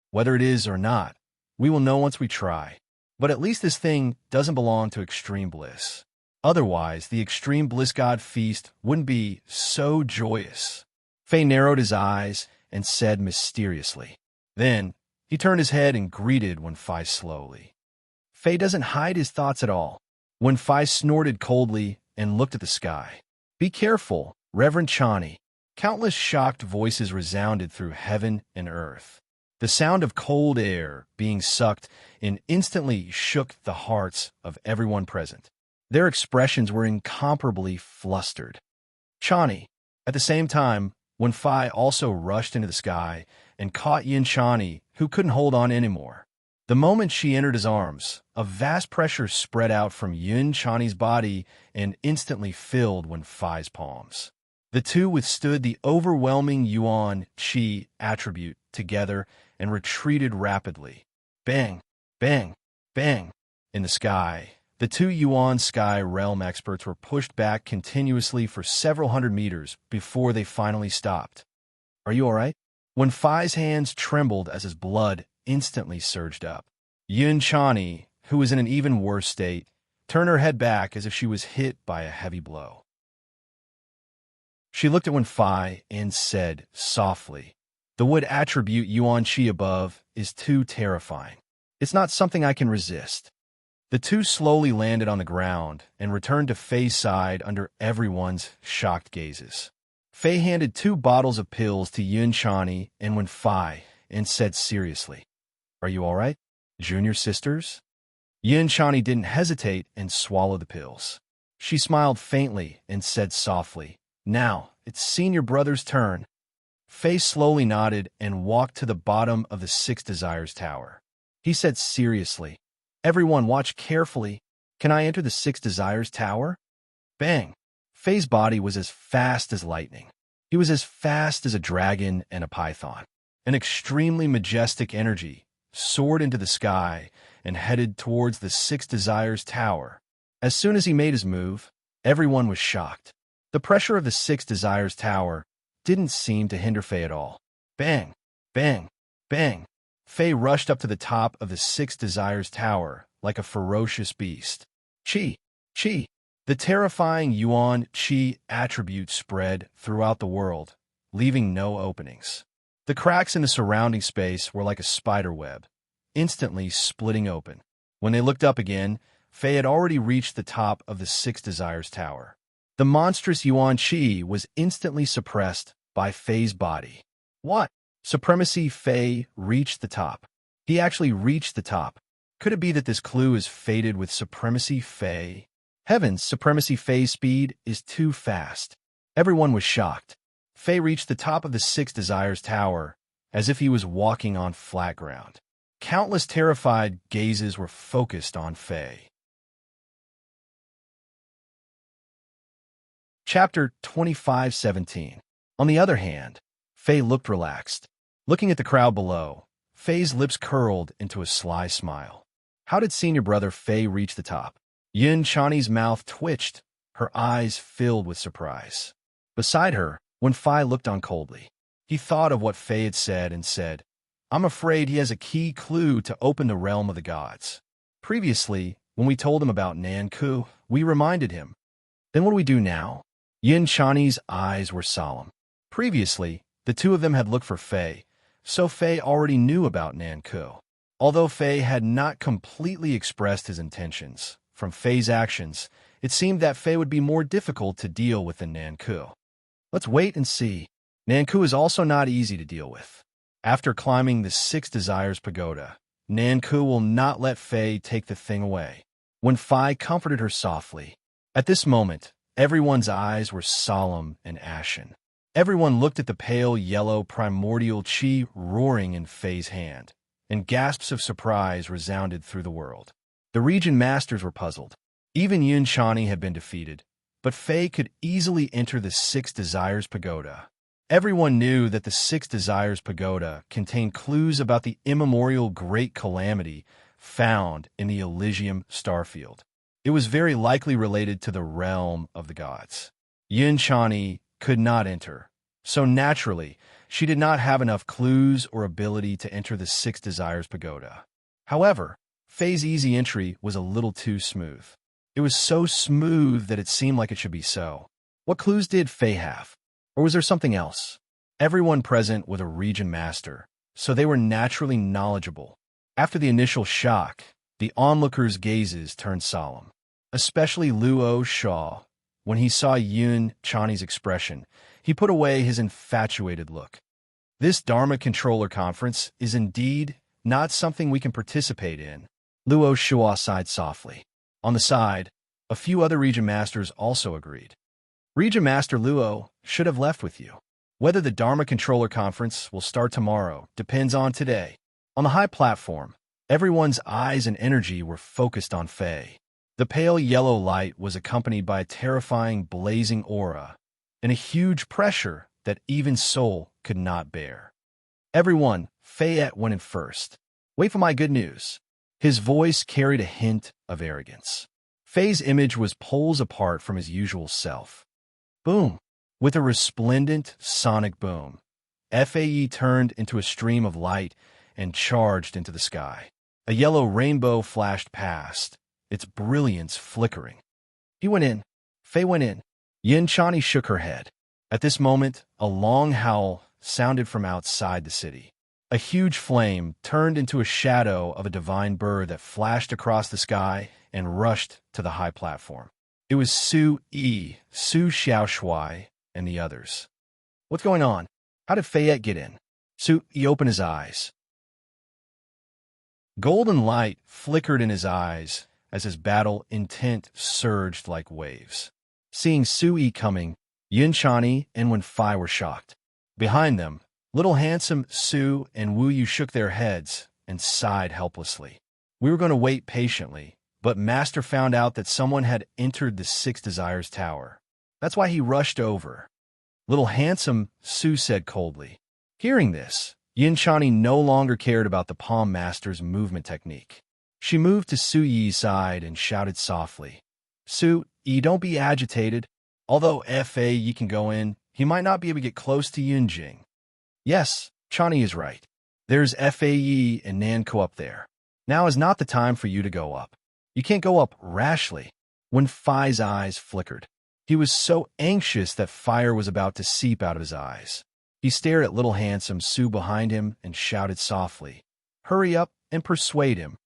Whether it is or not, we will know once we try. But at least this thing doesn't belong to extreme bliss. Otherwise, the extreme bliss god feast wouldn't be so joyous. Faye narrowed his eyes and said mysteriously. Then, he turned his head and greeted Wen-Fai slowly. Faye doesn't hide his thoughts at all. Wen-Fai snorted coldly and looked at the sky. Be careful, Reverend Chani. Countless shocked voices resounded through heaven and earth. The sound of cold air being sucked in instantly shook the hearts of everyone present. Their expressions were incomparably flustered. Chani. At the same time, Wen-Fai also rushed into the sky and caught Yin Chani, who couldn't hold on anymore. The moment she entered his arms, a vast pressure spread out from Yin Chani's body and instantly filled Wen-Fai's palms. The two withstood the overwhelming Yuan Qi attribute together and retreated rapidly. Bang, bang, bang. In the sky, The two Yuan Sky Realm experts were pushed back continuously for several hundred meters before they finally stopped. Are you all right? When Fai's hands trembled as his blood instantly surged up. Yun Chani, who was in an even worse state, turned her head back as if she was hit by a heavy blow. She looked at Wen Fai and said softly, "The wood attribute Yuan Qi above is too terrifying. It's not something I can resist." The two slowly landed on the ground and returned to Fei's side under everyone's shocked gazes. Fei handed 2 bottles of pills to Yun Chani and Wen Fai and said seriously, "Are you all right, junior sisters?" Yun Chani didn't hesitate and swallowed the pills. She smiled faintly and said softly, "Now, it's senior brother's turn." Fei slowly nodded and walked to the bottom of the 6 Desires Tower. He said seriously, "Everyone watch carefully. Can I enter the 6 Desires Tower?" Bang! Fei's body was as fast as lightning. He was as fast as a dragon and a python. An extremely majestic energy soared into the sky and headed towards the 6 Desires Tower. As soon as he made his move, everyone was shocked. The pressure of the 6 Desires Tower didn't seem to hinder Fei at all. Bang! Bang! Bang! Fei rushed up to the top of the 6 Desires Tower like a ferocious beast. Qi! Qi! The terrifying Yuan Qi attribute spread throughout the world, leaving no openings. The cracks in the surrounding space were like a spider web, instantly splitting open. When they looked up again, Fei had already reached the top of the 6 Desires Tower. The monstrous Yuan Qi was instantly suppressed by Fei's body. What? Supremacy Fei reached the top. He actually reached the top. Could it be that this clue is fated with Supremacy Fei? Heavens, Supremacy Fei's speed is too fast. Everyone was shocked. Fei reached the top of the 6 Desires Tower as if he was walking on flat ground. Countless terrified gazes were focused on Fei. Chapter 25:17. On the other hand, Fei looked relaxed. Looking at the crowd below, Fei's lips curled into a sly smile. How did senior brother Fei reach the top? Yun Chani's mouth twitched, her eyes filled with surprise. Beside her, Wen Fai looked on coldly. He thought of what Fei had said and said, "I'm afraid he has a key clue to open the realm of the gods." Previously, when we told him about Nanku, we reminded him. Then what do we do now? Yun Chani's eyes were solemn. Previously, the two of them had looked for Fei, so Fei already knew about Nanku. Although Fei had not completely expressed his intentions, from Fei's actions, it seemed that Fei would be more difficult to deal with than Nanku. Let's wait and see. Nanku is also not easy to deal with. After climbing the 6 Desires Pagoda, Nanku will not let Fei take the thing away. Wen Fai comforted her softly. At this moment, everyone's eyes were solemn and ashen. Everyone looked at the pale yellow primordial qi roaring in Fei's hand, and gasps of surprise resounded through the world. The region masters were puzzled. Even Yun Chani had been defeated, but Fei could easily enter the 6 Desires Pagoda. Everyone knew that the 6 Desires Pagoda contained clues about the immemorial Great Calamity found in the Elysium starfield. It was very likely related to the realm of the gods. Yun Chani could not enter, so naturally, she did not have enough clues or ability to enter the 6 Desires Pagoda. However, Fei's easy entry was a little too smooth. It was so smooth that it seemed like it should be so. What clues did Fei have? Or was there something else? Everyone present was a region master, so they were naturally knowledgeable. After the initial shock, the onlookers' gazes turned solemn. Especially Luo Shaw. When he saw Yun Chani's expression, he put away his infatuated look. This Dharma Controller Conference is indeed not something we can participate in. Luo Shaw sighed softly. On the side, a few other region masters also agreed. Region Master Luo should have left with you. Whether the Dharma Controller Conference will start tomorrow depends on today. On the high platform, everyone's eyes and energy were focused on Fei. The pale yellow light was accompanied by a terrifying blazing aura and a huge pressure that even Soul could not bear. Everyone, Fayette went in first. Wait for my good news. His voice carried a hint of arrogance. Faye's image was poles apart from his usual self. Boom! With a resplendent, sonic boom, Fae turned into a stream of light and charged into the sky. A yellow rainbow flashed past, its brilliance flickering. He went in. Faye went in. Yin Chani shook her head. At this moment, a long howl sounded from outside the city. A huge flame turned into a shadow of a divine bird that flashed across the sky and rushed to the high platform. It was Su Yi, Su Xiaoshui, and the others. What's going on? How did Fayette get in? Su Yi opened his eyes. Golden light flickered in his eyes as his battle intent surged like waves. Seeing Su Yi coming, Yin Chani and Wen Fai were shocked. Behind them, little handsome Su and Wu Yu shook their heads and sighed helplessly. We were going to wait patiently, but Master found out that someone had entered the Six Desires Tower. That's why he rushed over. Little handsome Su said coldly. Hearing this, Yin Chani no longer cared about the Palm Master's movement technique. She moved to Su Yi's side and shouted softly. Su Yi, don't be agitated. Although Fa Yi can go in, he might not be able to get close to Yun Jing. Yes, Chani is right. There's Fa Yi and Nanko up there. Now is not the time for you to go up. You can't go up rashly. Wen Fai's eyes flickered. He was so anxious that fire was about to seep out of his eyes. He stared at little handsome Su behind him and shouted softly, Hurry up and persuade him.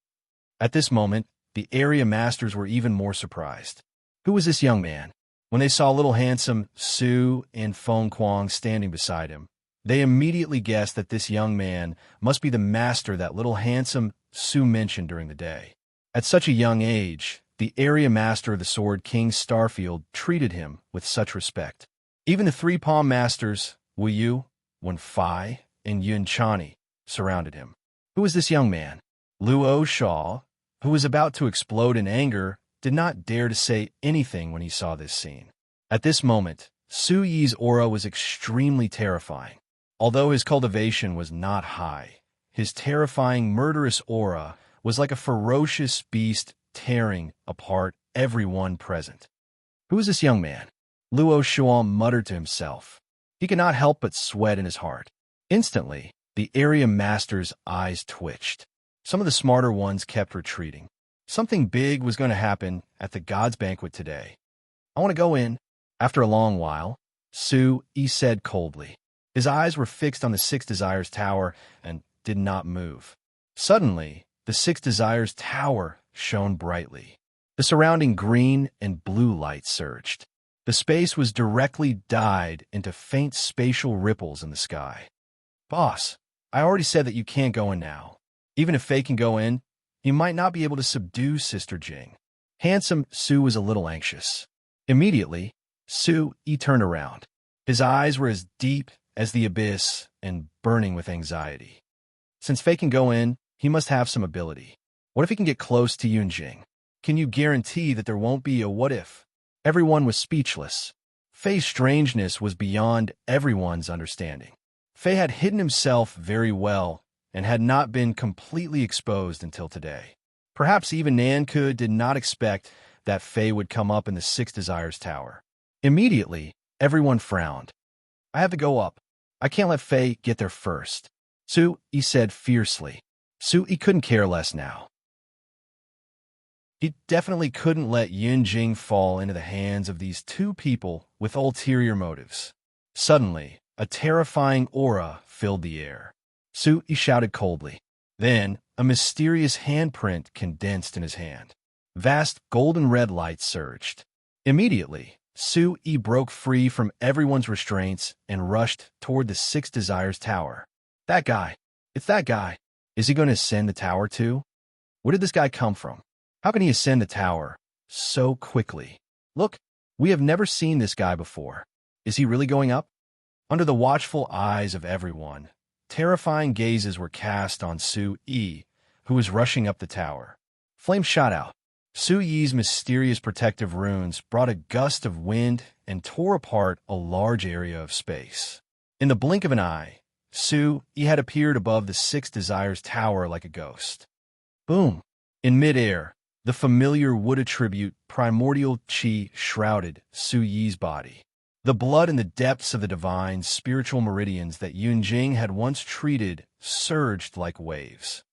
At this moment, the area masters were even more surprised. Who was this young man? When they saw little handsome Su and Feng Kuang standing beside him, they immediately guessed that this young man must be the master that little handsome Su mentioned during the day. At such a young age, the area master of the Sword King Starfield treated him with such respect. Even the three Palm Masters, Wu Yu, Wen Fai, and Yun Chani, surrounded him. Who was this young man? Luo Shaw, who was about to explode in anger, did not dare to say anything when he saw this scene. At this moment, Su Yi's aura was extremely terrifying. Although his cultivation was not high, his terrifying, murderous aura was like a ferocious beast tearing apart everyone present. Who is this young man? Luo Shuang muttered to himself. He could not help but sweat in his heart. Instantly, the area master's eyes twitched. Some of the smarter ones kept retreating. Something big was going to happen at the God's Banquet today. I want to go in. After a long while, Su Yi said coldly. His eyes were fixed on the Six Desires Tower and did not move. Suddenly, the Six Desires Tower shone brightly. The surrounding green and blue light surged. The space was directly dyed into faint spatial ripples in the sky. Boss, I already said that you can't go in now. Even if Faye can go in, he might not be able to subdue Sister Jing. Handsome Su was a little anxious. Immediately, Su Yi turned around. His eyes were as deep as the abyss and burning with anxiety. Since Faye can go in, he must have some ability. What if he can get close to Yun Jing? Can you guarantee that there won't be a what if? Everyone was speechless. Faye's strangeness was beyond everyone's understanding. Faye had hidden himself very well and had not been completely exposed until today. Perhaps even Nanku did not expect that Faye would come up in the Six Desires Tower. Immediately, everyone frowned. I have to go up. I can't let Faye get there first. Su Yi said fiercely. Su Yi couldn't care less now. He definitely couldn't let Yun Jing fall into the hands of these two people with ulterior motives. Suddenly, a terrifying aura filled the air. Su Yi shouted coldly. Then, a mysterious handprint condensed in his hand. Vast golden red light surged. Immediately, Su Yi broke free from everyone's restraints and rushed toward the Six Desires Tower. That guy. It's that guy. Is he going to ascend the tower too? Where did this guy come from? How can he ascend the tower so quickly? Look, we have never seen this guy before. Is he really going up? Under the watchful eyes of everyone, terrifying gazes were cast on Su Yi, who was rushing up the tower. Flames shot out. Su Yi's mysterious protective runes brought a gust of wind and tore apart a large area of space. In the blink of an eye, Su Yi had appeared above the Six Desires Tower like a ghost. Boom! In midair, The familiar wood attribute, primordial qi, shrouded Su Yi's body. The blood in the depths of the divine spiritual meridians that Yunjing had once treated surged like waves.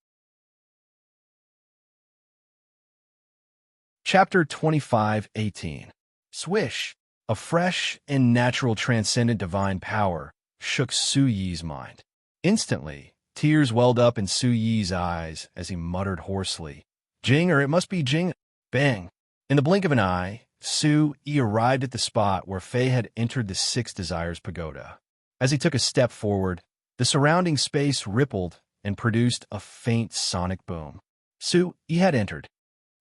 Chapter 25:18. Swish! A fresh and natural transcendent divine power shook Su Yi's mind. Instantly, tears welled up in Su Yi's eyes as he muttered hoarsely, "Jing, or it must be Jing." Bang! In the blink of an eye, Su Yi arrived at the spot where Fei had entered the Six Desires Pagoda. As he took a step forward, the surrounding space rippled and produced a faint sonic boom. Su Yi had entered.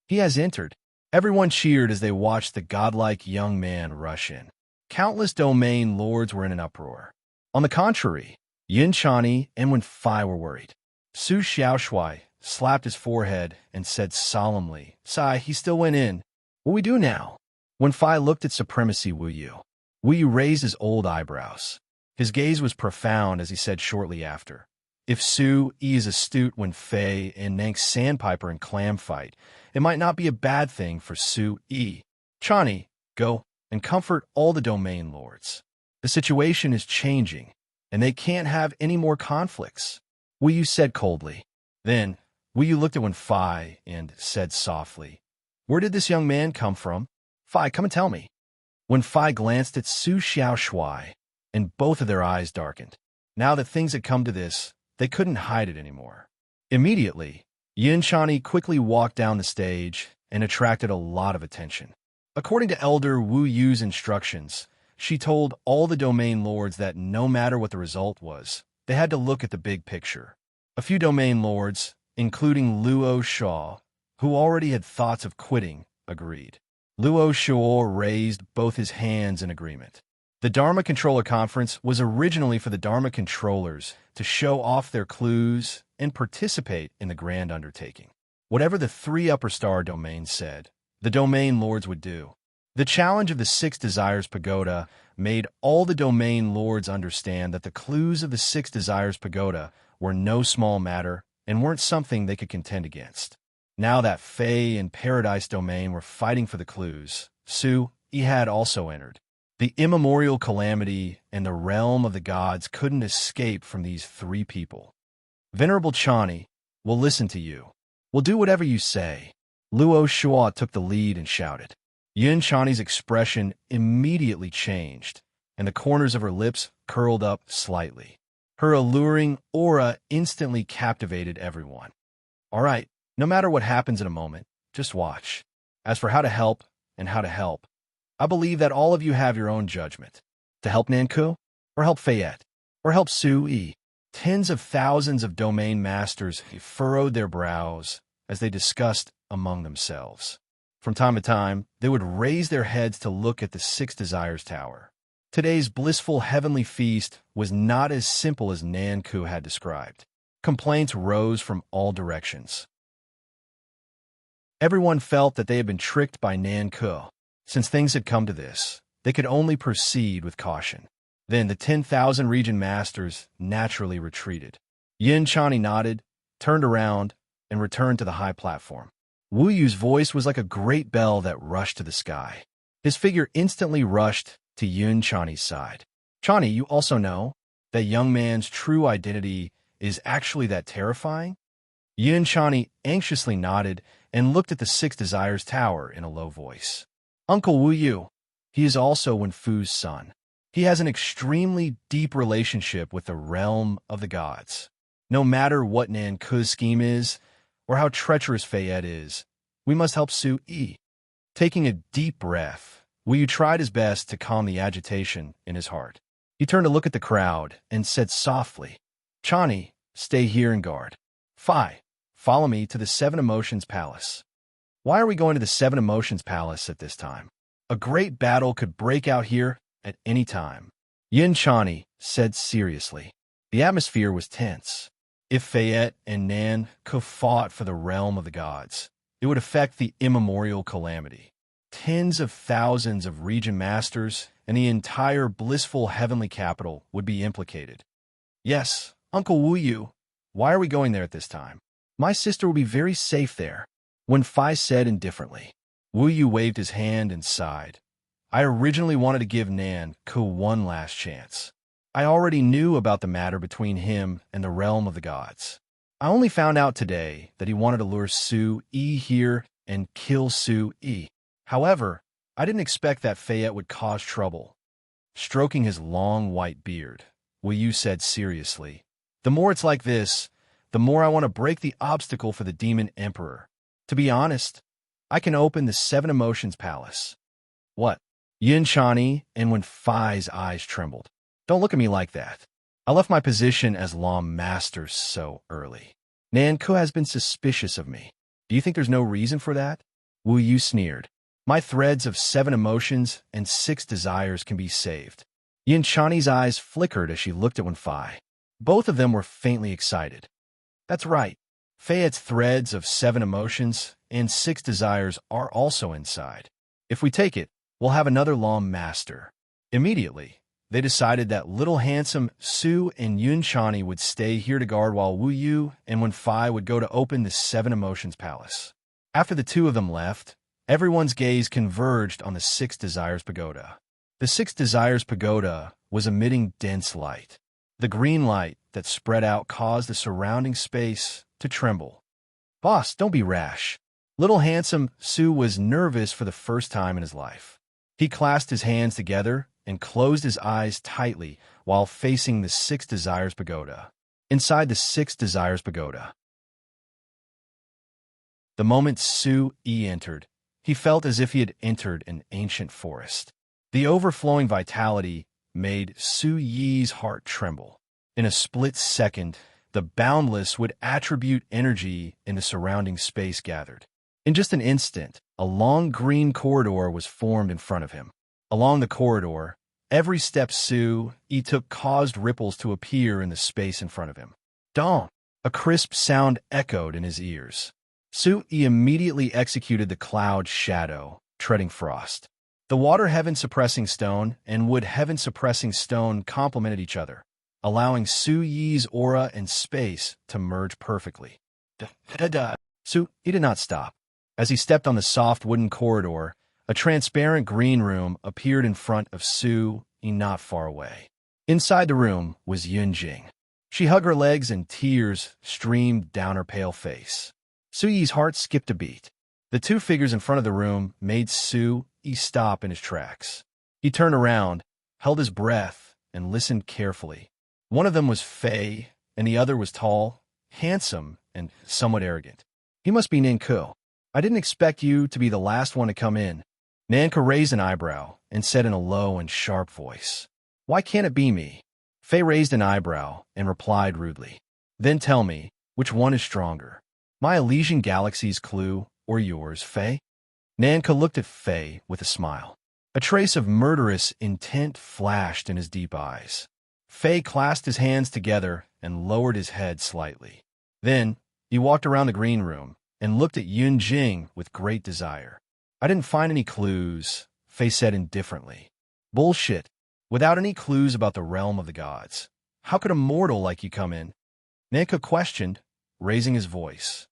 He has entered. Everyone cheered as they watched the godlike young man rush in. Countless domain lords were in an uproar. On the contrary, Yin Chani and Wen Fai were worried. Su Xiaoshui slapped his forehead and said solemnly, "Sai, he still went in. What we do now?" Wen Fai looked at Supremacy Wu Yu. Wu Yu raised his old eyebrows. His gaze was profound as he said shortly after, "If Su Yi is astute when Fei and Nank's sandpiper and clam fight, it might not be a bad thing for Su Yi. Chani, go and comfort all the domain lords. The situation is changing, and they can't have any more conflicts," Wu Yu said coldly. Then, Wu Yu looked at Wen Fai and said softly, "Where did this young man come from? Fai, come and tell me." Wen Fai glanced at Su Xiaoshui, and both of their eyes darkened. Now that things had come to this, they couldn't hide it anymore. Immediately, Yin Chani quickly walked down the stage and attracted a lot of attention. According to Elder Wu Yu's instructions, she told all the domain lords that no matter what the result was, they had to look at the big picture. A few domain lords, including Luo Shaw, who already had thoughts of quitting, agreed. Luo Shaw raised both his hands in agreement. The Dharma Controller Conference was originally for the Dharma Controllers to show off their clues and participate in the grand undertaking. Whatever the three upper star domains said, the domain lords would do. The challenge of the Six Desires Pagoda made all the domain lords understand that the clues of the Six Desires Pagoda were no small matter and weren't something they could contend against. Now that Fei and Paradise Domain were fighting for the clues, Su Yi had also entered. The immemorial calamity and the realm of the gods couldn't escape from these three people. "Venerable Chani, we'll listen to you. We'll do whatever you say." Luo Shua took the lead and shouted. Yin Chani's expression immediately changed, and the corners of her lips curled up slightly. Her alluring aura instantly captivated everyone. "All right, no matter what happens in a moment, just watch. As for how to help and how to help, I believe that all of you have your own judgment. To help Nanku, or help Fayette, or help Su Yi." Tens of thousands of domain masters furrowed their brows as they discussed among themselves. From time to time, they would raise their heads to look at the Six Desires Tower. Today's blissful heavenly feast was not as simple as Nanku had described. Complaints rose from all directions. Everyone felt that they had been tricked by Nanku. Since things had come to this, they could only proceed with caution. Then the 10,000 region masters naturally retreated. Yin Chani nodded, turned around, and returned to the high platform. Wu Yu's voice was like a great bell that rushed to the sky. His figure instantly rushed to Yin Chani's side. "Chani, you also know that young man's true identity is actually that terrifying?" Yin Chani anxiously nodded and looked at the Six Desires Tower in a low voice. "Uncle Wu Yu, he is also Wen Fu's son. He has an extremely deep relationship with the realm of the gods. No matter what Nanku's scheme is, or how treacherous Fayette is, we must help Su Yi." Taking a deep breath, Wu Yu tried his best to calm the agitation in his heart. He turned to look at the crowd and said softly, "Chani, stay here and guard. Fai, follow me to the Seven Emotions Palace." "Why are we going to the Seven Emotions Palace at this time? A great battle could break out here at any time," Yin Chani said seriously. The atmosphere was tense. If Fayette and Nanku fought for the realm of the gods, it would affect the immemorial calamity. Tens of thousands of region masters and the entire blissful heavenly capital would be implicated. "Yes, Uncle Wu Yu, why are we going there at this time? My sister will be very safe there." Wen Fai said indifferently. Wu Yu waved his hand and sighed. I originally wanted to give Nan Ku one last chance. I already knew about the matter between him and the realm of the gods. I only found out today that he wanted to lure Su Yi here and kill Su Yi. However, I didn't expect that Fayette would cause trouble. Stroking his long white beard, Wu Yu said seriously, the more it's like this, the more I want to break the obstacle for the Demon Emperor. To be honest, I can open the Seven Emotions Palace. What? Yin Chani and Wen Fai's eyes trembled. Don't look at me like that. I left my position as Law Master so early. Nan Ku has been suspicious of me. Do you think there's no reason for that? Wu Yu sneered. My threads of 7 emotions and 6 desires can be saved. Yin Chani's eyes flickered as she looked at Wen Fai. Both of them were faintly excited. That's right. Fayette's threads of 7 emotions and 6 desires are also inside. If we take it, we'll have another Law Master. Immediately, they decided that little handsome Su and Yun Chani would stay here to guard while Wu Yu and Wen Fai would go to open the 7 Emotions Palace. After the two of them left, everyone's gaze converged on the 6 Desires Pagoda. The 6 Desires Pagoda was emitting dense light. The green light that spread out caused the surrounding space to tremble. Boss, don't be rash. Little handsome Su was nervous for the first time in his life. He clasped his hands together and closed his eyes tightly while facing the 6 Desires Pagoda. Inside the 6 Desires Pagoda. The moment Su Yi entered, he felt as if he had entered an ancient forest. The overflowing vitality made Su Yi's heart tremble. In a split second, the boundless would attribute energy in the surrounding space gathered. In just an instant, a long green corridor was formed in front of him. Along the corridor, every step Su Yi took caused ripples to appear in the space in front of him. Dawn! A crisp sound echoed in his ears. Su Yi immediately executed the cloud shadow, treading frost. The water heaven suppressing stone and wood heaven suppressing stone complemented each other, allowing Su Yi's aura and space to merge perfectly. Su Yi did not stop. As he stepped on the soft wooden corridor, a transparent green room appeared in front of Su Yi not far away. Inside the room was Yun Jing. She hugged her legs and tears streamed down her pale face. Su Yi's heart skipped a beat. The two figures in front of the room made Su Yi stop in his tracks. He turned around, held his breath, and listened carefully. One of them was Fei, and the other was tall, handsome, and somewhat arrogant. He must be Nan Ku. I didn't expect you to be the last one to come in. Nan Ku raised an eyebrow and said in a low and sharp voice, Why can't it be me? Fei raised an eyebrow and replied rudely, Then tell me, which one is stronger? My Elysian Galaxy's clue or yours, Fei? Nan Ku looked at Fei with a smile. A trace of murderous intent flashed in his deep eyes. Fei clasped his hands together and lowered his head slightly. Then, he walked around the green room and looked at Yun Jing with great desire. I didn't find any clues, Fei said indifferently. Bullshit. Without any clues about the realm of the gods, how could a mortal like you come in? Nan Ku questioned, raising his voice.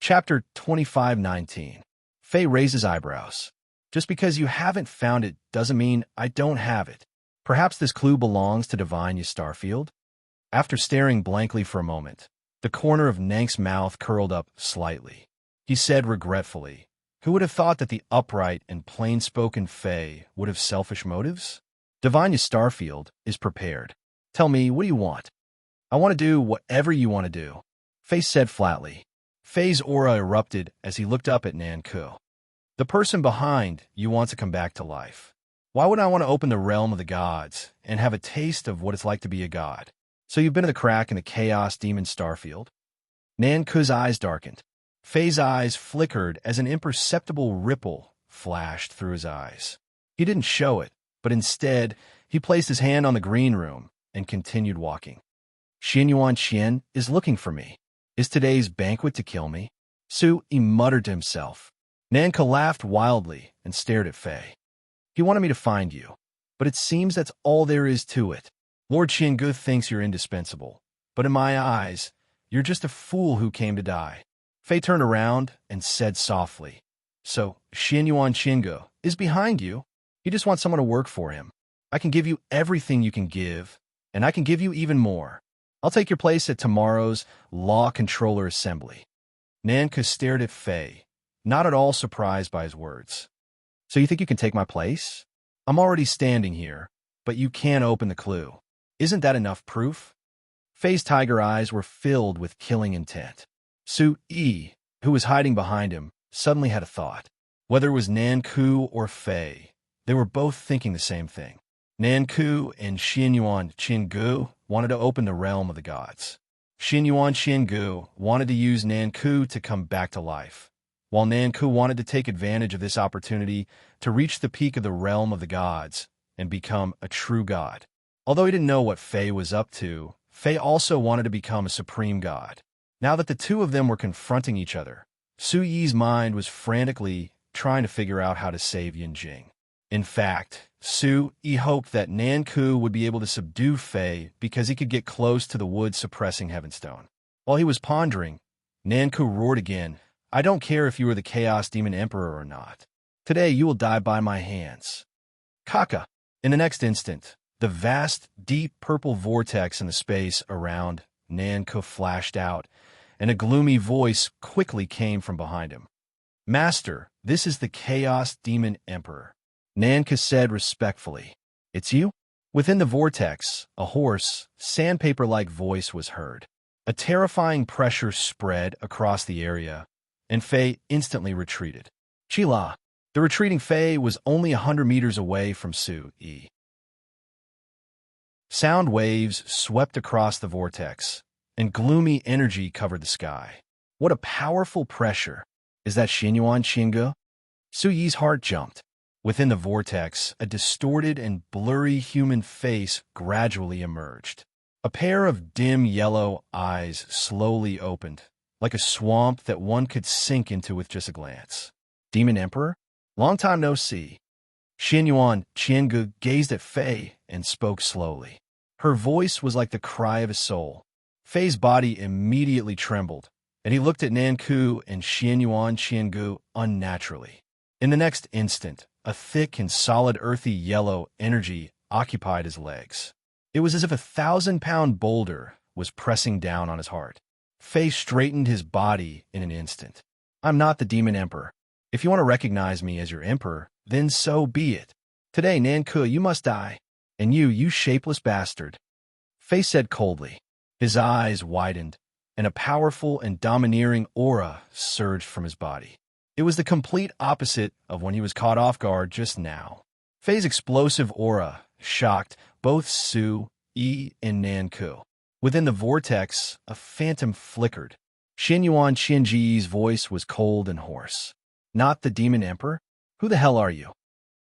Chapter 25:19. Fei raises eyebrows. Just because you haven't found it doesn't mean I don't have it. Perhaps this clue belongs to Divine Starfield? After staring blankly for a moment, the corner of Nank's mouth curled up slightly. He said regretfully, Who would have thought that the upright and plain-spoken Fei would have selfish motives? Divine Starfield is prepared. Tell me, what do you want? I want to do whatever you want to do, Fei said flatly. Fei's aura erupted as he looked up at Nan Ku. The person behind you wants to come back to life. Why would I want to open the realm of the gods and have a taste of what it's like to be a god? So you've been to the crack in the Chaos Demon Starfield? Nan Ku's eyes darkened. Fei's eyes flickered as an imperceptible ripple flashed through his eyes. He didn't show it, but instead, he placed his hand on the green room and continued walking. Xianyuan Qian is looking for me. Is today's banquet to kill me? Su Yi muttered to himself. Nan Ku laughed wildly and stared at Fei. He wanted me to find you, but it seems that's all there is to it. Lord Qiangu thinks you're indispensable, but in my eyes, You're just a fool who came to die. Fei turned around and said softly, So, Xianyuan Qingge is behind you. He just wants someone to work for him. I can give you everything you can give, and I can give you even more. I'll take your place at tomorrow's Law Controller Assembly. Nanke stared at Fei, not at all surprised by his words. So you think you can take my place? I'm already standing here, but you can't open the clue. Isn't that enough proof? Fei's tiger eyes were filled with killing intent. Su Yi, who was hiding behind him, suddenly had a thought. Whether it was Nanku or Fei, they were both thinking the same thing. Nanku and Xianyuan Qingge wanted to open the realm of the gods. Xianyuan Qingge wanted to use Nanku to come back to life, while Nanku wanted to take advantage of this opportunity to reach the peak of the realm of the gods and become a true god. Although he didn't know what Fei was up to, Fei also wanted to become a supreme god. Now that the two of them were confronting each other, Su Yi's mind was frantically trying to figure out how to save Yinjing. In fact, Su Yi hoped that Nanku would be able to subdue Fei because he could get close to the wood-suppressing Heavenstone. While he was pondering, Nanku roared again, I don't care if you are the Chaos Demon Emperor or not. Today you will die by my hands. Kaka. In the next instant, the vast, deep purple vortex in the space around Nanku flashed out, and a gloomy voice quickly came from behind him. Master, this is the Chaos Demon Emperor. Nanku said respectfully. It's you? Within the vortex, a hoarse, sandpaper-like voice was heard. A terrifying pressure spread across the area, and Fei instantly retreated. Chila. The retreating Fei was only 100 meters away from Su Yi. Sound waves swept across the vortex, and gloomy energy covered the sky. What a powerful pressure! Is that Xianyuan Qingge? Su Yi's heart jumped. Within the vortex, a distorted and blurry human face gradually emerged. A pair of dim yellow eyes slowly opened, like a swamp that one could sink into with just a glance. Demon Emperor? Long time no see. Xianyuan Qingge gazed at Fei and spoke slowly. Her voice was like the cry of a soul. Fei's body immediately trembled, and he looked at Nanku and Xianyuan Qingge unnaturally. In the next instant, a thick and solid earthy yellow energy occupied his legs. It was as if a 1,000-pound boulder was pressing down on his heart. Fei straightened his body in an instant. I'm not the Demon Emperor. If you want to recognize me as your emperor, then so be it. Today, Nanku, you must die. And you shapeless bastard. Fei said coldly. His eyes widened, and a powerful and domineering aura surged from his body. It was the complete opposite of when he was caught off guard just now. Fei's explosive aura shocked both Su Yi and Nanku. Within the vortex, a phantom flickered. Xianyuan Qingge's voice was cold and hoarse. Not the Demon Emperor? Who the hell are you?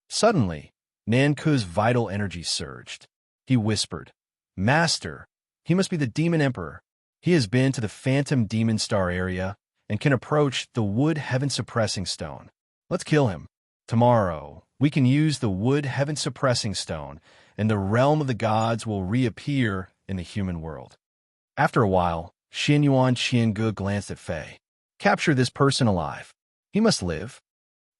Suddenly, Nanku's vital energy surged. He whispered, Master, he must be the Demon Emperor. He has been to the Phantom Demon Star area and can approach the Wood Heaven Suppressing Stone. Let's kill him. Tomorrow, we can use the Wood Heaven Suppressing Stone, and the realm of the gods will reappear in the human world. After a while, Xianyuan Qingge glanced at Fei. Capture this person alive. He must live.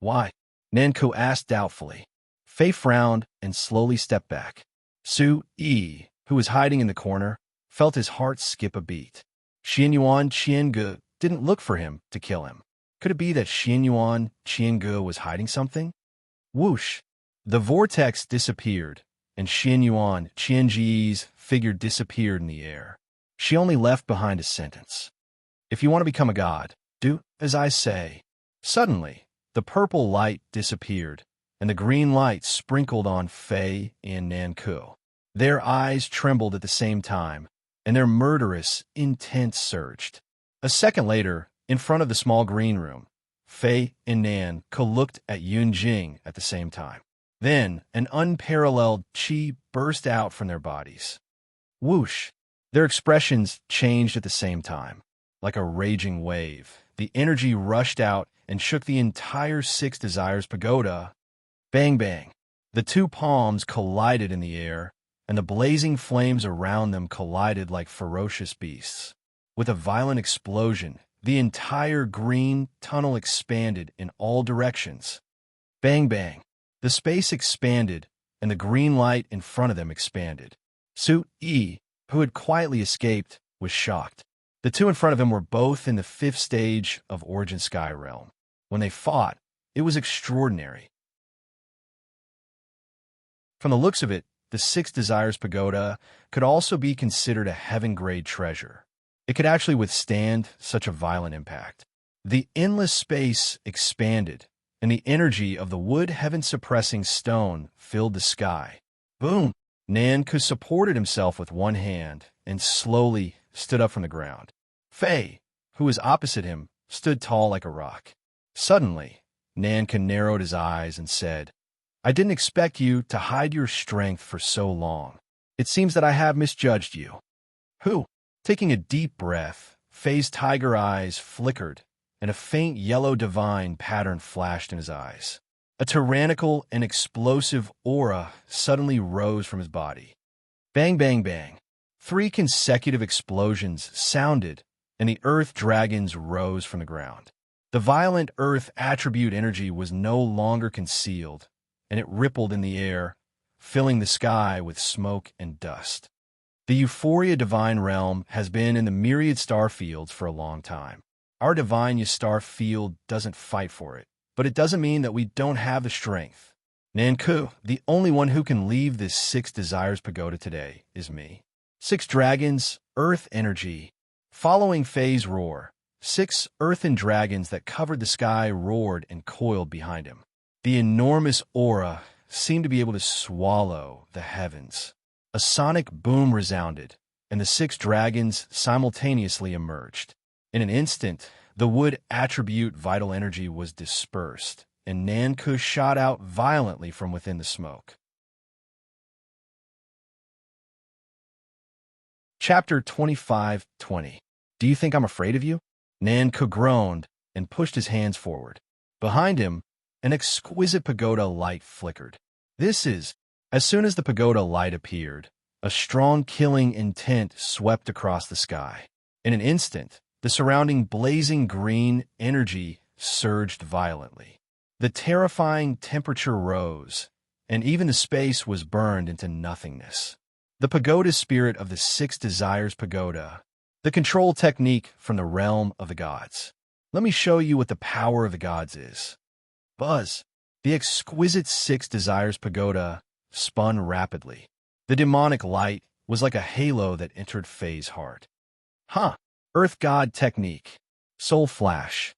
Why? Nanku asked doubtfully. Fei frowned and slowly stepped back. Su Yi, who was hiding in the corner, felt his heart skip a beat. Xianyuan Qingge didn't look for him to kill him. Could it be that Xianyuan Qingge was hiding something? Whoosh! The vortex disappeared, and Xianyuan Qingge's figure disappeared in the air. She only left behind a sentence. If you want to become a god, do as I say. Suddenly, the purple light disappeared, and the green light sprinkled on Fei and Nanku. Their eyes trembled at the same time, and their murderous intent surged. A second later, in front of the small green room, Fei and Nanku looked at Yunjing at the same time. Then, an unparalleled qi burst out from their bodies. Whoosh! Their expressions changed at the same time. Like a raging wave, the energy rushed out and shook the entire Six Desires Pagoda. Bang bang! The two palms collided in the air, and the blazing flames around them collided like ferocious beasts. With a violent explosion, the entire green tunnel expanded in all directions. Bang bang. The space expanded, and the green light in front of them expanded. Su-yi, who had quietly escaped, was shocked. The two in front of him were both in the 5th stage of Origin Sky Realm. When they fought, it was extraordinary. From the looks of it, the 6 Desires Pagoda could also be considered a heaven-grade treasure. It could actually withstand such a violent impact. The endless space expanded, and the energy of the wood heaven-suppressing stone filled the sky. Boom! Nanku supported himself with one hand and slowly stood up from the ground. Fei, who was opposite him, stood tall like a rock. Suddenly, Nanku narrowed his eyes and said, "I didn't expect you to hide your strength for so long. It seems that I have misjudged you." Who? Taking a deep breath, Fei's tiger eyes flickered, and a faint yellow divine pattern flashed in his eyes. A tyrannical and explosive aura suddenly rose from his body. Bang, bang, bang. 3 consecutive explosions sounded, and the earth dragons rose from the ground. The violent earth attribute energy was no longer concealed, and it rippled in the air, filling the sky with smoke and dust. The Euphoria Divine Realm has been in the myriad star fields for a long time. Our Divine Star field doesn't fight for it, but it doesn't mean that we don't have the strength. Nanku, the only one who can leave this 6 Desires Pagoda today, is me. 6 dragons, earth energy. Following Fei's roar, 6 earthen dragons that covered the sky roared and coiled behind him. The enormous aura seemed to be able to swallow the heavens. A sonic boom resounded, and the 6 dragons simultaneously emerged. In an instant, the wood attribute vital energy was dispersed, and Nanku shot out violently from within the smoke. Chapter 25:20. Do you think I'm afraid of you? Nanku groaned and pushed his hands forward. Behind him, an exquisite pagoda light flickered. As soon as the pagoda light appeared, a strong killing intent swept across the sky. In an instant, the surrounding blazing green energy surged violently. The terrifying temperature rose, and even the space was burned into nothingness. The pagoda spirit of the 6 Desires Pagoda, the control technique from the realm of the gods. Let me show you what the power of the gods is. Buzz. The exquisite 6 Desires Pagoda spun rapidly. The demonic light was like a halo that entered Fei's heart. Earth God technique. Soul flash.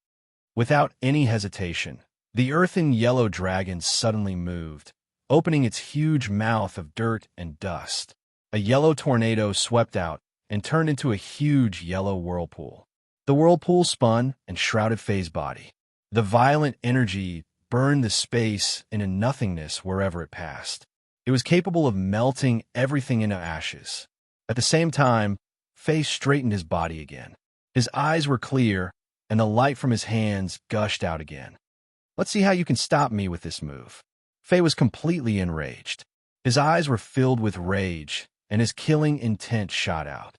Without any hesitation, the earthen yellow dragon suddenly moved, opening its huge mouth of dirt and dust. A yellow tornado swept out and turned into a huge yellow whirlpool. The whirlpool spun and shrouded Fei's body. The violent energy burned the space into nothingness wherever it passed. It was capable of melting everything into ashes. At the same time, Fei straightened his body again. His eyes were clear, and the light from his hands gushed out again. Let's see how you can stop me with this move. Fei was completely enraged. His eyes were filled with rage, and his killing intent shot out.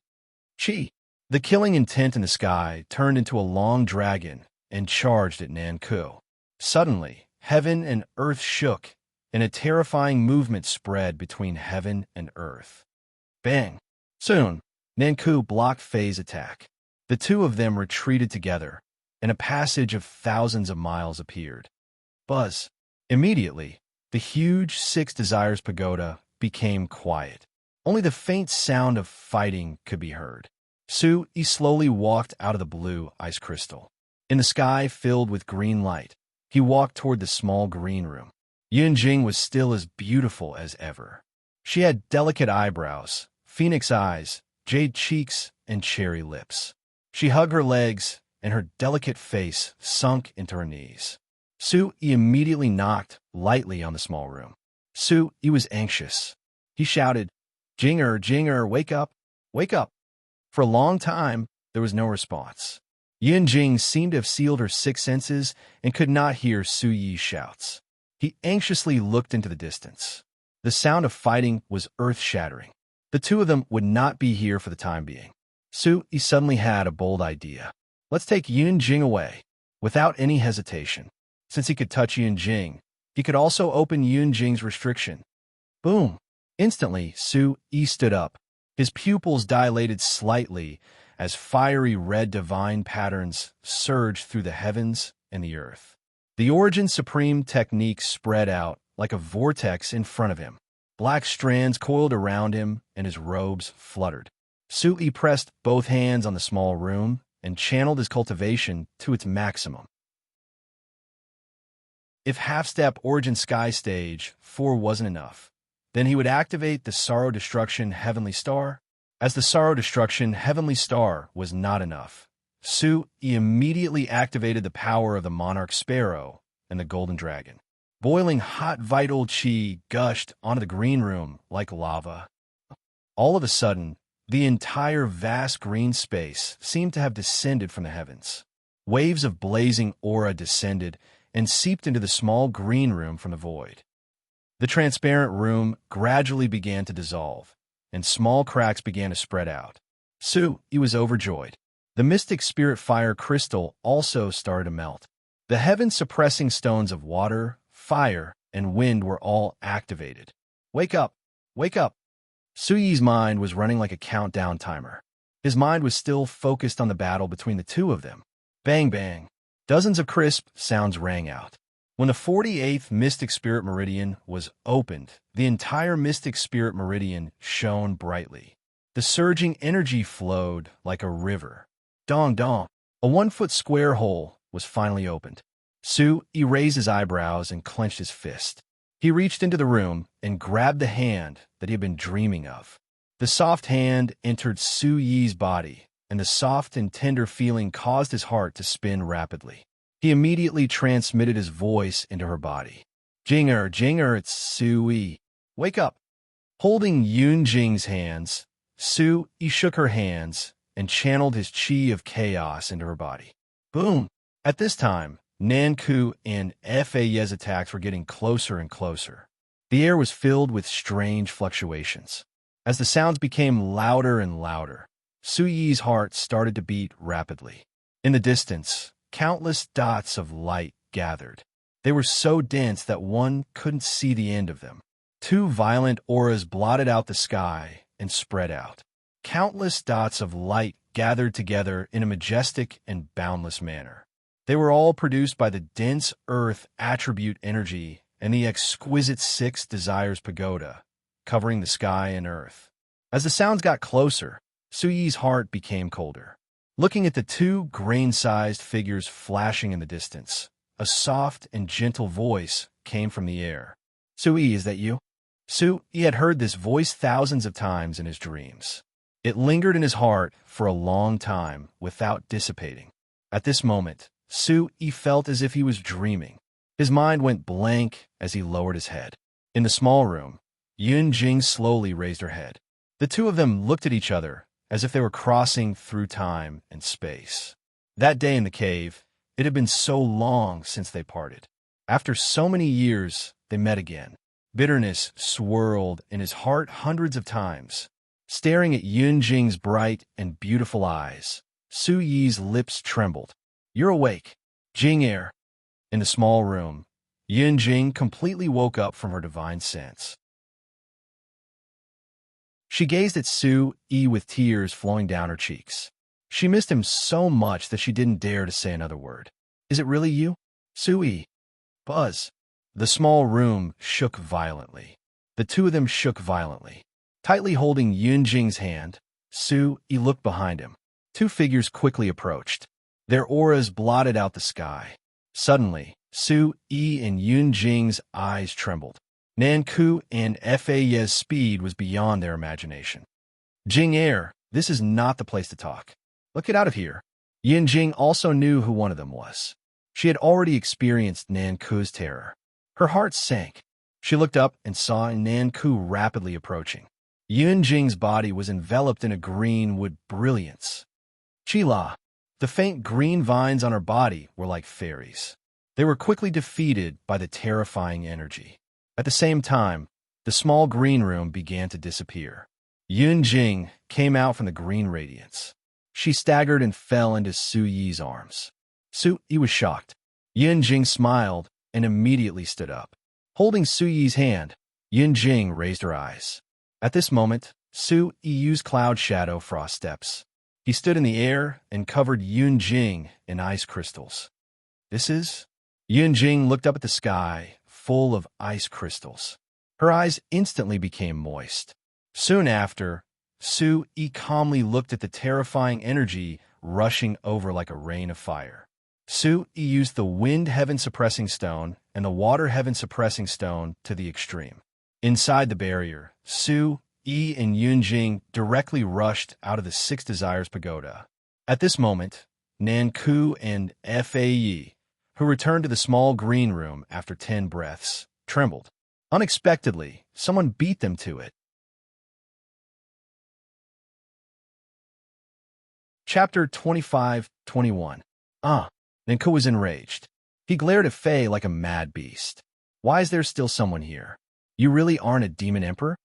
Chi! The killing intent in the sky turned into a long dragon and charged at Nanku. Suddenly, heaven and earth shook, and a terrifying movement spread between heaven and earth. Bang! Soon, Nanku blocked Fei's attack. The two of them retreated together, and a passage of thousands of miles appeared. Buzz! Immediately, the huge 6 Desires Pagoda became quiet. Only the faint sound of fighting could be heard. Su-yi slowly walked out of the blue ice crystal. In the sky filled with green light, he walked toward the small green room. Yunjing was still as beautiful as ever. She had delicate eyebrows, phoenix eyes, jade cheeks, and cherry lips. She hugged her legs, and her delicate face sunk into her knees. Su-yi immediately knocked lightly on the small room. Su-yi was anxious. He shouted, "Jinger, Jinger, wake up, wake up." For a long time, there was no response. Yunjing seemed to have sealed her 6 senses and could not hear Su-yi's shouts. He anxiously looked into the distance. The sound of fighting was earth-shattering. The two of them would not be here for the time being. He suddenly had a bold idea. Let's take Yun Jing away. Without any hesitation. Since he could touch Yun Jing, he could also open Yun Jing's restriction. Boom! Instantly, Yi stood up. His pupils dilated slightly as fiery red divine patterns surged through the heavens and the earth. The Origin Supreme technique spread out like a vortex in front of him. Black strands coiled around him, and his robes fluttered. Yi pressed both hands on the small room and channeled his cultivation to its maximum. If half-step Origin Sky Stage 4 wasn't enough, then he would activate the Sorrow Destruction Heavenly Star. As the Sorrow Destruction Heavenly Star was not enough, He immediately activated the power of the Monarch Sparrow and the Golden Dragon. Boiling hot vital chi gushed onto the green room like lava. All of a sudden, the entire vast green space seemed to have descended from the heavens. Waves of blazing aura descended and seeped into the small green room from the void. The transparent room gradually began to dissolve, and small cracks began to spread out. He was overjoyed. The mystic spirit fire crystal also started to melt. The heaven-suppressing stones of water, fire, and wind were all activated. Wake up! Wake up! Yi's mind was running like a countdown timer. His mind was still focused on the battle between the two of them. Bang, bang. Dozens of crisp sounds rang out. When the 48th Mystic Spirit Meridian was opened, the entire Mystic Spirit Meridian shone brightly. The surging energy flowed like a river. Dong dong. A 1-foot square hole was finally opened. He raised his eyebrows and clenched his fist. He reached into the room and grabbed the hand that he had been dreaming of. The soft hand entered Yi's body, and the soft and tender feeling caused his heart to spin rapidly. He immediately transmitted his voice into her body. Jinger, Jinger, it's Yi. Wake up. Holding Yun Jing's hands, Yi shook her hands and channeled his chi of chaos into her body. Boom! At this time, Nanku and Fa's attacks were getting closer and closer. The air was filled with strange fluctuations. As the sounds became louder and louder, Yi's heart started to beat rapidly. In the distance, countless dots of light gathered. They were so dense that one couldn't see the end of them. 2 violent auras blotted out the sky and spread out. Countless dots of light gathered together in a majestic and boundless manner. They were all produced by the dense earth attribute energy and the exquisite 6 desires pagoda, covering the sky and earth. As the sounds got closer, Yi's heart became colder. Looking at the 2 grain-sized figures flashing in the distance, a soft and gentle voice came from the air. Yi, is that you? Yi had heard this voice thousands of times in his dreams. It lingered in his heart for a long time without dissipating. At this moment, Yi felt as if he was dreaming. His mind went blank as he lowered his head. In the small room, Yun Jing slowly raised her head. The two of them looked at each other as if they were crossing through time and space. That day in the cave, it had been so long since they parted. After so many years, they met again. Bitterness swirled in his heart hundreds of times. Staring at Yun Jing's bright and beautiful eyes, Yi's lips trembled. You're awake. Jing air. In the small room, Yun Jing completely woke up from her divine sense. She gazed at Yi with tears flowing down her cheeks. She missed him so much that she didn't dare to say another word. Is it really you? Yi. Buzz. The small room shook violently. The two of them shook violently. Tightly holding Yun Jing's hand, Yi looked behind him. 2 figures quickly approached. Their auras blotted out the sky. Suddenly, Yi and Yun Jing's eyes trembled. Nanku and Fa's speed was beyond their imagination. Jing air, this is not the place to talk. Let's get out of here. Yun Jing also knew who one of them was. She had already experienced Nanku's terror. Her heart sank. She looked up and saw Nanku rapidly approaching. Yun Jing's body was enveloped in a greenwood brilliance. Chila. The faint green vines on her body were like fairies. They were quickly defeated by the terrifying energy. At the same time, the small green room began to disappear. Yun Jing came out from the green radiance. She staggered and fell into Su Yi's arms. Su Yi was shocked. Yin Jing smiled and immediately stood up. Holding Su Yi's hand, Yin Jing raised her eyes. At this moment, Su Yi used cloud shadow frost steps. He stood in the air and covered Yun Jing in ice crystals. This is? Yun Jing looked up at the sky, full of ice crystals. Her eyes instantly became moist. Soon after, Su Yi calmly looked at the terrifying energy rushing over like a rain of fire. Su Yi used the wind heaven suppressing stone and the water heaven suppressing stone to the extreme. Inside the barrier, Su Yi and Yun Jing directly rushed out of the Six Desires Pagoda. At this moment, Nan Ku and Faye, who returned to the small green room after 10 breaths, trembled. Unexpectedly, someone beat them to it. Chapter 25-21. Nanku was enraged. He glared at Faye like a mad beast. Why is there still someone here? You really aren't a demon emperor?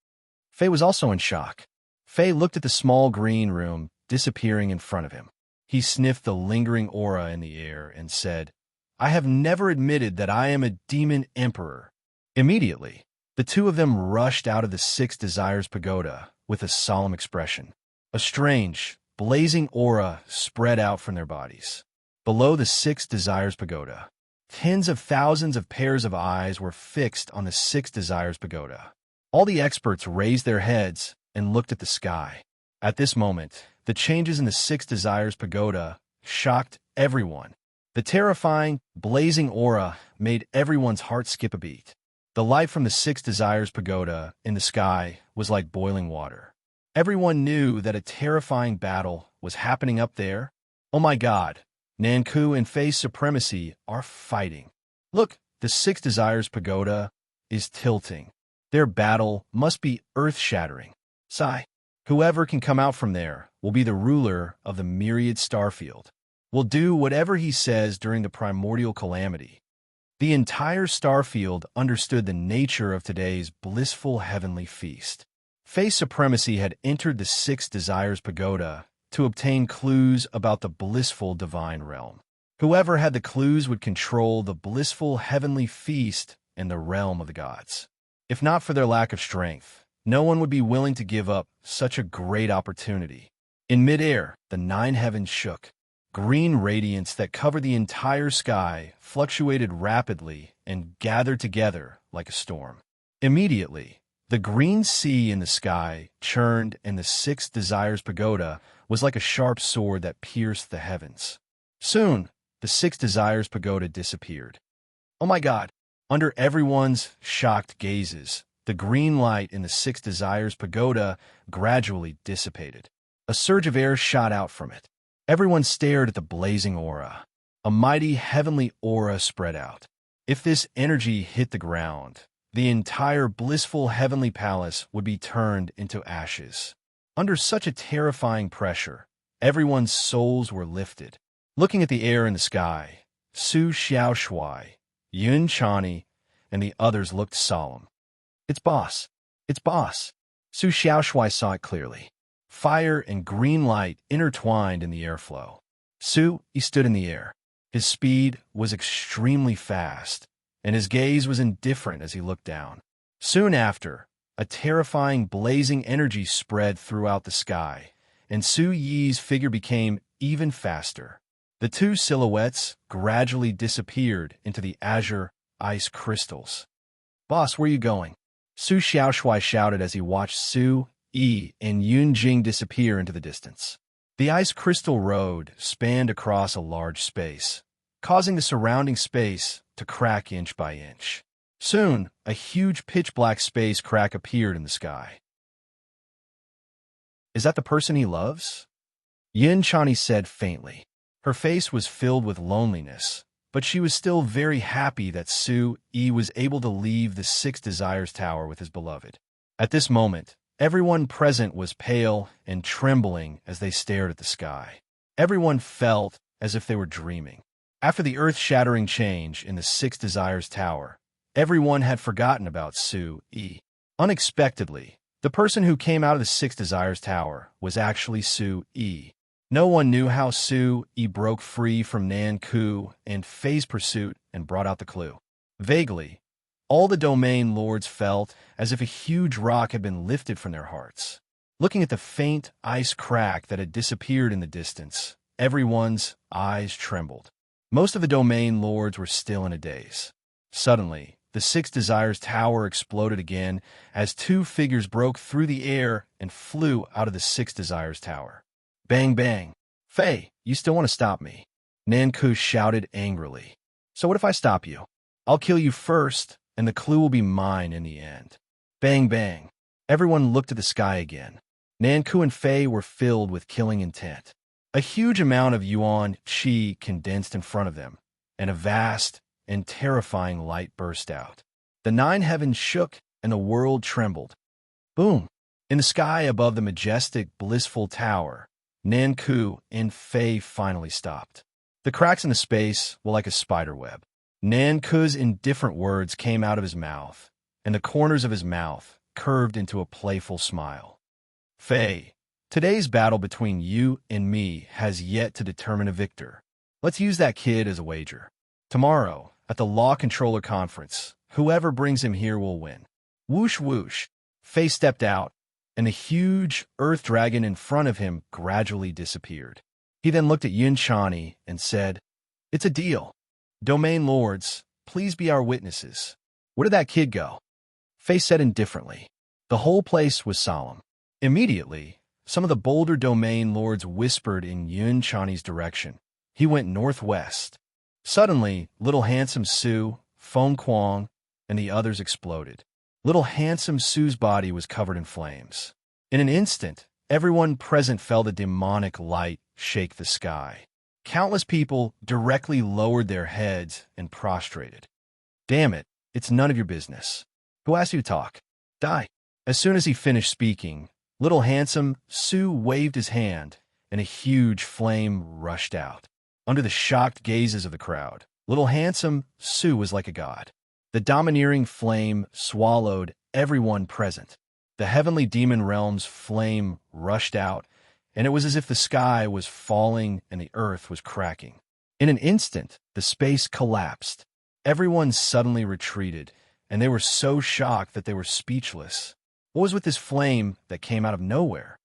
Faye was also in shock. Faye looked at the small green room disappearing in front of him. He sniffed the lingering aura in the air and said, I have never admitted that I am a demon emperor. Immediately, the two of them rushed out of the Six Desires Pagoda with a solemn expression. A strange, blazing aura spread out from their bodies. Below the Six Desires Pagoda, tens of thousands of pairs of eyes were fixed on the Six Desires Pagoda. All the experts raised their heads and looked at the sky. At this moment, the changes in the Six Desires Pagoda shocked everyone. The terrifying, blazing aura made everyone's heart skip a beat. The light from the Six Desires Pagoda in the sky was like boiling water. Everyone knew that a terrifying battle was happening up there. Oh my God, Nanku and Faye's supremacy are fighting. Look, the Six Desires Pagoda is tilting. Their battle must be earth-shattering. Sigh. Whoever can come out from there will be the ruler of the myriad starfield. Will do whatever he says during the primordial calamity. The entire starfield understood the nature of today's blissful heavenly feast. Faye's supremacy had entered the Six Desires Pagoda to obtain clues about the blissful divine realm. Whoever had the clues would control the blissful heavenly feast and the realm of the gods. If not for their lack of strength, no one would be willing to give up such a great opportunity. In midair, the 9 heavens shook. Green radiance that covered the entire sky fluctuated rapidly and gathered together like a storm. Immediately, the green sea in the sky churned and the Six Desires Pagoda was like a sharp sword that pierced the heavens. Soon, the Six Desires Pagoda disappeared. Oh my God! Under everyone's shocked gazes, the green light in the Six Desires Pagoda gradually dissipated. A surge of air shot out from it. Everyone stared at the blazing aura. A mighty heavenly aura spread out. If this energy hit the ground, the entire blissful heavenly palace would be turned into ashes. Under such a terrifying pressure, everyone's souls were lifted. Looking at the air and the sky, Su Xiaoshui, Yun Chani, and the others looked solemn. It's boss. It's boss. Su Xiaoshui saw it clearly. Fire and green light intertwined in the airflow. He stood in the air. His speed was extremely fast, and his gaze was indifferent as he looked down. Soon after, a terrifying blazing energy spread throughout the sky, and Su Yi's figure became even faster. The two silhouettes gradually disappeared into the azure ice crystals. Boss, where are you going? Su Xiaoshui shouted as he watched Su Yi and Yun Jing disappear into the distance. The ice crystal road spanned across a large space, causing the surrounding space to crack inch by inch. Soon, a huge pitch-black space crack appeared in the sky. Is that the person he loves? Yin Chani said faintly. Her face was filled with loneliness, but she was still very happy that Su Yi was able to leave the Six Desires Tower with his beloved. At this moment, everyone present was pale and trembling as they stared at the sky. Everyone felt as if they were dreaming. After the earth-shattering change in the Six Desires Tower, everyone had forgotten about Su Yi. Unexpectedly, the person who came out of the Six Desires Tower was actually Su Yi. No one knew how Su Yi broke free from Nan Ku and Fei's pursuit and brought out the clue. Vaguely, all the domain lords felt as if a huge rock had been lifted from their hearts. Looking at the faint ice crack that had disappeared in the distance, everyone's eyes trembled. Most of the domain lords were still in a daze. Suddenly, the Six Desires Tower exploded again as two figures broke through the air and flew out of the Six Desires Tower. Bang, bang. Fei, you still want to stop me? Nanku shouted angrily. So what if I stop you? I'll kill you first, and the clue will be mine in the end. Bang, bang. Everyone looked at the sky again. Nanku and Fei were filled with killing intent. A huge amount of yuan qi condensed in front of them, and a vast and terrifying light burst out. The nine heavens shook, and the world trembled. Boom! In the sky above the majestic, blissful tower, Nanku and Fei finally stopped. The cracks in the space were like a spider web. Nanku's indifferent words came out of his mouth, and the corners of his mouth curved into a playful smile. Fei, today's battle between you and me has yet to determine a victor. Let's use that kid as a wager. Tomorrow, at the Law Controller Conference, whoever brings him here will win. Whoosh whoosh. Fei stepped out, and the huge earth dragon in front of him gradually disappeared. He then looked at Yun Chani and said, "It's a deal. Domain lords, please be our witnesses." "Where did that kid go?" Fei said indifferently. The whole place was solemn. Immediately, some of the bolder domain lords whispered in Yun Chani's direction. He went northwest. Suddenly, Little Handsome Su, Feng Kuang, and the others exploded. Little Handsome Su's body was covered in flames. In an instant, everyone present felt a demonic light shake the sky. Countless people directly lowered their heads and prostrated. "Damn it, it's none of your business. Who asked you to talk? Die." As soon as he finished speaking, Little Handsome Su waved his hand, and a huge flame rushed out. Under the shocked gazes of the crowd, Little Handsome Su was like a god. The domineering flame swallowed everyone present. The heavenly demon realm's flame rushed out, and it was as if the sky was falling and the earth was cracking. In an instant, the space collapsed. Everyone suddenly retreated, and they were so shocked that they were speechless. What was with this flame that came out of nowhere?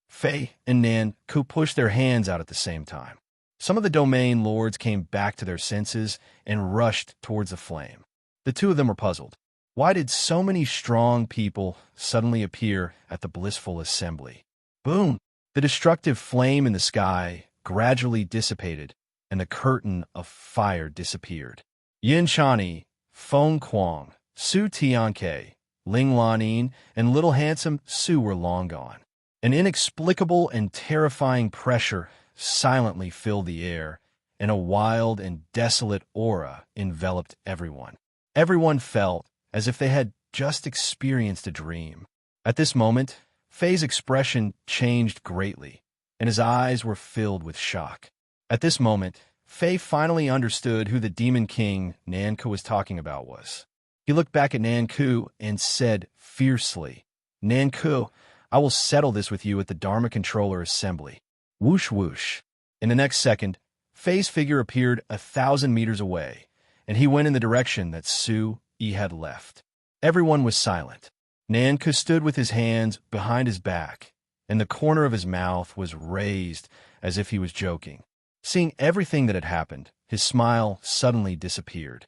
Fei and Nan Ku pushed their hands out at the same time. Some of the domain lords came back to their senses and rushed towards the flame. The two of them were puzzled. Why did so many strong people suddenly appear at the blissful assembly? Boom! The destructive flame in the sky gradually dissipated, and the curtain of fire disappeared. Yin Chani, Feng Kuang, Su Tianke, Ling Lanin, and Little Handsome Su were long gone. An inexplicable and terrifying pressure silently filled the air, and a wild and desolate aura enveloped everyone. Everyone felt as if they had just experienced a dream. At this moment, Fei's expression changed greatly, and his eyes were filled with shock. At this moment, Fei finally understood who the Demon King Nanku was talking about was. He looked back at Nanku and said fiercely, "Nanku, I will settle this with you at the Dharma Controller Assembly." Whoosh whoosh. In the next second, Fei's figure appeared 1,000 meters away, and he went in the direction that Su Yi had left. Everyone was silent. Nanku stood with his hands behind his back, and the corner of his mouth was raised as if he was joking. Seeing everything that had happened, his smile suddenly disappeared.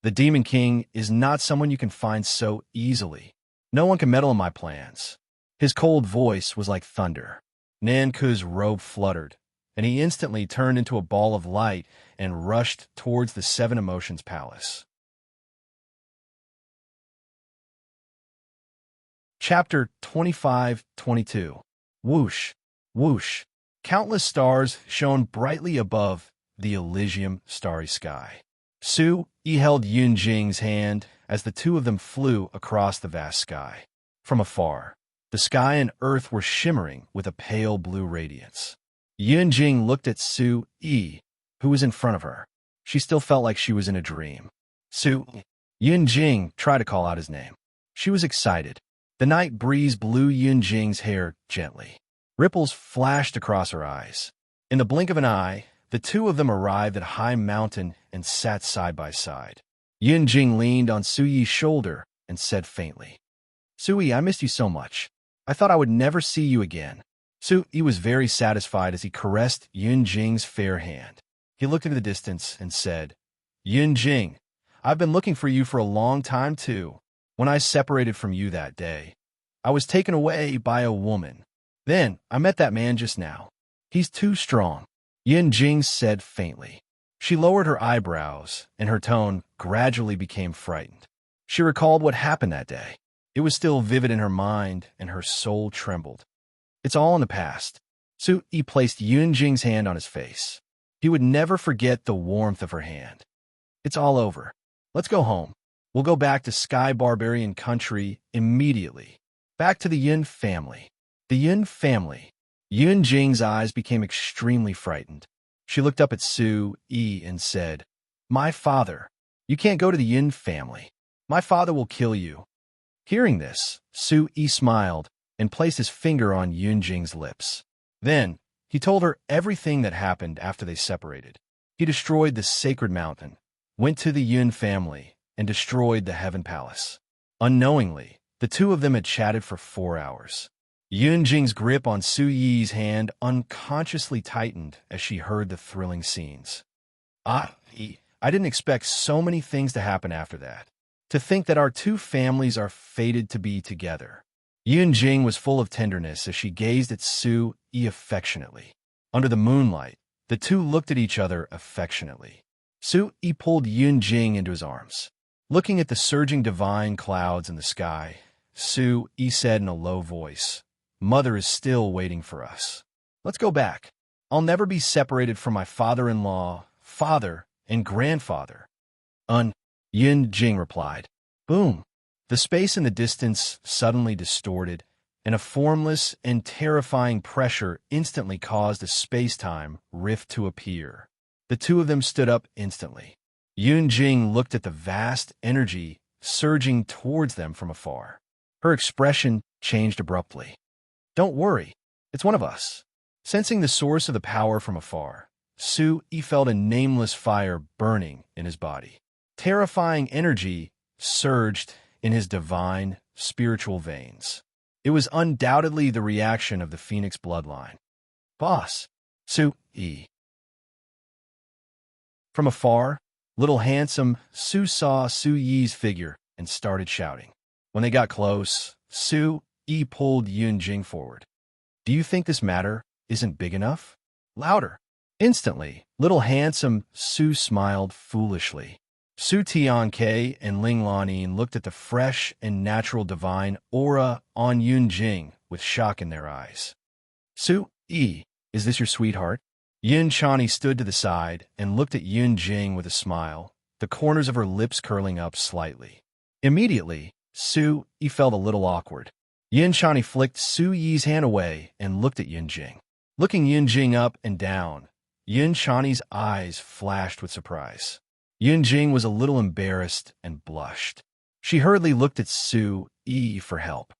The Demon King is not someone you can find so easily. No one can meddle in my plans. His cold voice was like thunder. Nanku's robe fluttered, and he instantly turned into a ball of light and rushed towards the Seven Emotions Palace. Chapter 25-22. Whoosh, whoosh. Countless stars shone brightly above the Elysium starry sky. Su Yi held Yun Jing's hand as the two of them flew across the vast sky. From afar, the sky and earth were shimmering with a pale blue radiance. Yun Jing looked at Su Yi, who was in front of her. She still felt like she was in a dream. Yun Jing tried to call out his name. She was excited. The night breeze blew Yun Jing's hair gently. Ripples flashed across her eyes. In the blink of an eye, the two of them arrived at a high mountain and sat side by side. Yunjing leaned on Suyi's shoulder and said faintly, "Suyi, I missed you so much. I thought I would never see you again." Suyi was very satisfied as he caressed Yunjing's fair hand. He looked into the distance and said, "Yunjing, I've been looking for you for a long time too. When I separated from you that day, I was taken away by a woman. Then I met that man just now. He's too strong," Yunjing said faintly. She lowered her eyebrows, and her tone gradually became frightened. She recalled what happened that day. It was still vivid in her mind, and her soul trembled. "It's all in the past." Suyi placed Yunjing's hand on his face. He would never forget the warmth of her hand. "It's all over. Let's go home. We'll go back to Sky Barbarian Country immediately. Back to the Yun family." The Yun family. Yunjing's eyes became extremely frightened. She looked up at Suyi and said, "My father. You can't go to the Yun family. My father will kill you." Hearing this, Suyi smiled and placed his finger on Yunjing's lips. Then, he told her everything that happened after they separated. He destroyed the sacred mountain, went to the Yun family, and destroyed the Heaven Palace. Unknowingly, the two of them had chatted for 4 hours. Yunjing's grip on Suyi's hand unconsciously tightened as she heard the thrilling scenes. I didn't expect so many things to happen after that. To think that our two families are fated to be together." Yunjing was full of tenderness as she gazed at Suyi affectionately. Under the moonlight, the two looked at each other affectionately. Suyi pulled Yunjing into his arms. Looking at the surging divine clouds in the sky, Suyi said in a low voice, "Mother is still waiting for us. Let's go back. I'll never be separated from my father-in-law, father, and grandfather." Yunjing replied. Boom! The space in the distance suddenly distorted, and a formless and terrifying pressure instantly caused a space-time rift to appear. The two of them stood up instantly. Yunjing looked at the vast energy surging towards them from afar. Her expression changed abruptly. "Don't worry, it's one of us." Sensing the source of the power from afar, Suyi felt a nameless fire burning in his body. Terrifying energy surged in his divine, spiritual veins. It was undoubtedly the reaction of the Phoenix bloodline. "Boss!" Suyi. From afar, little handsome Su saw Suyi's figure and started shouting. When they got close, Suyi pulled Yunjing forward. "Do you think this matter isn't big enough? Louder!" Instantly, little handsome Su smiled foolishly. Su Tianke and Ling Lanin looked at the fresh and natural divine aura on Yunjing with shock in their eyes. "Suyi, is this your sweetheart?" Yun Chani stood to the side and looked at Yunjing with a smile, the corners of her lips curling up slightly. Immediately, Suyi felt a little awkward. Yun Chani flicked Suyi's hand away and looked at Yunjing. Looking Yunjing up and down, Yun Chani's eyes flashed with surprise. Yunjing was a little embarrassed and blushed. She hurriedly looked at Suyi for help.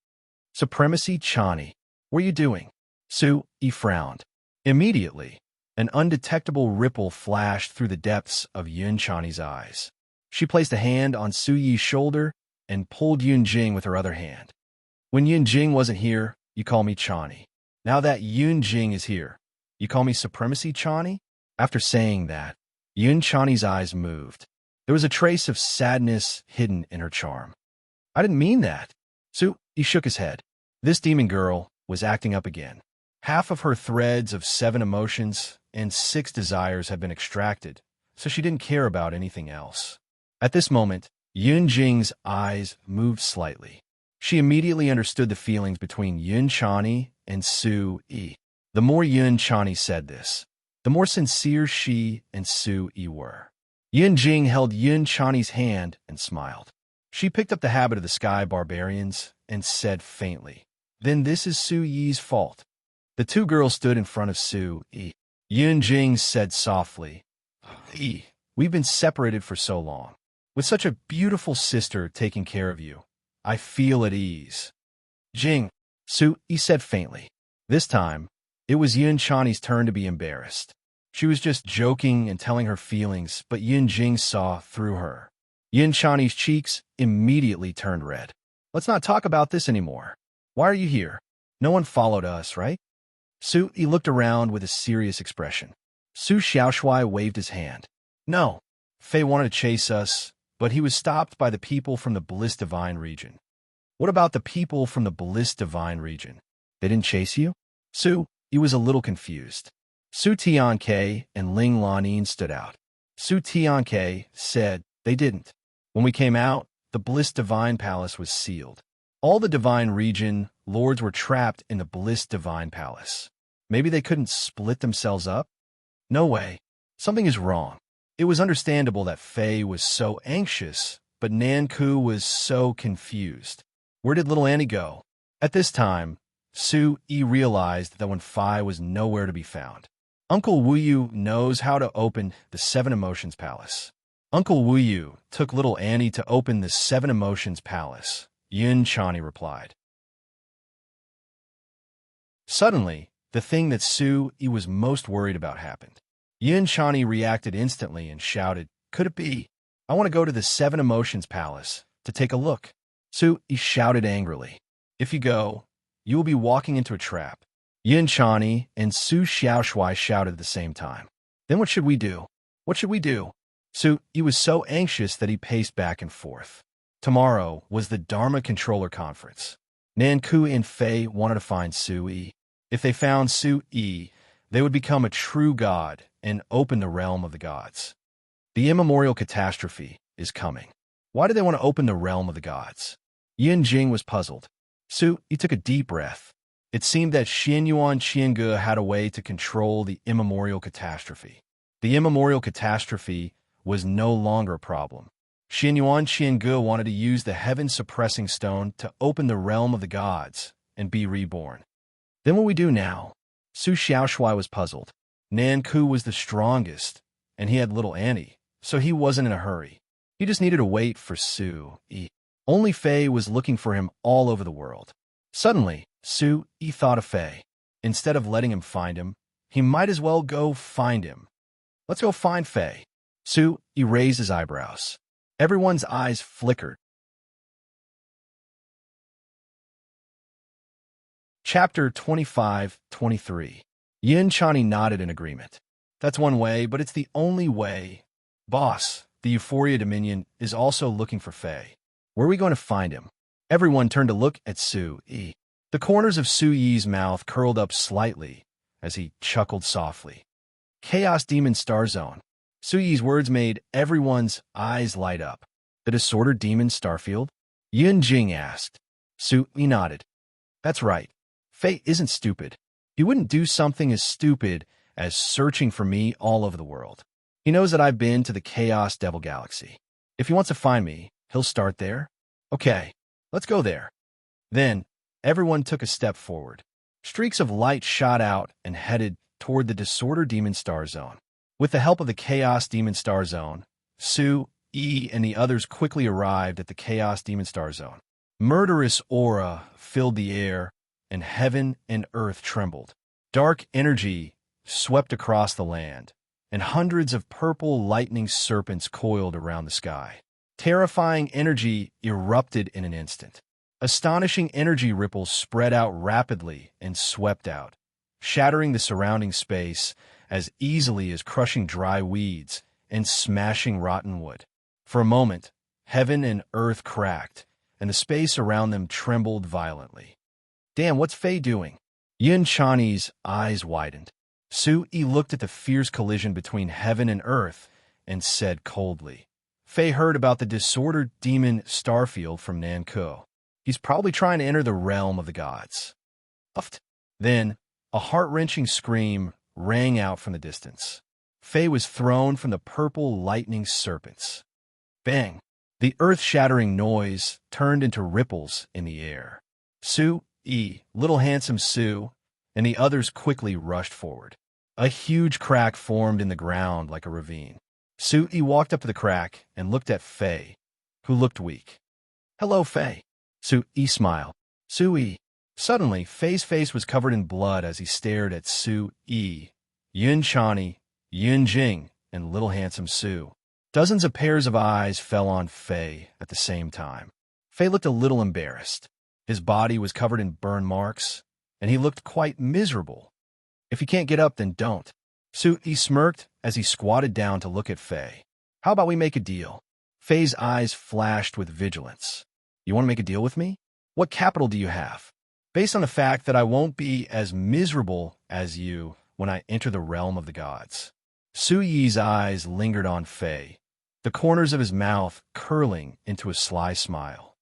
"Supremacy Chani, what are you doing?" Suyi frowned. Immediately, an undetectable ripple flashed through the depths of Yun Chani's eyes. She placed a hand on Suyi's shoulder and pulled Yunjing with her other hand. "When Yunjing wasn't here, you call me Chani. Now that Yunjing is here, you call me Supremacy Chani?" After saying that, Yun Chani's eyes moved. There was a trace of sadness hidden in her charm. "I didn't mean that." Suyi shook his head. This demon girl was acting up again. Half of her threads of 7 emotions and 6 desires had been extracted, so she didn't care about anything else. At this moment, Yunjing's eyes moved slightly. She immediately understood the feelings between Yun Chani and Suyi. The more Yun Chani said this, the more sincere she and Suyi were. Yunjing held Yun Chani's hand and smiled. She picked up the habit of the Sky Barbarians and said faintly, "Then this is Suyi's fault." The two girls stood in front of Suyi. Yunjing said softly, "We've been separated for so long. With such a beautiful sister taking care of you, I feel at ease." "Jing," Suyi said faintly. This time, it was Yin Chani's turn to be embarrassed. She was just joking and telling her feelings, but Yin Jing saw through her. Yin Chani's cheeks immediately turned red. Let's not talk about this anymore. Why are you here? No one followed us, right? He looked around with a serious expression. Su Xiaoshui waved his hand. No. Fei wanted to chase us, but he was stopped by the people from the Bliss Divine region. What about the people from the Bliss Divine region? They didn't chase you? He was a little confused. Su Tianke and Ling Lanin stood out. Su Tianke said, they didn't. When we came out, the Bliss Divine Palace was sealed. All the Divine region lords were trapped in the Bliss Divine Palace. Maybe they couldn't split themselves up? No way. Something is wrong. It was understandable that Fei was so anxious, but Nanku was so confused. Where did little Annie go? At this time, Su Yi realized that when Fei was nowhere to be found. Uncle Wuyu knows how to open the Seven Emotions Palace. Uncle Wuyu took little Annie to open the Seven Emotions Palace, Yin Chani replied. Suddenly, the thing that Su Yi was most worried about happened. Yin Chani reacted instantly and shouted, could it be? I want to go to the Seven Emotions Palace to take a look. Su Yi shouted angrily. If you go, you will be walking into a trap. Yin Chani and Su Xiaoshui shouted at the same time. Then what should we do? What should we do? Su Yi was so anxious that he paced back and forth. Tomorrow was the Dharma Controller Conference. Nanku and Fei wanted to find Su Yi. If they found Su Yi, they would become a true god and open the realm of the gods. The immemorial catastrophe is coming. Why do they want to open the realm of the gods? Yin Jing was puzzled. Su Yi took a deep breath. It seemed that Xianyuan Qiange had a way to control the immemorial catastrophe. The immemorial catastrophe was no longer a problem. Xianyuan Qiange wanted to use the heaven-suppressing stone to open the realm of the gods and be reborn. Then what we do now? Su Xiaoshui was puzzled. Nanku was the strongest, and he had little Annie, so he wasn't in a hurry. He just needed to wait for Su Yi. Only Fei was looking for him all over the world. Suddenly, Su Yi thought of Fei. Instead of letting him find him, he might as well go find him. Let's go find Fei. Su Yi raised his eyebrows. Everyone's eyes flickered. Chapter 25-23. Yin Chani nodded in agreement. That's one way, but it's the only way. Boss, the Euphoria Dominion is also looking for Fei. Where are we going to find him? Everyone turned to look at Su Yi. The corners of Su Yi's mouth curled up slightly as he chuckled softly. Chaos Demon Star Zone. Su Yi's words made everyone's eyes light up. The Disordered Demon Starfield? Yin Jing asked. Su Yi nodded. That's right. Fei isn't stupid. He wouldn't do something as stupid as searching for me all over the world. He knows that I've been to the Chaos Devil Galaxy. If he wants to find me, he'll start there. Okay, let's go there. Then, everyone took a step forward. Streaks of light shot out and headed toward the Disordered Demon Star Zone. With the help of the Chaos Demon Star Zone, Su Yi and the others quickly arrived at the Chaos Demon Star Zone. Murderous aura filled the air, and heaven and earth trembled. Dark energy swept across the land, and hundreds of purple lightning serpents coiled around the sky. Terrifying energy erupted in an instant. Astonishing energy ripples spread out rapidly and swept out, shattering the surrounding space as easily as crushing dry weeds and smashing rotten wood. For a moment, heaven and earth cracked, and the space around them trembled violently. Damn, what's Fei doing? Yin Chani's eyes widened. Su Yi looked at the fierce collision between heaven and earth and said coldly, Fei heard about the Disordered Demon Starfield from Nanku. He's probably trying to enter the realm of the gods. Uft. Then, a heart-wrenching scream rang out from the distance. Fei was thrown from the purple lightning serpents. Bang! The earth-shattering noise turned into ripples in the air. Su Yi, little handsome Su, and the others quickly rushed forward. A huge crack formed in the ground like a ravine. Su Yi walked up to the crack and looked at Fei, who looked weak. Hello, Fei. Su Yi smiled. Su Yi, Suddenly, Fei's face was covered in blood as he stared at Su Yi, Yun Chani, Yun Jing, and little handsome Su. Dozens of pairs of eyes fell on Fei at the same time. Fei looked a little embarrassed. His body was covered in burn marks, and he looked quite miserable. If you can't get up, then don't. Su Yi smirked as he squatted down to look at Fei. How about we make a deal? Fei's eyes flashed with vigilance. You want to make a deal with me? What capital do you have? Based on the fact that I won't be as miserable as you when I enter the realm of the gods. Su Yi's eyes lingered on Fei, the corners of his mouth curling into a sly smile.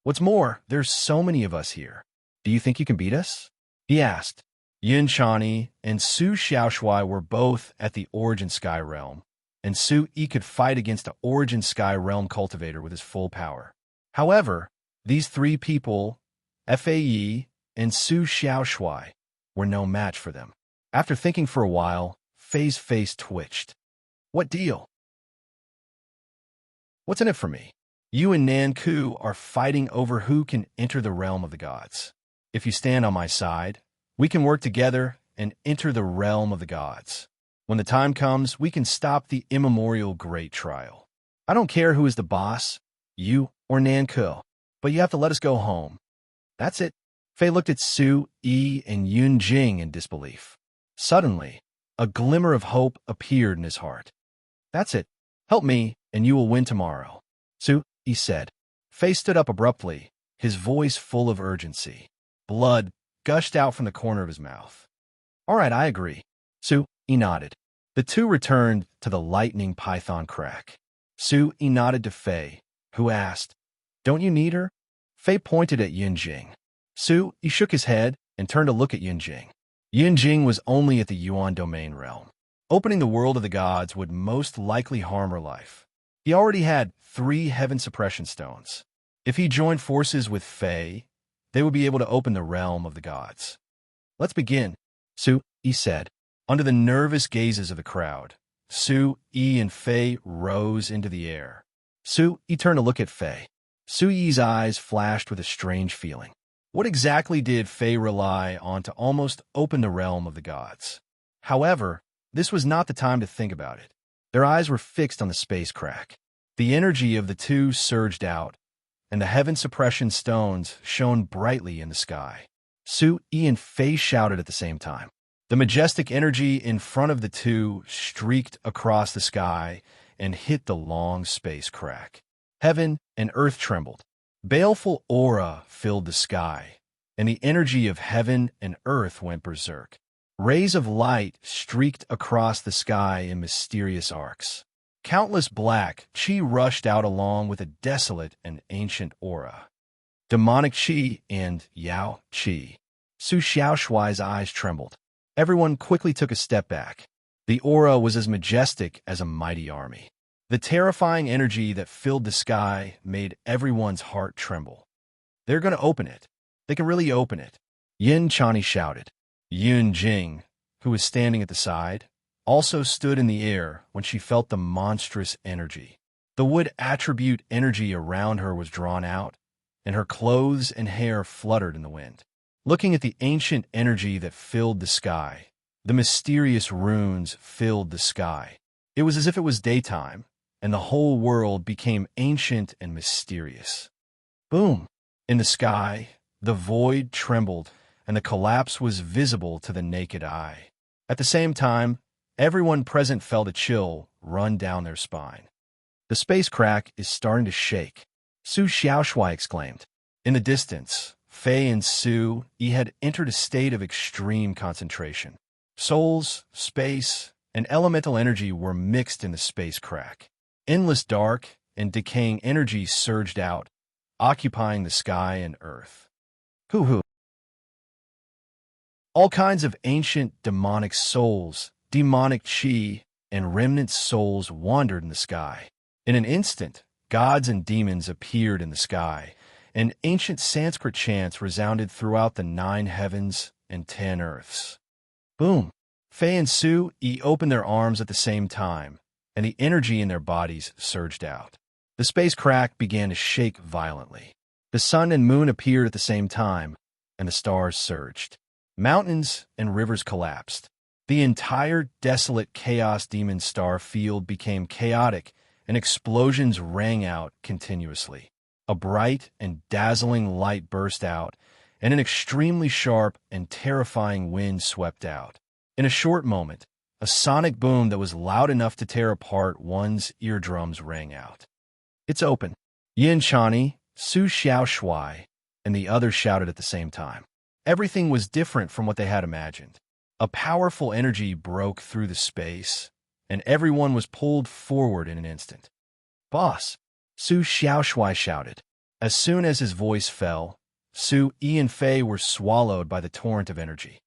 What's more, there's so many of us here. Do you think you can beat us? He asked. Yun Chani and Su Xiaoshui were both at the Origin Sky Realm, and Su Yi could fight against the Origin Sky Realm cultivator with his full power. However, these three people, Fei and Su Xiaoshui, were no match for them. After thinking for a while, Fei's face twitched. What deal? What's in it for me? You and Nan Ku are fighting over who can enter the realm of the gods. If you stand on my side, we can work together and enter the realm of the gods. When the time comes, we can stop the immemorial great trial. I don't care who is the boss, you or Nan Ku, but you have to let us go home. That's it. Fei looked at Su Yi and Yun Jing in disbelief. Suddenly, a glimmer of hope appeared in his heart. That's it. Help me, and you will win tomorrow. Su Yi said. Fei stood up abruptly, his voice full of urgency. Blood gushed out from the corner of his mouth. All right, I agree. Su Yi nodded. The two returned to the lightning python crack. Su Yi nodded to Fei, who asked, Don't you need her? Fei pointed at Yun Jing. Su Yi shook his head and turned to look at Yun Jing. Yun Jing was only at the Yuan domain realm. Opening the world of the gods would most likely harm her life. He already had 3 heaven suppression stones. If he joined forces with Fei, they would be able to open the realm of the gods. Let's begin, Su Yi said. Under the nervous gazes of the crowd, Su Yi and Fei rose into the air. Su Yi turned to look at Fei. Su Yi's eyes flashed with a strange feeling. What exactly did Fei rely on to almost open the realm of the gods? However, this was not the time to think about it. Their eyes were fixed on the space crack. The energy of the two surged out, and the heaven suppression stones shone brightly in the sky. Su Yi and Fei shouted at the same time. The majestic energy in front of the two streaked across the sky and hit the long space crack. Heaven and earth trembled. Baleful aura filled the sky, and the energy of heaven and earth went berserk. Rays of light streaked across the sky in mysterious arcs. Countless black chi rushed out along with a desolate and ancient aura. Demonic chi and Yao chi. Su Xiaoshui's eyes trembled. Everyone quickly took a step back. The aura was as majestic as a mighty army. The terrifying energy that filled the sky made everyone's heart tremble. They're going to open it. They can really open it. Yin Chani shouted. Yun Jing, who was standing at the side, also stood in the air when she felt the monstrous energy. The wood attribute energy around her was drawn out, and her clothes and hair fluttered in the wind. Looking at the ancient energy that filled the sky, the mysterious runes filled the sky. It was as if it was daytime, and the whole world became ancient and mysterious. Boom! In the sky, the void trembled, and the collapse was visible to the naked eye. At the same time, everyone present felt a chill run down their spine. The space crack is starting to shake, Su Xiaoshui exclaimed. In the distance, Fei and Su Yi had entered a state of extreme concentration. Souls, space, and elemental energy were mixed in the space crack. Endless dark and decaying energy surged out, occupying the sky and earth. Hoo-hoo. All kinds of ancient demonic souls, demonic chi, and remnant souls wandered in the sky. In an instant, gods and demons appeared in the sky, and ancient Sanskrit chants resounded throughout the 9 heavens and 10 earths. Boom! Fei and Su Yi opened their arms at the same time, and the energy in their bodies surged out. The space crack began to shake violently. The sun and moon appeared at the same time, and the stars surged. Mountains and rivers collapsed. The entire desolate chaos demon star field became chaotic, and explosions rang out continuously. A bright and dazzling light burst out, and an extremely sharp and terrifying wind swept out. In a short moment, a sonic boom that was loud enough to tear apart one's eardrums rang out. "It's open!" Yin Chani, Su Xiao Shuai, and the others shouted at the same time. Everything was different from what they had imagined. A powerful energy broke through the space, and everyone was pulled forward in an instant. "Boss!" Su Xiaoshui shouted. As soon as his voice fell, Su Yi and Fei were swallowed by the torrent of energy.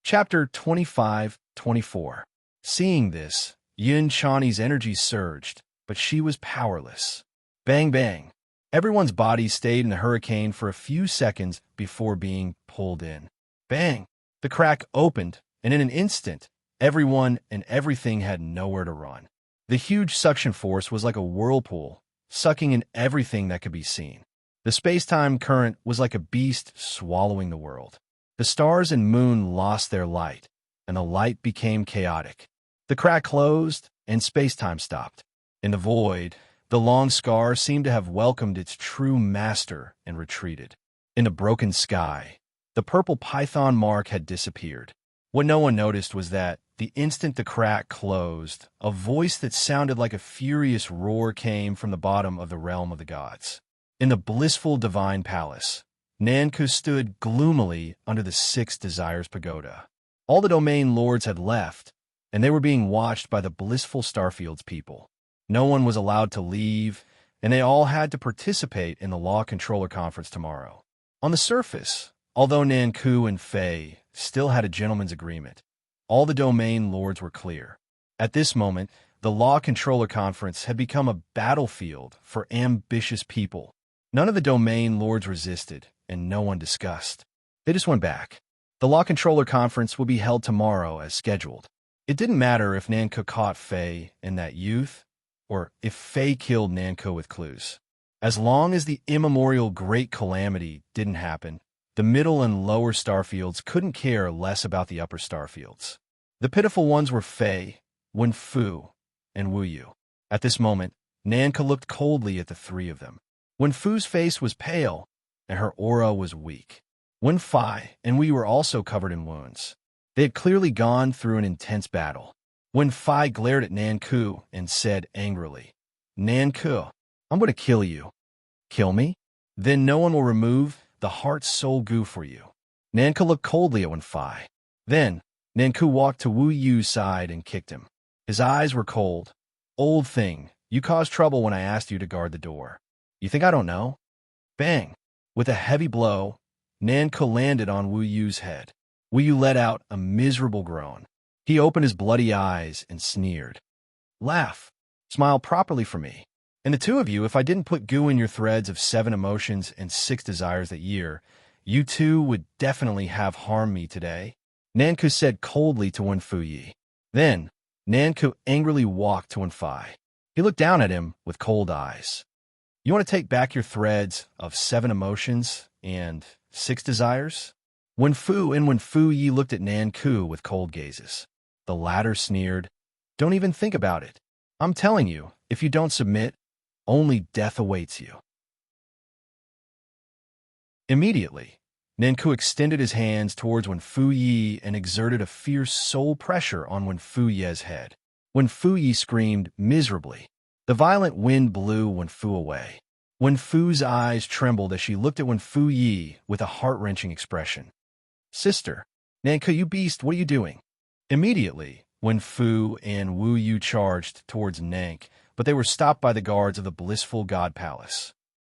Chapter 25-24. Seeing this, Yin Chani's energy surged, but she was powerless. Bang bang. Everyone's body stayed in the hurricane for a few seconds before being pulled in. Bang! The crack opened, and in an instant, everyone and everything had nowhere to run. The huge suction force was like a whirlpool, sucking in everything that could be seen. The space-time current was like a beast swallowing the world. The stars and moon lost their light, and the light became chaotic. The crack closed, and space-time stopped. In the void, the long scar seemed to have welcomed its true master and retreated. In the broken sky, the purple python mark had disappeared. What no one noticed was that, the instant the crack closed, a voice that sounded like a furious roar came from the bottom of the realm of the gods. In the blissful divine palace, Nanku stood gloomily under the Six Desires Pagoda. All the domain lords had left, and they were being watched by the blissful Starfield's people. No one was allowed to leave, and they all had to participate in the Law Controller Conference tomorrow. On the surface, although Nanku and Fei still had a gentleman's agreement, all the domain lords were clear. At this moment, the Law Controller Conference had become a battlefield for ambitious people. None of the domain lords resisted, and no one discussed. They just went back. The Law Controller Conference would be held tomorrow as scheduled. It didn't matter if Nanku caught Fei and that youth, or if Fei killed Nanku with clues. As long as the immemorial Great Calamity didn't happen, the middle and lower starfields couldn't care less about the upper starfields. The pitiful ones were Fei, Wenfu, and Wu Yu. At this moment, Nanku looked coldly at the three of them. Wenfu's face was pale, and her aura was weak. Wenfei and Wu Yu were also covered in wounds. They had clearly gone through an intense battle. Wenfei glared at Nanku and said angrily, "Nanku, I'm going to kill you." "Kill me? Then no one will remove the heart-soul goo for you." Nanku looked coldly at Wenfei. Then, Nanku walked to Wu Yu's side and kicked him. His eyes were cold. "Old thing, you caused trouble when I asked you to guard the door. You think I don't know?" Bang! With a heavy blow, Nanku landed on Wu Yu's head. Wu Yu let out a miserable groan. He opened his bloody eyes and sneered. "Laugh. Smile properly for me. And the two of you, if I didn't put goo in your threads of 7 emotions and 6 desires that year, you two would definitely have harmed me today," Nanku said coldly to Wenfu Yi. Then, Nanku angrily walked to Wenfei. He looked down at him with cold eyes. "You want to take back your threads of 7 emotions and 6 desires?" Wenfu Yi looked at Nanku with cold gazes. The latter sneered, "Don't even think about it. I'm telling you, if you don't submit, only death awaits you." Immediately, Nanku extended his hands towards Wenfu Yi and exerted a fierce soul pressure on Wenfu Yi's head. Wenfu Yi screamed miserably. The violent wind blew Wenfu away. Wenfu's eyes trembled as she looked at Wenfu Yi with a heart-wrenching expression. "Sister, Nanku, you beast, what are you doing?" Immediately, Wenfu and Wu Yu charged towards Nank, but they were stopped by the guards of the blissful god palace.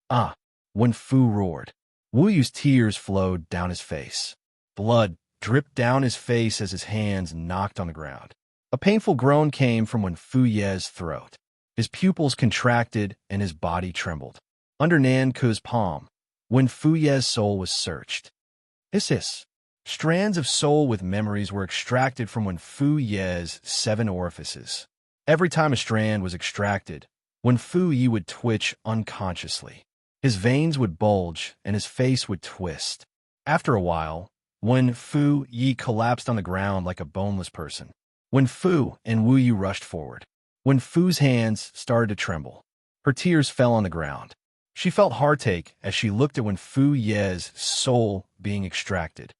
"Ah!" Wenfu roared. Wu Yu's tears flowed down his face. Blood dripped down his face as his hands knocked on the ground. A painful groan came from Wenfu Yi's throat. His pupils contracted and his body trembled. Under Nanku's palm, Wenfu Yi's soul was searched. Hiss. Strands of soul with memories were extracted from Wenfu Yi's 7 orifices. Every time a strand was extracted, Wen Fu Yi would twitch unconsciously. His veins would bulge, and his face would twist. After a while, Wen Fu Yi collapsed on the ground like a boneless person. Wen Fu and Wu Yu rushed forward. Wen Fu's hands started to tremble. Her tears fell on the ground. She felt heartache as she looked at Wen Fu Ye's soul being extracted.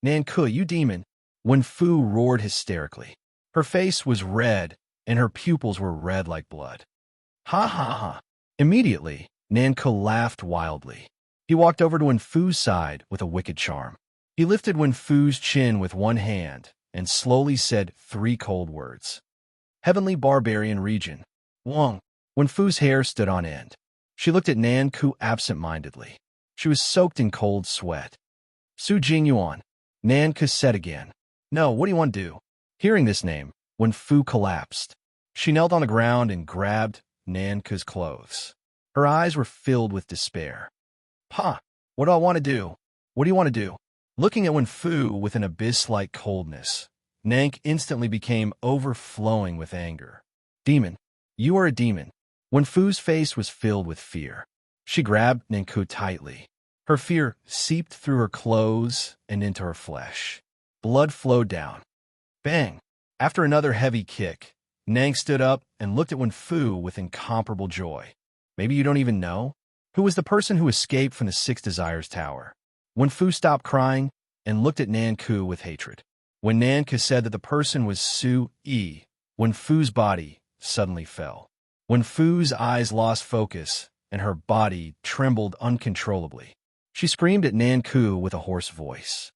Nan Ke, you demon! Wen Fu roared hysterically. Her face was red, and her pupils were red like blood. Ha ha ha! Immediately, Nan Ke laughed wildly. He walked over to Wen Fu's side with a wicked charm. He lifted Wen Fu's chin with one hand and slowly said 3 cold words. Heavenly Barbarian Region. Wong. Wen Fu's hair stood on end. She looked at Nan Ke absent-mindedly. She was soaked in cold sweat. Su Jingyuan. Nan Ke said again. No, what do you want to do? Hearing this name, Wen Fu collapsed. She knelt on the ground and grabbed Nan Ke's clothes. Her eyes were filled with despair. Pa, what do I want to do? What do you want to do? Looking at Wen Fu with an abyss-like coldness, Nank instantly became overflowing with anger. Demon, you are a demon. Wen Fu's face was filled with fear. She grabbed Nanku tightly. Her fear seeped through her clothes and into her flesh. Blood flowed down. Bang! After another heavy kick, Nang stood up and looked at Wen Fu with incomparable joy. Maybe you don't even know? Who was the person who escaped from the 6 Desires Tower? Wen Fu stopped crying and looked at Nan Ke with hatred. When Nan Ke said that the person was Su Yi, Wen Fu's body suddenly fell. Wen Fu's eyes lost focus and her body trembled uncontrollably. She screamed at Nan Ke with a hoarse voice.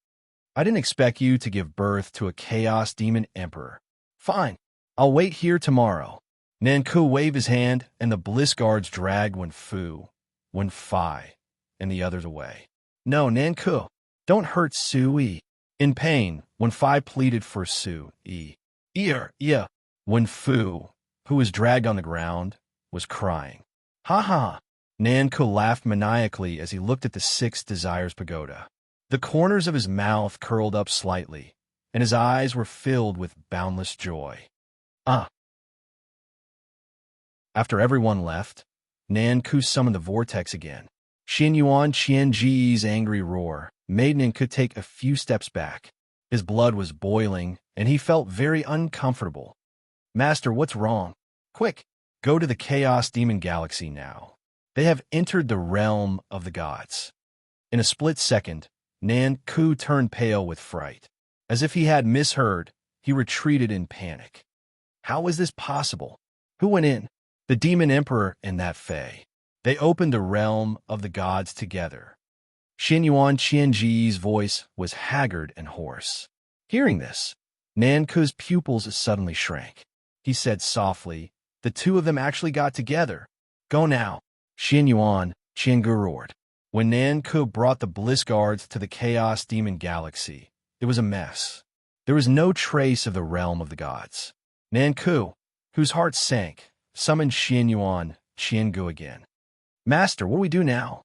I didn't expect you to give birth to a Chaos Demon Emperor. Fine, I'll wait here tomorrow. Nan Ke waved his hand and the Bliss Guards dragged Wen Fu, Wen Fai, and the others away. No, Nan Ke, don't hurt Su Yi. In pain, Wen Fai pleaded for Su Yi. Yeah. Wen Fu, who was dragged on the ground, was crying. Ha ha! Nan Ke laughed maniacally as he looked at the 6 Desires Pagoda. The corners of his mouth curled up slightly, and his eyes were filled with boundless joy. After everyone left, Nan Ke summoned the vortex again. Xin Yuan Qianji's angry roar made Nan Ke take a few steps back. His blood was boiling, and he felt very uncomfortable. Master, what's wrong? Quick, go to the Chaos Demon Galaxy now. They have entered the realm of the gods. In a split second, Nan Ke turned pale with fright. As if he had misheard, he retreated in panic. How was this possible? Who went in? The Demon Emperor and that Fae. They opened the realm of the gods together. Xin Yuan Qianji's voice was haggard and hoarse. Hearing this, Nan Ke's pupils suddenly shrank. He said softly, the 2 of them actually got together. Go now. Xin Yuan Qiangu roared. When Nan Ke brought the Bliss Guards to the Chaos Demon Galaxy, it was a mess. There was no trace of the realm of the gods. Nan Ke, whose heart sank, summoned Xin Yuan Qiangu again. Master, what do we do now?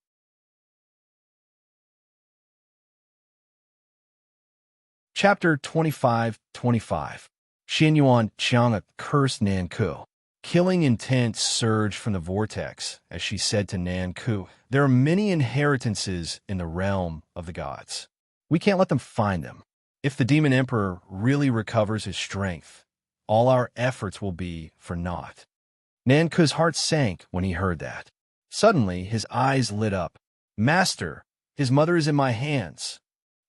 Chapter 25. Xin Yuan Qianga cursed Nan Ke. Killing intent surged from the vortex as she said to Nan Ke, there are many inheritances in the realm of the gods. We can't let them find them. If the Demon Emperor really recovers his strength, all our efforts will be for naught. Nan Ke's heart sank when he heard that. Suddenly, his eyes lit up. Master, his mother is in my hands.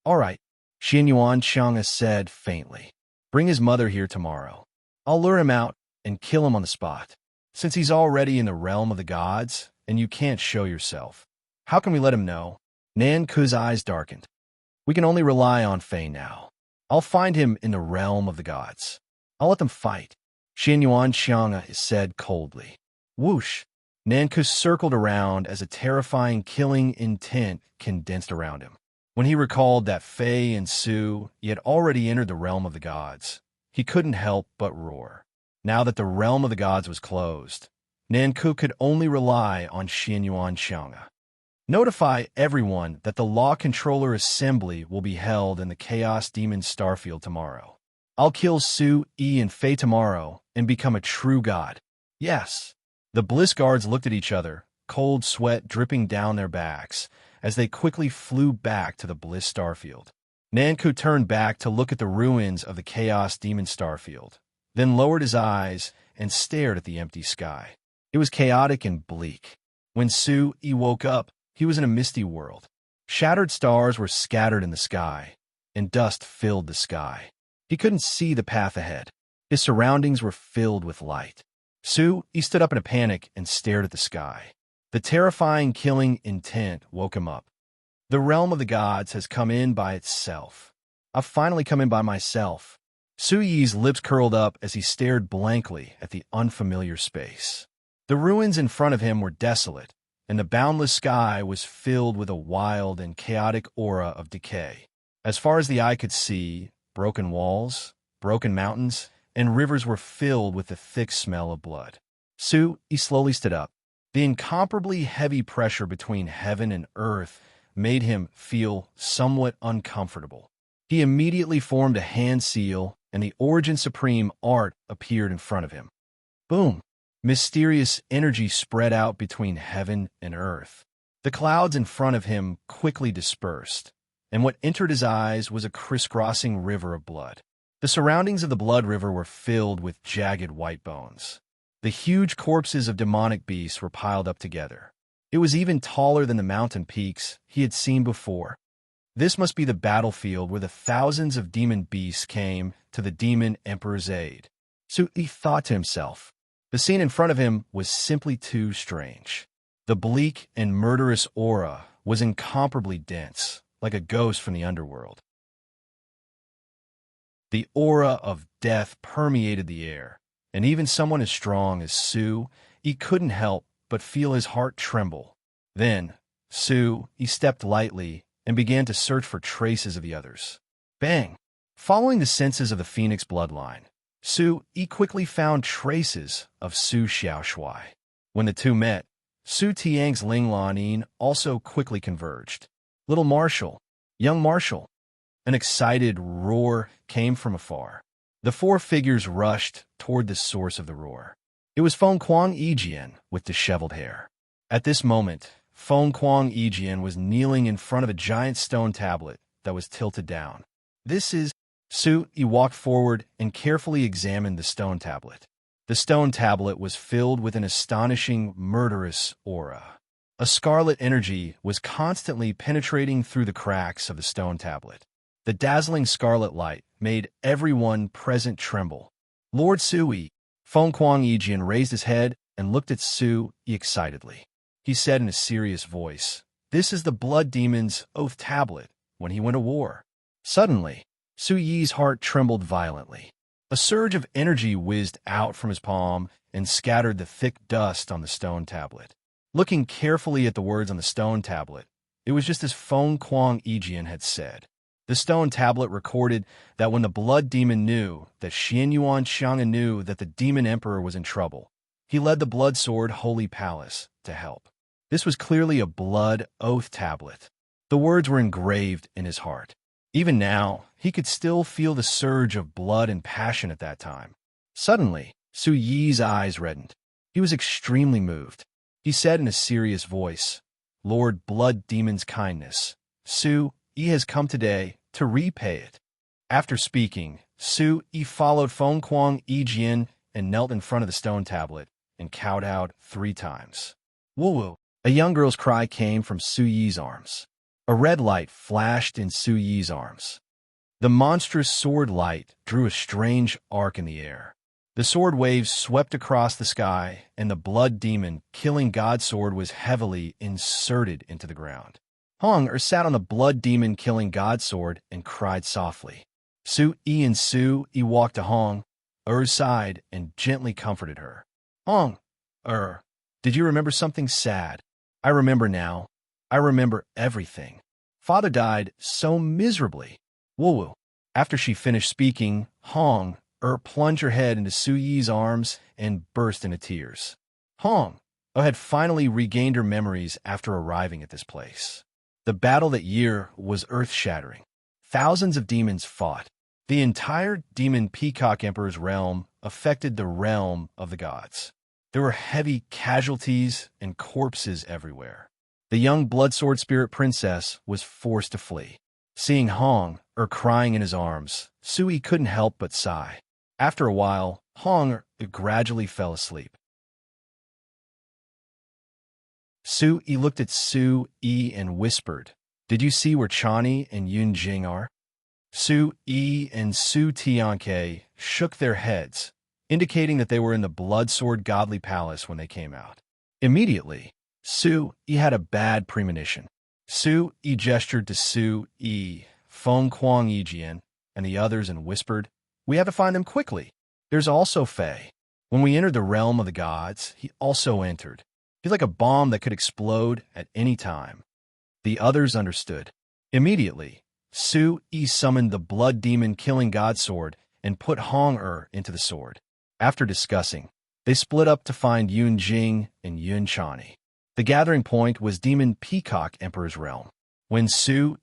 All right, Xin Yuan Qianga said faintly. Bring his mother here tomorrow. I'll lure him out and kill him on the spot. Since he's already in the realm of the gods, and you can't show yourself, how can we let him know? Nan Ke's eyes darkened. We can only rely on Faye now. I'll find him in the realm of the gods. I'll let them fight. Xin Yuan Qianga said coldly. Whoosh! Nan Ke circled around as a terrifying killing intent condensed around him. When he recalled that Faye and Su had already entered the realm of the gods, he couldn't help but roar. Now that the realm of the gods was closed, Nan Ke could only rely on Xin Yuan Qianga. Notify everyone that the Law Controller Assembly will be held in the Chaos Demon Starfield tomorrow. I'll kill Su Yi and Faye tomorrow and become a true god. Yes. The Bliss guards looked at each other, cold sweat dripping down their backs, as they quickly flew back to the Bliss starfield. Nanku turned back to look at the ruins of the Chaos Demon starfield, then lowered his eyes and stared at the empty sky. It was chaotic and bleak. When Su-Yi woke up, he was in a misty world. Shattered stars were scattered in the sky, and dust filled the sky. He couldn't see the path ahead. His surroundings were filled with light. Su-Yi stood up in a panic and stared at the sky. The terrifying killing intent woke him up. The realm of the gods has come in by itself. I've finally come in by myself. Su-Yi's lips curled up as he stared blankly at the unfamiliar space. The ruins in front of him were desolate, and the boundless sky was filled with a wild and chaotic aura of decay. As far as the eye could see, broken walls, broken mountains, and rivers were filled with the thick smell of blood. Su-Yi slowly stood up. The incomparably heavy pressure between heaven and earth made him feel somewhat uncomfortable. He immediately formed a hand seal, and the Origin Supreme art appeared in front of him. Boom! Mysterious energy spread out between heaven and earth. The clouds in front of him quickly dispersed, and what entered his eyes was a crisscrossing river of blood. The surroundings of the blood river were filled with jagged white bones. The huge corpses of demonic beasts were piled up together. It was even taller than the mountain peaks he had seen before. This must be the battlefield where the thousands of demon beasts came to the demon emperor's aid. Su-Yi thought to himself. The scene in front of him was simply too strange. The bleak and murderous aura was incomparably dense, like a ghost from the underworld. The aura of death permeated the air, and even someone as strong as Su-Yi couldn't help but feel his heart tremble. Then, Su-Yi stepped lightly and began to search for traces of the others. Bang! Following the senses of the Phoenix bloodline, Su-Yi quickly found traces of Su Xiaoshui. When the two met, Su Tiang's Ling Lanin also quickly converged. Little Marshal, young Marshal. An excited roar came from afar. The four figures rushed toward the source of the roar. It was Feng Kuang Yijian with disheveled hair. At this moment, Feng Kuang Yijian was kneeling in front of a giant stone tablet that was tilted down. This is... Su-Yi walked forward and carefully examined the stone tablet. The stone tablet was filled with an astonishing, murderous aura. A scarlet energy was constantly penetrating through the cracks of the stone tablet. The dazzling scarlet light made everyone present tremble. Lord Su-Yi, Feng Kuang Yijian raised his head and looked at Su-Yi excitedly. He said in a serious voice, "This is the blood demon's oath tablet when he went to war." Suddenly, Su-Yi's heart trembled violently. A surge of energy whizzed out from his palm and scattered the thick dust on the stone tablet. Looking carefully at the words on the stone tablet, it was just as Feng Kuang Yijian had said. The stone tablet recorded that when the blood demon knew that Xian Yuan Xiang knew that the demon emperor was in trouble, he led the blood sword Holy Palace to help. This was clearly a blood oath tablet. The words were engraved in his heart. Even now, he could still feel the surge of blood and passion at that time. Suddenly, Su-Yi's eyes reddened. He was extremely moved. He said in a serious voice, "Lord Blood Demon's kindness, Su-Yi has come today to repay it." After speaking, Su-Yi followed Feng Kuang Yijian and knelt in front of the stone tablet and kowtowed 3 times. Woo-woo! A young girl's cry came from Su-Yi's arms. A red light flashed in Su-Yi's arms. The monstrous sword light drew a strange arc in the air. The sword waves swept across the sky, and the blood demon killing god sword was heavily inserted into the ground. Hong sat on the blood demon killing god sword and cried softly. Su-Yi and Su-Yi walked to Hong's side and gently comforted her. "Hong, did you remember something sad?" "I remember now. I remember everything. Father died so miserably." Woo-woo. After she finished speaking, Hong plunged her head into Su-Yi's arms and burst into tears. Hong had finally regained her memories after arriving at this place. The battle that year was earth-shattering. Thousands of demons fought. The entire demon Peacock Emperor's realm affected the realm of the gods. There were heavy casualties and corpses everywhere. The young blood-sword spirit princess was forced to flee. Seeing crying in his arms, Sui couldn't help but sigh. After a while, gradually fell asleep. Sui looked at Sui and whispered, "Did you see where Chani and Yunjing are?" Sui and Su Tianke shook their heads, indicating that they were in the Bloodsword Godly Palace when they came out. Immediately, Sui had a bad premonition. Sui gestured to Sui, Feng Kuang Yijian, and the others and whispered, "We have to find them quickly. There's also Fei. When we entered the realm of the gods, he also entered. He's like a bomb that could explode at any time." The others understood. Immediately, Sui summoned the blood demon killing god sword and put into the sword. After discussing, they split up to find Yunjing and Yunchani. The gathering point was Demon Peacock Emperor's realm. When Sui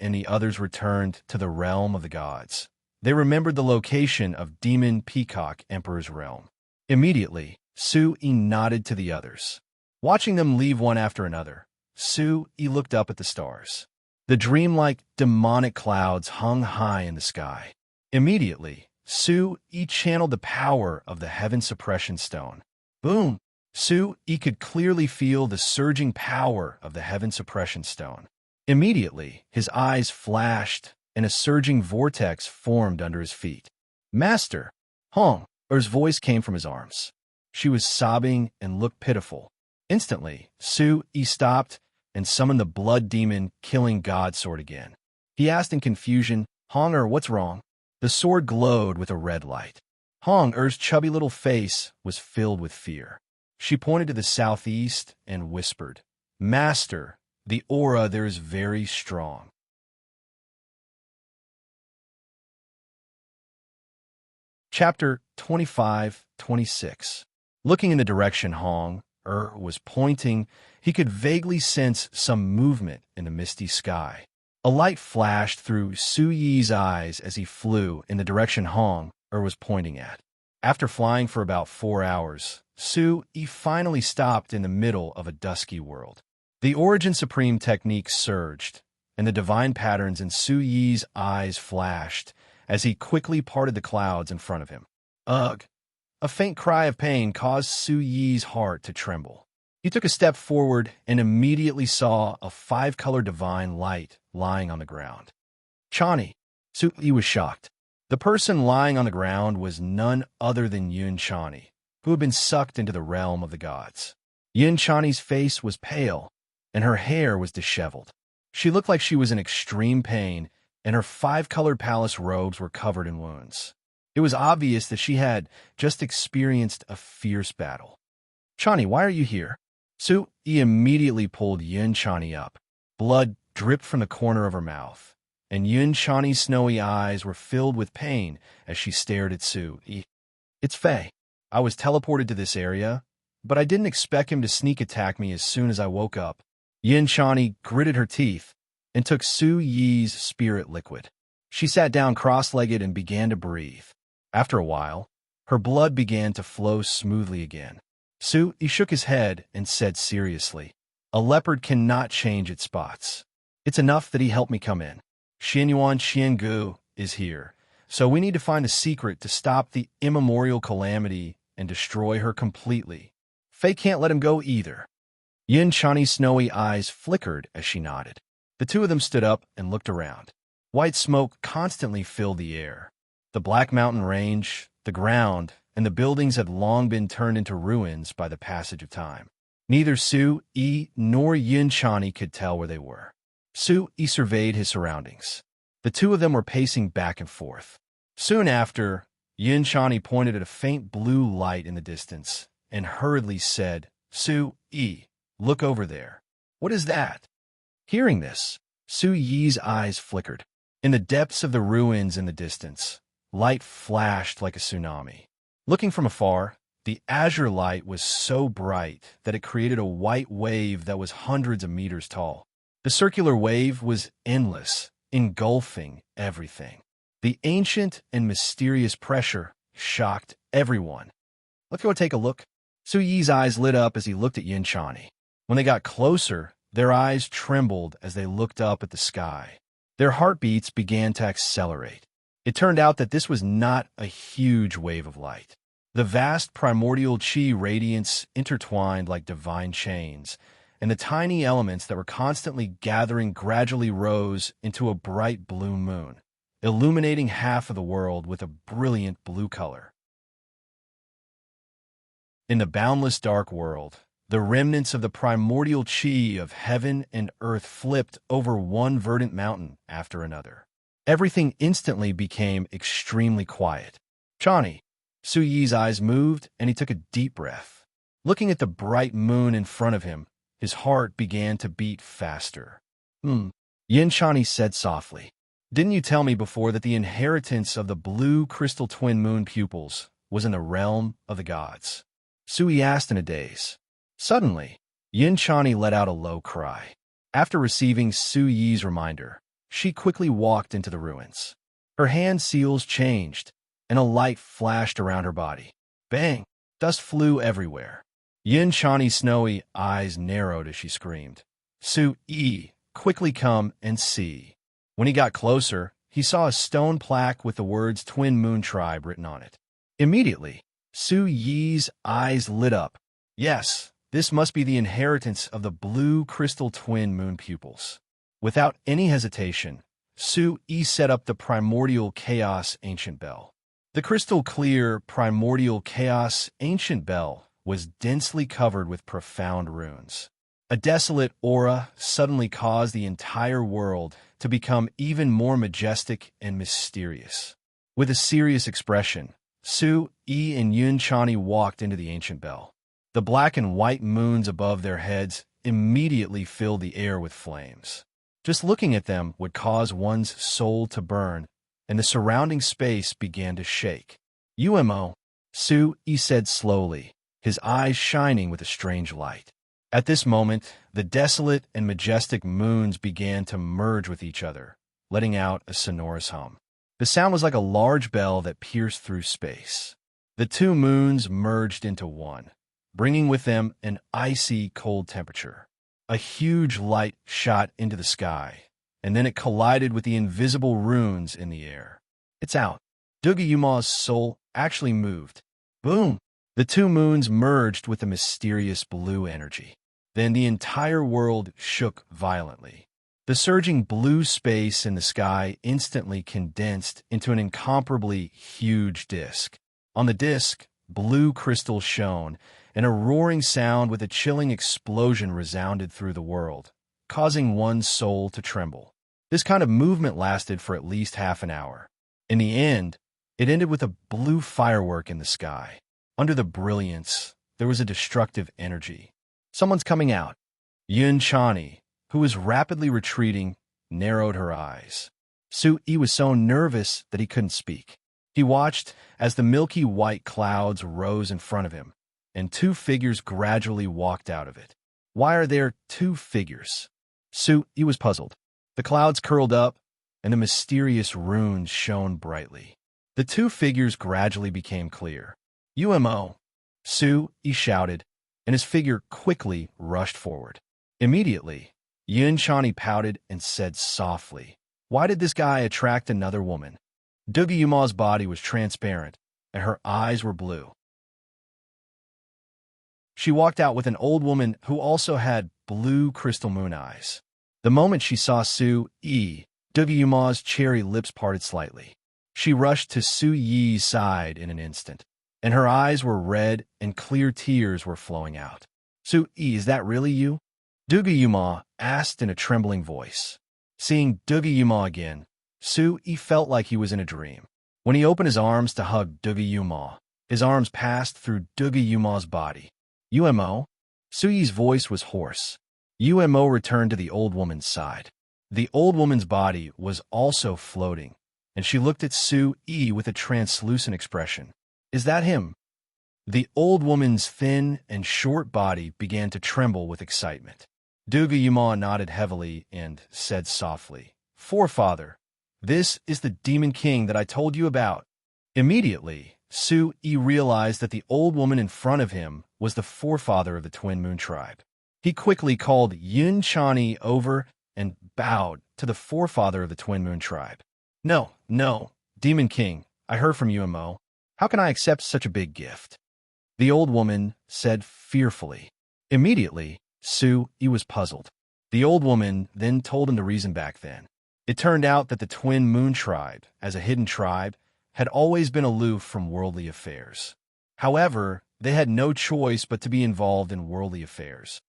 and the others returned to the realm of the gods, they remembered the location of Demon Peacock Emperor's realm. Immediately, Sui nodded to the others. Watching them leave one after another, Sui looked up at the stars. The dreamlike, demonic clouds hung high in the sky. Immediately, Sui channeled the power of the Heaven Suppression Stone. Boom! Sui could clearly feel the surging power of the Heaven Suppression Stone. Immediately, his eyes flashed, and a surging vortex formed under his feet. "Master!" Er's voice came from his arms. She was sobbing and looked pitiful. Instantly, Sui stopped and summoned the blood demon killing god sword again. He asked in confusion, "What's wrong?" The sword glowed with a red light. Er's chubby little face was filled with fear. She pointed to the southeast and whispered, "Master, the aura there is very strong." Chapter 25-26. Looking in the direction was pointing, he could vaguely sense some movement in the misty sky. A light flashed through Sui's eyes as he flew in the direction was pointing at. After flying for about 4 hours, Sui finally stopped in the middle of a dusky world. The Origin Supreme technique surged, and the divine patterns in Sui's eyes flashed as he quickly parted the clouds in front of him. Ugh! A faint cry of pain caused Sui's heart to tremble. He took a step forward and immediately saw a 5-color divine light lying on the ground. "Chani!" Sui was shocked. The person lying on the ground was none other than Yunchani, who had been sucked into the realm of the gods. Yunchani's face was pale, and her hair was disheveled. She looked like she was in extreme pain, and her 5-colored palace robes were covered in wounds. It was obvious that she had just experienced a fierce battle. "Chani, why are you here?" Sui immediately pulled Yunchani up. Blood dripped from the corner of her mouth, and Yunchani's snowy eyes were filled with pain as she stared at Sui. "It's Fei. I was teleported to this area, but I didn't expect him to sneak attack me as soon as I woke up." Yunchani gritted her teeth and took Sui's spirit liquid. She sat down cross-legged and began to breathe. After a while, her blood began to flow smoothly again. Sui shook his head and said seriously, "A leopard cannot change its spots. It's enough that he helped me come in. Xianyuan Xiangu is here, so we need to find the secret to stop the immemorial calamity and destroy her completely. Fei can't let him go either." Yunchani's snowy eyes flickered as she nodded. The two of them stood up and looked around. White smoke constantly filled the air. The Black Mountain Range, the ground, and the buildings had long been turned into ruins by the passage of time. Neither Sui nor Yunchani could tell where they were. Sui surveyed his surroundings. The two of them were pacing back and forth. Soon after, Yunchani pointed at a faint blue light in the distance and hurriedly said, "Sui, look over there." "What is that?" Hearing this, Sui's eyes flickered. In the depths of the ruins in the distance, light flashed like a tsunami. Looking from afar, the azure light was so bright that it created a white wave that was hundreds of meters tall. The circular wave was endless, engulfing everything. The ancient and mysterious pressure shocked everyone. "Let's go take a look." Su Yi's eyes lit up as he looked at Yin Chani. When they got closer, their eyes trembled as they looked up at the sky. Their heartbeats began to accelerate. It turned out that this was not a huge wave of light. The vast primordial chi radiance intertwined like divine chains, and the tiny elements that were constantly gathering gradually rose into a bright blue moon, illuminating half of the world with a brilliant blue color. In the boundless dark world, the remnants of the primordial chi of heaven and earth flipped over one verdant mountain after another. Everything instantly became extremely quiet. Chani, Su Yi's eyes moved, and he took a deep breath. Looking at the bright moon in front of him, his heart began to beat faster. Yin Chani said softly, "Didn't you tell me before that the inheritance of the blue crystal twin moon pupils was in the realm of the gods?" Su Yi asked in a daze. Suddenly, Yin Chani let out a low cry. After receiving Su Yi's reminder, she quickly walked into the ruins. Her hand seals changed, and a light flashed around her body. Bang! Dust flew everywhere. Yin Chani's snowy eyes narrowed as she screamed, "Su Yi, quickly come and see." When he got closer, he saw a stone plaque with the words Twin Moon Tribe written on it. Immediately, Su Yi's eyes lit up. Yes, this must be the inheritance of the blue crystal twin moon pupils. Without any hesitation, Su Yi set up the primordial chaos ancient bell. The crystal-clear primordial chaos ancient bell was densely covered with profound runes. A desolate aura suddenly caused the entire world to become even more majestic and mysterious. With a serious expression, Su Yi and Yin Chani walked into the ancient bell. The black and white moons above their heads immediately filled the air with flames. Just looking at them would cause one's soul to burn, and the surrounding space began to shake. "Umo," Su Yi said slowly, his eyes shining with a strange light. At this moment, the desolate and majestic moons began to merge with each other, letting out a sonorous hum. The sound was like a large bell that pierced through space. The two moons merged into one, bringing with them an icy cold temperature. A huge light shot into the sky, and then it collided with the invisible runes in the air. "It's out." Dugi Yuma's soul actually moved. Boom! The two moons merged with a mysterious blue energy. Then the entire world shook violently. The surging blue space in the sky instantly condensed into an incomparably huge disk. On the disk, blue crystal shone, and a roaring sound with a chilling explosion resounded through the world, causing one's soul to tremble. This kind of movement lasted for at least half an hour. In the end, it ended with a blue firework in the sky. Under the brilliance, there was a destructive energy. "Someone's coming out." Yin Chani, who was rapidly retreating, narrowed her eyes. Su Yi was so nervous that he couldn't speak. He watched as the milky white clouds rose in front of him, and two figures gradually walked out of it. Why are there two figures? Su Yi was puzzled. The clouds curled up, and the mysterious runes shone brightly. The two figures gradually became clear. "Umo!" Su Yi shouted, and his figure quickly rushed forward. Immediately, Yin Chani pouted and said softly, "Why did this guy attract another woman?" Dugi Yuma's body was transparent, and her eyes were blue. She walked out with an old woman who also had blue crystal moon eyes. The moment she saw Su Yi, Dugi Yuma's cherry lips parted slightly. She rushed to Su Yi's side in an instant, and her eyes were red and clear tears were flowing out. "Su Yi, is that really you?" Dugi Yuma asked in a trembling voice. Seeing Dugi Yuma again, Su Yi felt like he was in a dream. When he opened his arms to hug Dugi Yuma, his arms passed through Dugi Yuma's body. "Umo?" Su Yi's voice was hoarse. Umo returned to the old woman's side. The old woman's body was also floating, and she looked at Su Yi with a translucent expression. "Is that him?" The old woman's thin and short body began to tremble with excitement. Dugi Yuma nodded heavily and said softly, "Forefather, this is the Demon King that I told you about." Immediately, Su-yi realized that the old woman in front of him was the forefather of the Twin Moon tribe. He quickly called Yun Chani over and bowed to the forefather of the Twin Moon tribe. No, no, Demon King, I heard from you, Mo. How can I accept such a big gift? The old woman said fearfully. Immediately, Su-yi was puzzled. The old woman then told him the reason back then. It turned out that the Twin Moon tribe, as a hidden tribe, had always been aloof from worldly affairs. However, they had no choice but to be involved in worldly affairs.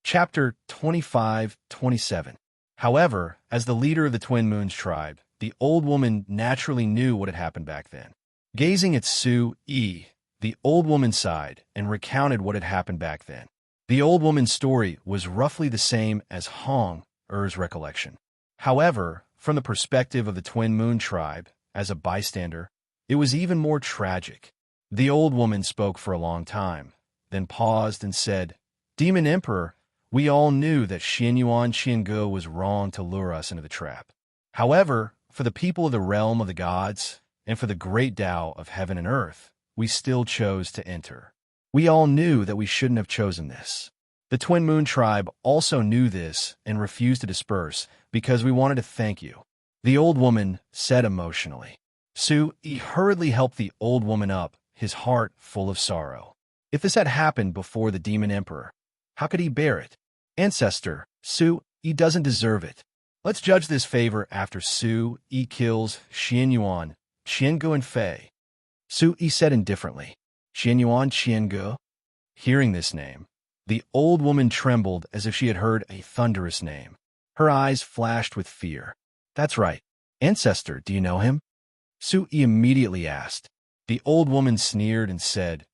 Chapter 25-27. However, as the leader of the Twin Moons tribe, the old woman naturally knew what had happened back then. Gazing at Su-yi, the old woman sighed and recounted what had happened back then. The old woman's story was roughly the same as Hong-er's recollection. However, from the perspective of the Twin Moon tribe, as a bystander, it was even more tragic. The old woman spoke for a long time, then paused and said, Demon Emperor, we all knew that Xianyuan Qiange was wrong to lure us into the trap. However, for the people of the realm of the gods, and for the great Tao of heaven and earth, we still chose to enter. We all knew that we shouldn't have chosen this. The Twin Moon tribe also knew this and refused to disperse because we wanted to thank you. The old woman said emotionally. Su-yi hurriedly helped the old woman up, his heart full of sorrow. If this had happened before the Demon Emperor, how could he bear it? Ancestor, Su-yi doesn't deserve it. Let's judge this favor after Su-yi kills Xianyuan, Qiange, and Fei. Su-yi said indifferently. Xianyuan Qiange? Hearing this name, the old woman trembled as if she had heard a thunderous name. Her eyes flashed with fear. That's right. Ancestor, do you know him? Su-yi immediately asked. The old woman sneered and said,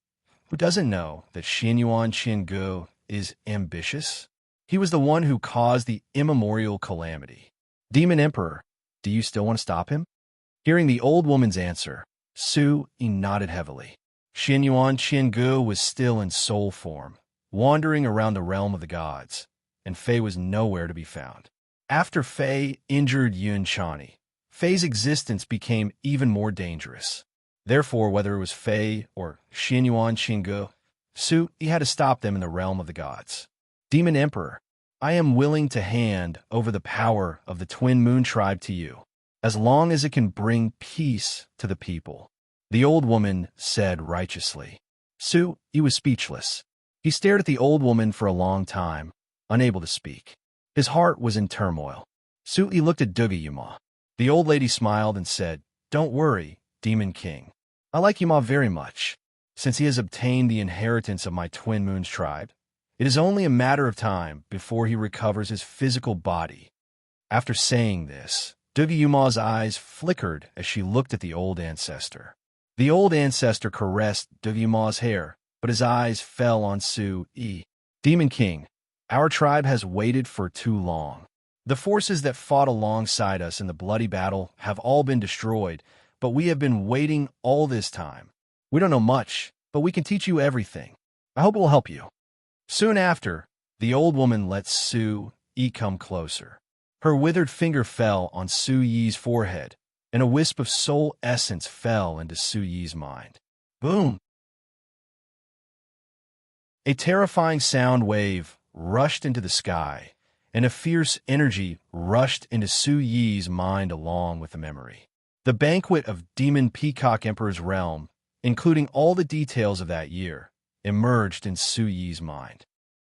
Who doesn't know that Xianyuan Qiange is ambitious? He was the one who caused the immemorial calamity. Demon Emperor, do you still want to stop him? Hearing the old woman's answer, Su-yi nodded heavily. Xianyuan Qiange was still in soul form, wandering around the realm of the gods, and Fei was nowhere to be found. After Fei injured Yun Chani, Fei's existence became even more dangerous. Therefore, whether it was Fei or Xianyuan Qiange, Su-yi had to stop them in the realm of the gods. Demon Emperor, I am willing to hand over the power of the Twin Moon tribe to you, as long as it can bring peace to the people. The old woman said righteously. Su-yi was speechless. He stared at the old woman for a long time, unable to speak. His heart was in turmoil. Su-yi looked at Yuma. The old lady smiled and said, Don't worry, Demon King. I like Yuma very much. Since he has obtained the inheritance of my Twin Moons tribe, it is only a matter of time before he recovers his physical body. After saying this, Yuma's eyes flickered as she looked at the old ancestor. The old ancestor caressed Yuma's hair, but his eyes fell on Su-yi. Demon King, our tribe has waited for too long. The forces that fought alongside us in the bloody battle have all been destroyed, but we have been waiting all this time. We don't know much, but we can teach you everything. I hope it will help you. Soon after, the old woman let Su-yi come closer. Her withered finger fell on Su-yi's forehead, and a wisp of soul essence fell into Su-yi's mind. Boom! A terrifying sound wave rushed into the sky, and a fierce energy rushed into Su-yi's mind along with the memory. The banquet of Demon Peacock Emperor's realm, including all the details of that year, emerged in Su-yi's mind.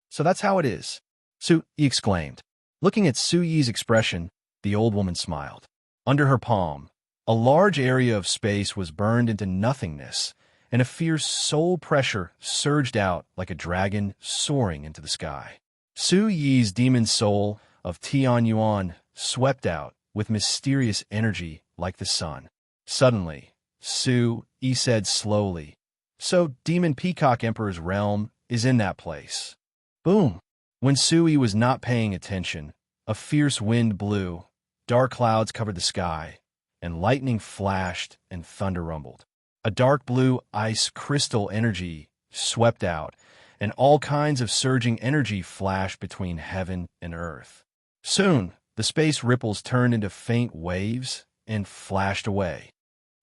So that's how it is, Su-yi exclaimed. Looking at Su-yi's expression, the old woman smiled. Under her palm, a large area of space was burned into nothingness, and a fierce soul pressure surged out like a dragon soaring into the sky. Su-yi's demon soul of Tianyuan swept out with mysterious energy like the sun. Suddenly, Su-yi said slowly, So Demon Peacock Emperor's realm is in that place. Boom! When Su-yi was not paying attention, a fierce wind blew, dark clouds covered the sky, and lightning flashed and thunder rumbled. A dark blue ice crystal energy swept out, and all kinds of surging energy flashed between heaven and earth. Soon, The space ripples turned into faint waves and flashed away.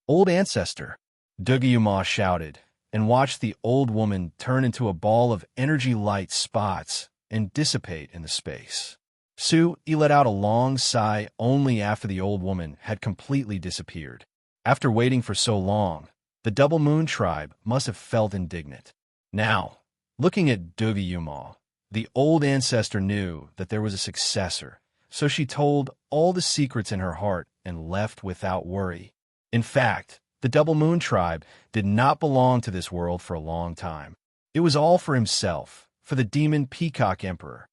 "Old ancestor," Dugayuma shouted, and watched the old woman turn into a ball of energy light spots and dissipate in the space. Su-yi let out a long sigh only after the old woman had completely disappeared. After waiting for so long, the Double Moon tribe must have felt indignant. Now, looking at Dugayuma, the old ancestor knew that there was a successor, so she told all the secrets in her heart and left without worry. In fact, the Double Moon tribe did not belong to this world for a long time. It was all for himself, for the demon Peacock Emperor.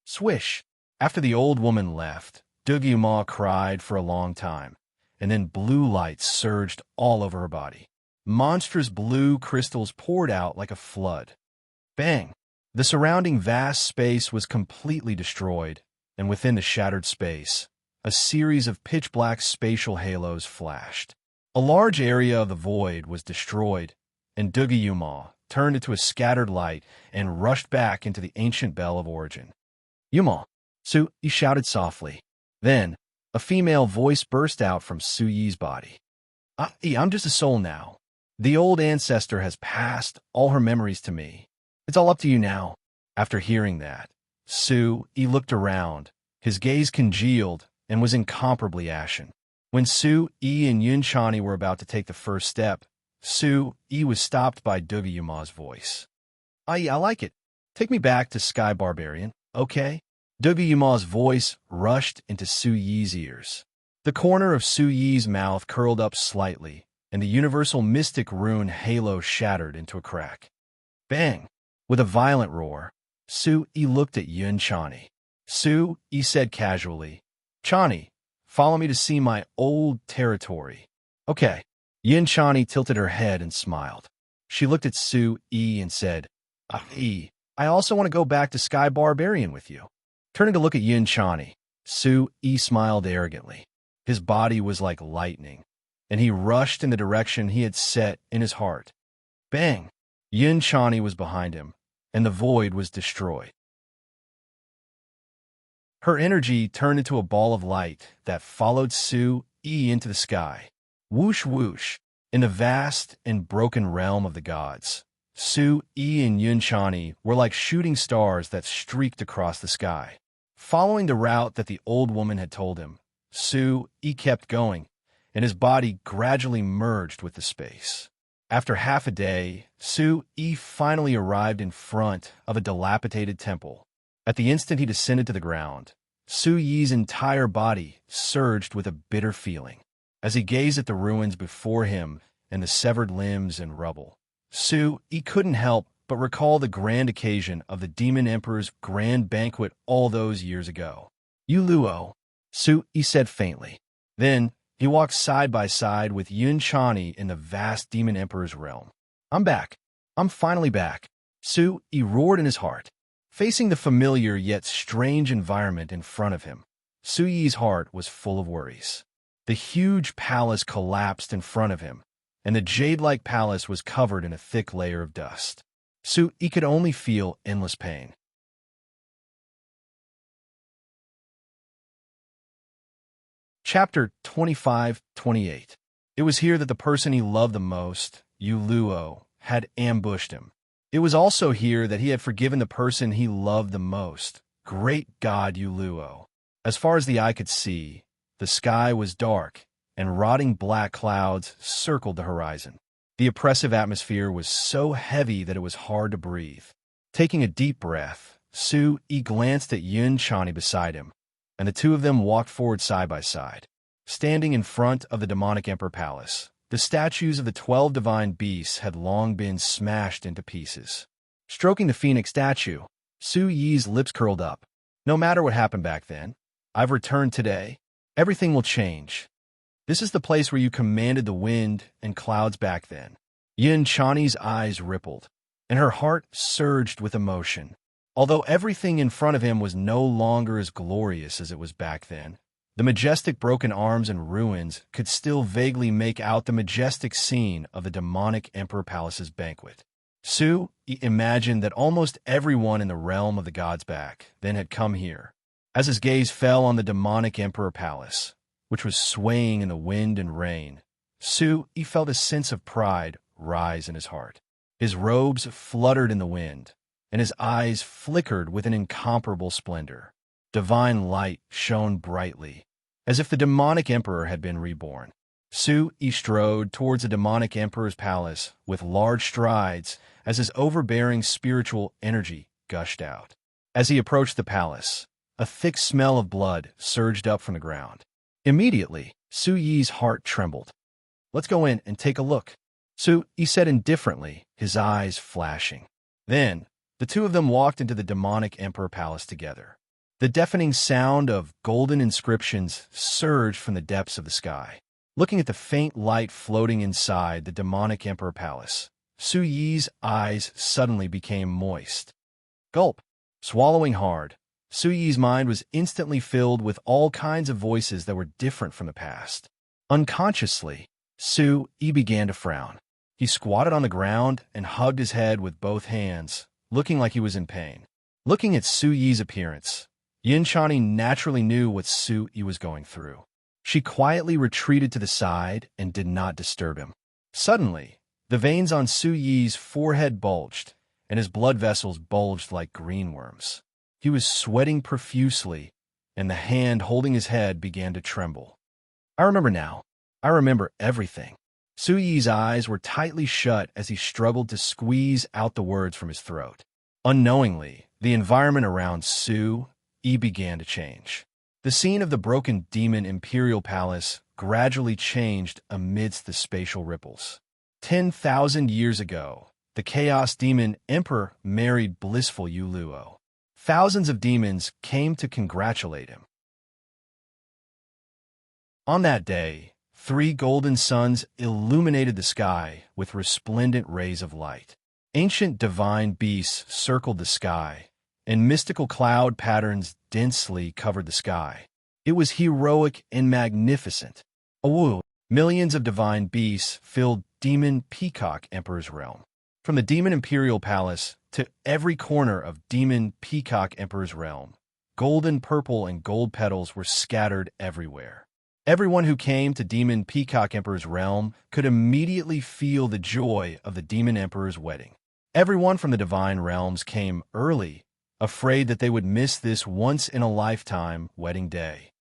Swish! After the old woman left, Dugayuma cried for a long time, and then blue light surged all over her body. Monstrous blue crystals poured out like a flood. Bang! The surrounding vast space was completely destroyed, and within the shattered space, a series of pitch-black spatial halos flashed. A large area of the void was destroyed, and Dugayuma turned into a scattered light and rushed back into the ancient bell of origin. "Yuma!" Su-yi shouted softly. Then, a female voice burst out from Su-yi's body. I'm just a soul now. The old ancestor has passed all her memories to me. It's all up to you now." After hearing that, Su-yi looked around. His gaze congealed and was incomparably ashen. When Su-yi and Yunchani were about to take the first step, Su-yi was stopped by Dugayuma's voice. I like it. Take me back to Sky Barbarian, okay?" Dugayuma's voice rushed into Su-yi's ears. The corner of Su-yi's mouth curled up slightly, and the universal mystic rune halo shattered into a crack. Bang! With a violent roar, Su-yi looked at Yunchani. Su-yi said casually, "Chani, follow me to see my old territory." "Okay." Yunchani tilted her head and smiled. She looked at Su-yi and said, I also want to go back to Sky Barbarian with you." Turning to look at Yunchani, Su-yi smiled arrogantly. His body was like lightning, and he rushed in the direction he had set in his heart. Bang! Yunchani was behind him, and the void was destroyed. Her energy turned into a ball of light that followed Su-yi into the sky. Whoosh whoosh! In the vast and broken realm of the gods, Su-yi and Yunchani were like shooting stars that streaked across the sky. Following the route that the old woman had told him, Su-yi kept going, and his body gradually merged with the space. After half a day, Su-yi finally arrived in front of a dilapidated temple. At the instant he descended to the ground, Su-yi's entire body surged with a bitter feeling. As he gazed at the ruins before him and the severed limbs and rubble, Su-yi couldn't help but recall the grand occasion of the Demon Emperor's grand banquet all those years ago. "Yuluo," Su-yi said faintly. Then, he walked side by side with Yunchani in the vast Demon Emperor's realm. "I'm back. I'm finally back," Su-yi roared in his heart. Facing the familiar yet strange environment in front of him, Su-yi's heart was full of worries. The huge palace collapsed in front of him, and the jade-like palace was covered in a thick layer of dust. Su-yi could only feel endless pain. Chapter 25-28. It was here that the person he loved the most, Yuluo, had ambushed him. It was also here that he had forgiven the person he loved the most, great god Yuluo. As far as the eye could see, the sky was dark, and rotting black clouds circled the horizon. The oppressive atmosphere was so heavy that it was hard to breathe. Taking a deep breath, Su-yi glanced at Yunchani beside him, and the two of them walked forward side by side. Standing in front of the demonic Emperor Palace, the statues of the 12 divine beasts had long been smashed into pieces. Stroking the phoenix statue, Su-yi's lips curled up. "No matter what happened back then, I've returned today. Everything will change. This is the place where you commanded the wind and clouds back then." Yunchani's eyes rippled, and her heart surged with emotion. Although everything in front of him was no longer as glorious as it was back then, the majestic broken arms and ruins could still vaguely make out the majestic scene of the demonic Emperor Palace's banquet. Su-yi imagined that almost everyone in the realm of the gods back then had come here. As his gaze fell on the demonic Emperor Palace, which was swaying in the wind and rain, he felt a sense of pride rise in his heart. His robes fluttered in the wind, and his eyes flickered with an incomparable splendor. Divine light shone brightly, as if the demonic emperor had been reborn. He strode towards the demonic emperor's palace with large strides as his overbearing spiritual energy gushed out. As he approached the palace, a thick smell of blood surged up from the ground. Immediately, Su Yi's heart trembled. "Let's go in and take a look," He said indifferently, his eyes flashing. Then, the two of them walked into the demonic emperor palace together. The deafening sound of golden inscriptions surged from the depths of the sky. Looking at the faint light floating inside the demonic emperor palace, Su Yi's eyes suddenly became moist. Gulp. Swallowing hard, Su Yi's mind was instantly filled with all kinds of voices that were different from the past. Unconsciously, Su Yi began to frown. He squatted on the ground and hugged his head with both hands, looking like he was in pain. Looking at Su Yi's appearance, Yin Chani naturally knew what Su Yi was going through. She quietly retreated to the side and did not disturb him. Suddenly, the veins on Su Yi's forehead bulged, and his blood vessels bulged like green worms. He was sweating profusely, and the hand holding his head began to tremble. "I remember now. I remember everything." Su Yi's eyes were tightly shut as he struggled to squeeze out the words from his throat. Unknowingly, the environment around Su Yi began to change. The scene of the broken demon imperial palace gradually changed amidst the spatial ripples. 10,000 years ago, the chaos demon emperor married blissful Yu Luo. Thousands of demons came to congratulate him. On that day, 3 golden suns illuminated the sky with resplendent rays of light. Ancient divine beasts circled the sky, and mystical cloud patterns densely covered the sky. It was heroic and magnificent. Millions of divine beasts filled Demon Peacock Emperor's realm. From the Demon Imperial Palace to every corner of Demon Peacock Emperor's realm, golden, purple, and gold petals were scattered everywhere. Everyone who came to Demon Peacock Emperor's realm could immediately feel the joy of the Demon Emperor's wedding. Everyone from the divine realms came early, afraid that they would miss this once-in-a-lifetime wedding day.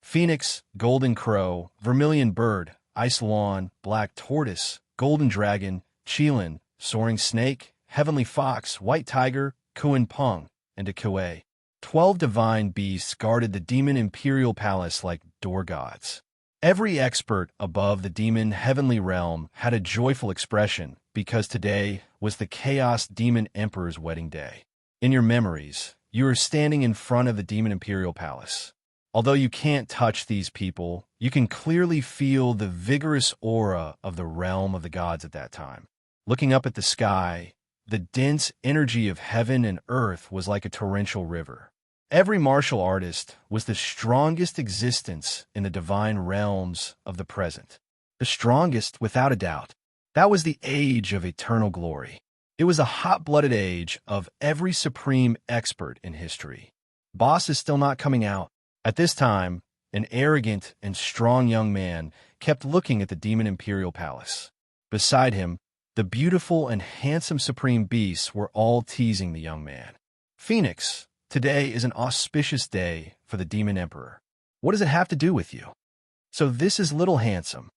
Phoenix, golden crow, vermilion bird, ice swan, black tortoise, golden dragon, qilin, soaring snake, heavenly fox, white tiger, kuan peng, and a kue. 12 divine beasts guarded the Demon Imperial Palace like door gods. Every expert above the demon heavenly realm had a joyful expression because today was the Chaos Demon Emperor's wedding day. In your memories, you are standing in front of the Demon Imperial Palace. Although you can't touch these people, you can clearly feel the vigorous aura of the realm of the gods at that time. Looking up at the sky, the dense energy of heaven and earth was like a torrential river. Every martial artist was the strongest existence in the divine realms of the present. The strongest, without a doubt. That was the age of eternal glory. It was a hot-blooded age of every supreme expert in history. Boss is still not coming out. At this time, an arrogant and strong young man kept looking at the Demon Imperial Palace. Beside him, the beautiful and handsome supreme beasts were all teasing the young man. "Phoenix, today is an auspicious day for the Demon Emperor. What does it have to do with you?" "So this is Little Handsome."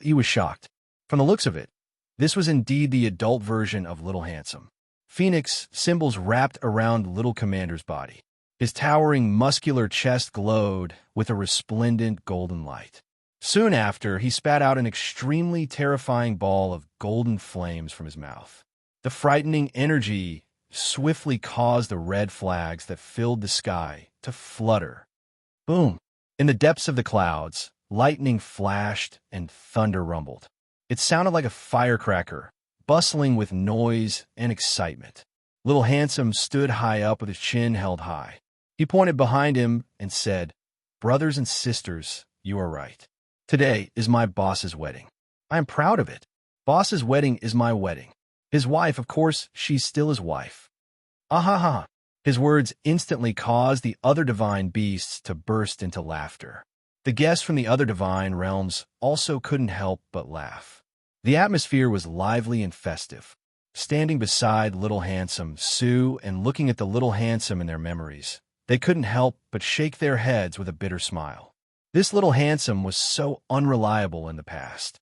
He was shocked. From the looks of it, this was indeed the adult version of Little Handsome. Phoenix symbols wrapped around Little Commander's body. His towering muscular chest glowed with a resplendent golden light. Soon after, he spat out an extremely terrifying ball of golden flames from his mouth. The frightening energy swiftly caused the red flags that filled the sky to flutter. Boom! In the depths of the clouds, lightning flashed and thunder rumbled. It sounded like a firecracker, bustling with noise and excitement. Little Handsome stood high up with his chin held high. He pointed behind him and said, "Brothers and sisters, you are right. Today is my boss's wedding. I am proud of it. Boss's wedding is my wedding. His wife, of course, she's still his wife." Ahaha. His words instantly caused the other divine beasts to burst into laughter. The guests from the other divine realms also couldn't help but laugh. The atmosphere was lively and festive. Standing beside Little Handsome Sue and looking at the Little Handsome in their memories, they couldn't help but shake their heads with a bitter smile. This Little Handsome was so unreliable in the past.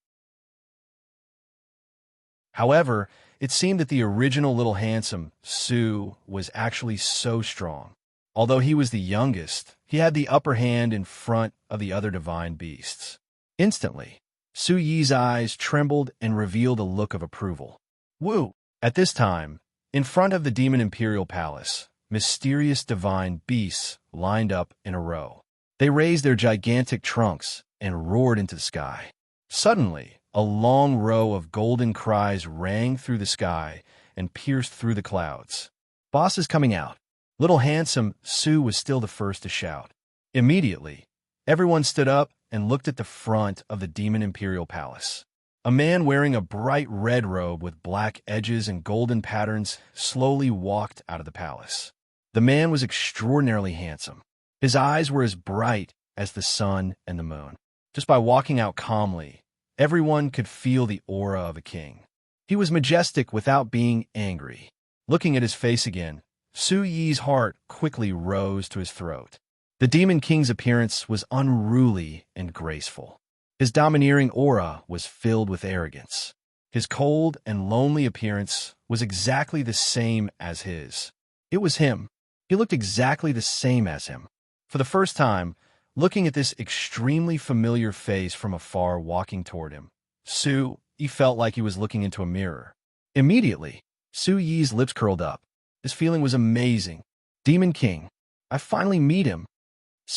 However, it seemed that the original Little Handsome Sue was actually so strong. Although he was the youngest, he had the upper hand in front of the other divine beasts. Instantly, Su Yi's eyes trembled and revealed a look of approval. Woo! At this time, in front of the Demon Imperial Palace, mysterious divine beasts lined up in a row. They raised their gigantic trunks and roared into the sky. Suddenly, a long row of golden cries rang through the sky and pierced through the clouds. Boss is coming out. Little Handsome Sue was still the first to shout. Immediately, everyone stood up and looked at the front of the Demon Imperial Palace. A man wearing a bright red robe with black edges and golden patterns slowly walked out of the palace. The man was extraordinarily handsome. His eyes were as bright as the sun and the moon. Just by walking out calmly, everyone could feel the aura of a king. He was majestic without being angry. Looking at his face again, Su Yi's heart quickly rose to his throat. The Demon King's appearance was unruly and graceful. His domineering aura was filled with arrogance. His cold and lonely appearance was exactly the same as his. It was him. He looked exactly the same as him. For the first time, looking at this extremely familiar face from afar walking toward him, he felt like he was looking into a mirror. Immediately, Su Yi's lips curled up. This feeling was amazing. Demon King, I finally meet him,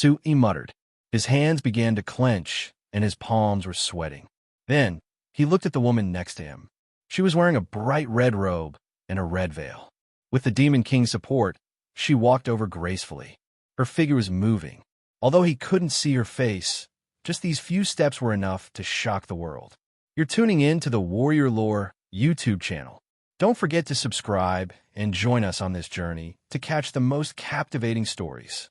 Yi muttered. His hands began to clench, and his palms were sweating. Then, he looked at the woman next to him. She was wearing a bright red robe and a red veil. With the Demon King's support, she walked over gracefully. Her figure was moving. Although he couldn't see her face, just these few steps were enough to shock the world. You're tuning in to the Warrior Lore YouTube channel. Don't forget to subscribe and join us on this journey to catch the most captivating stories.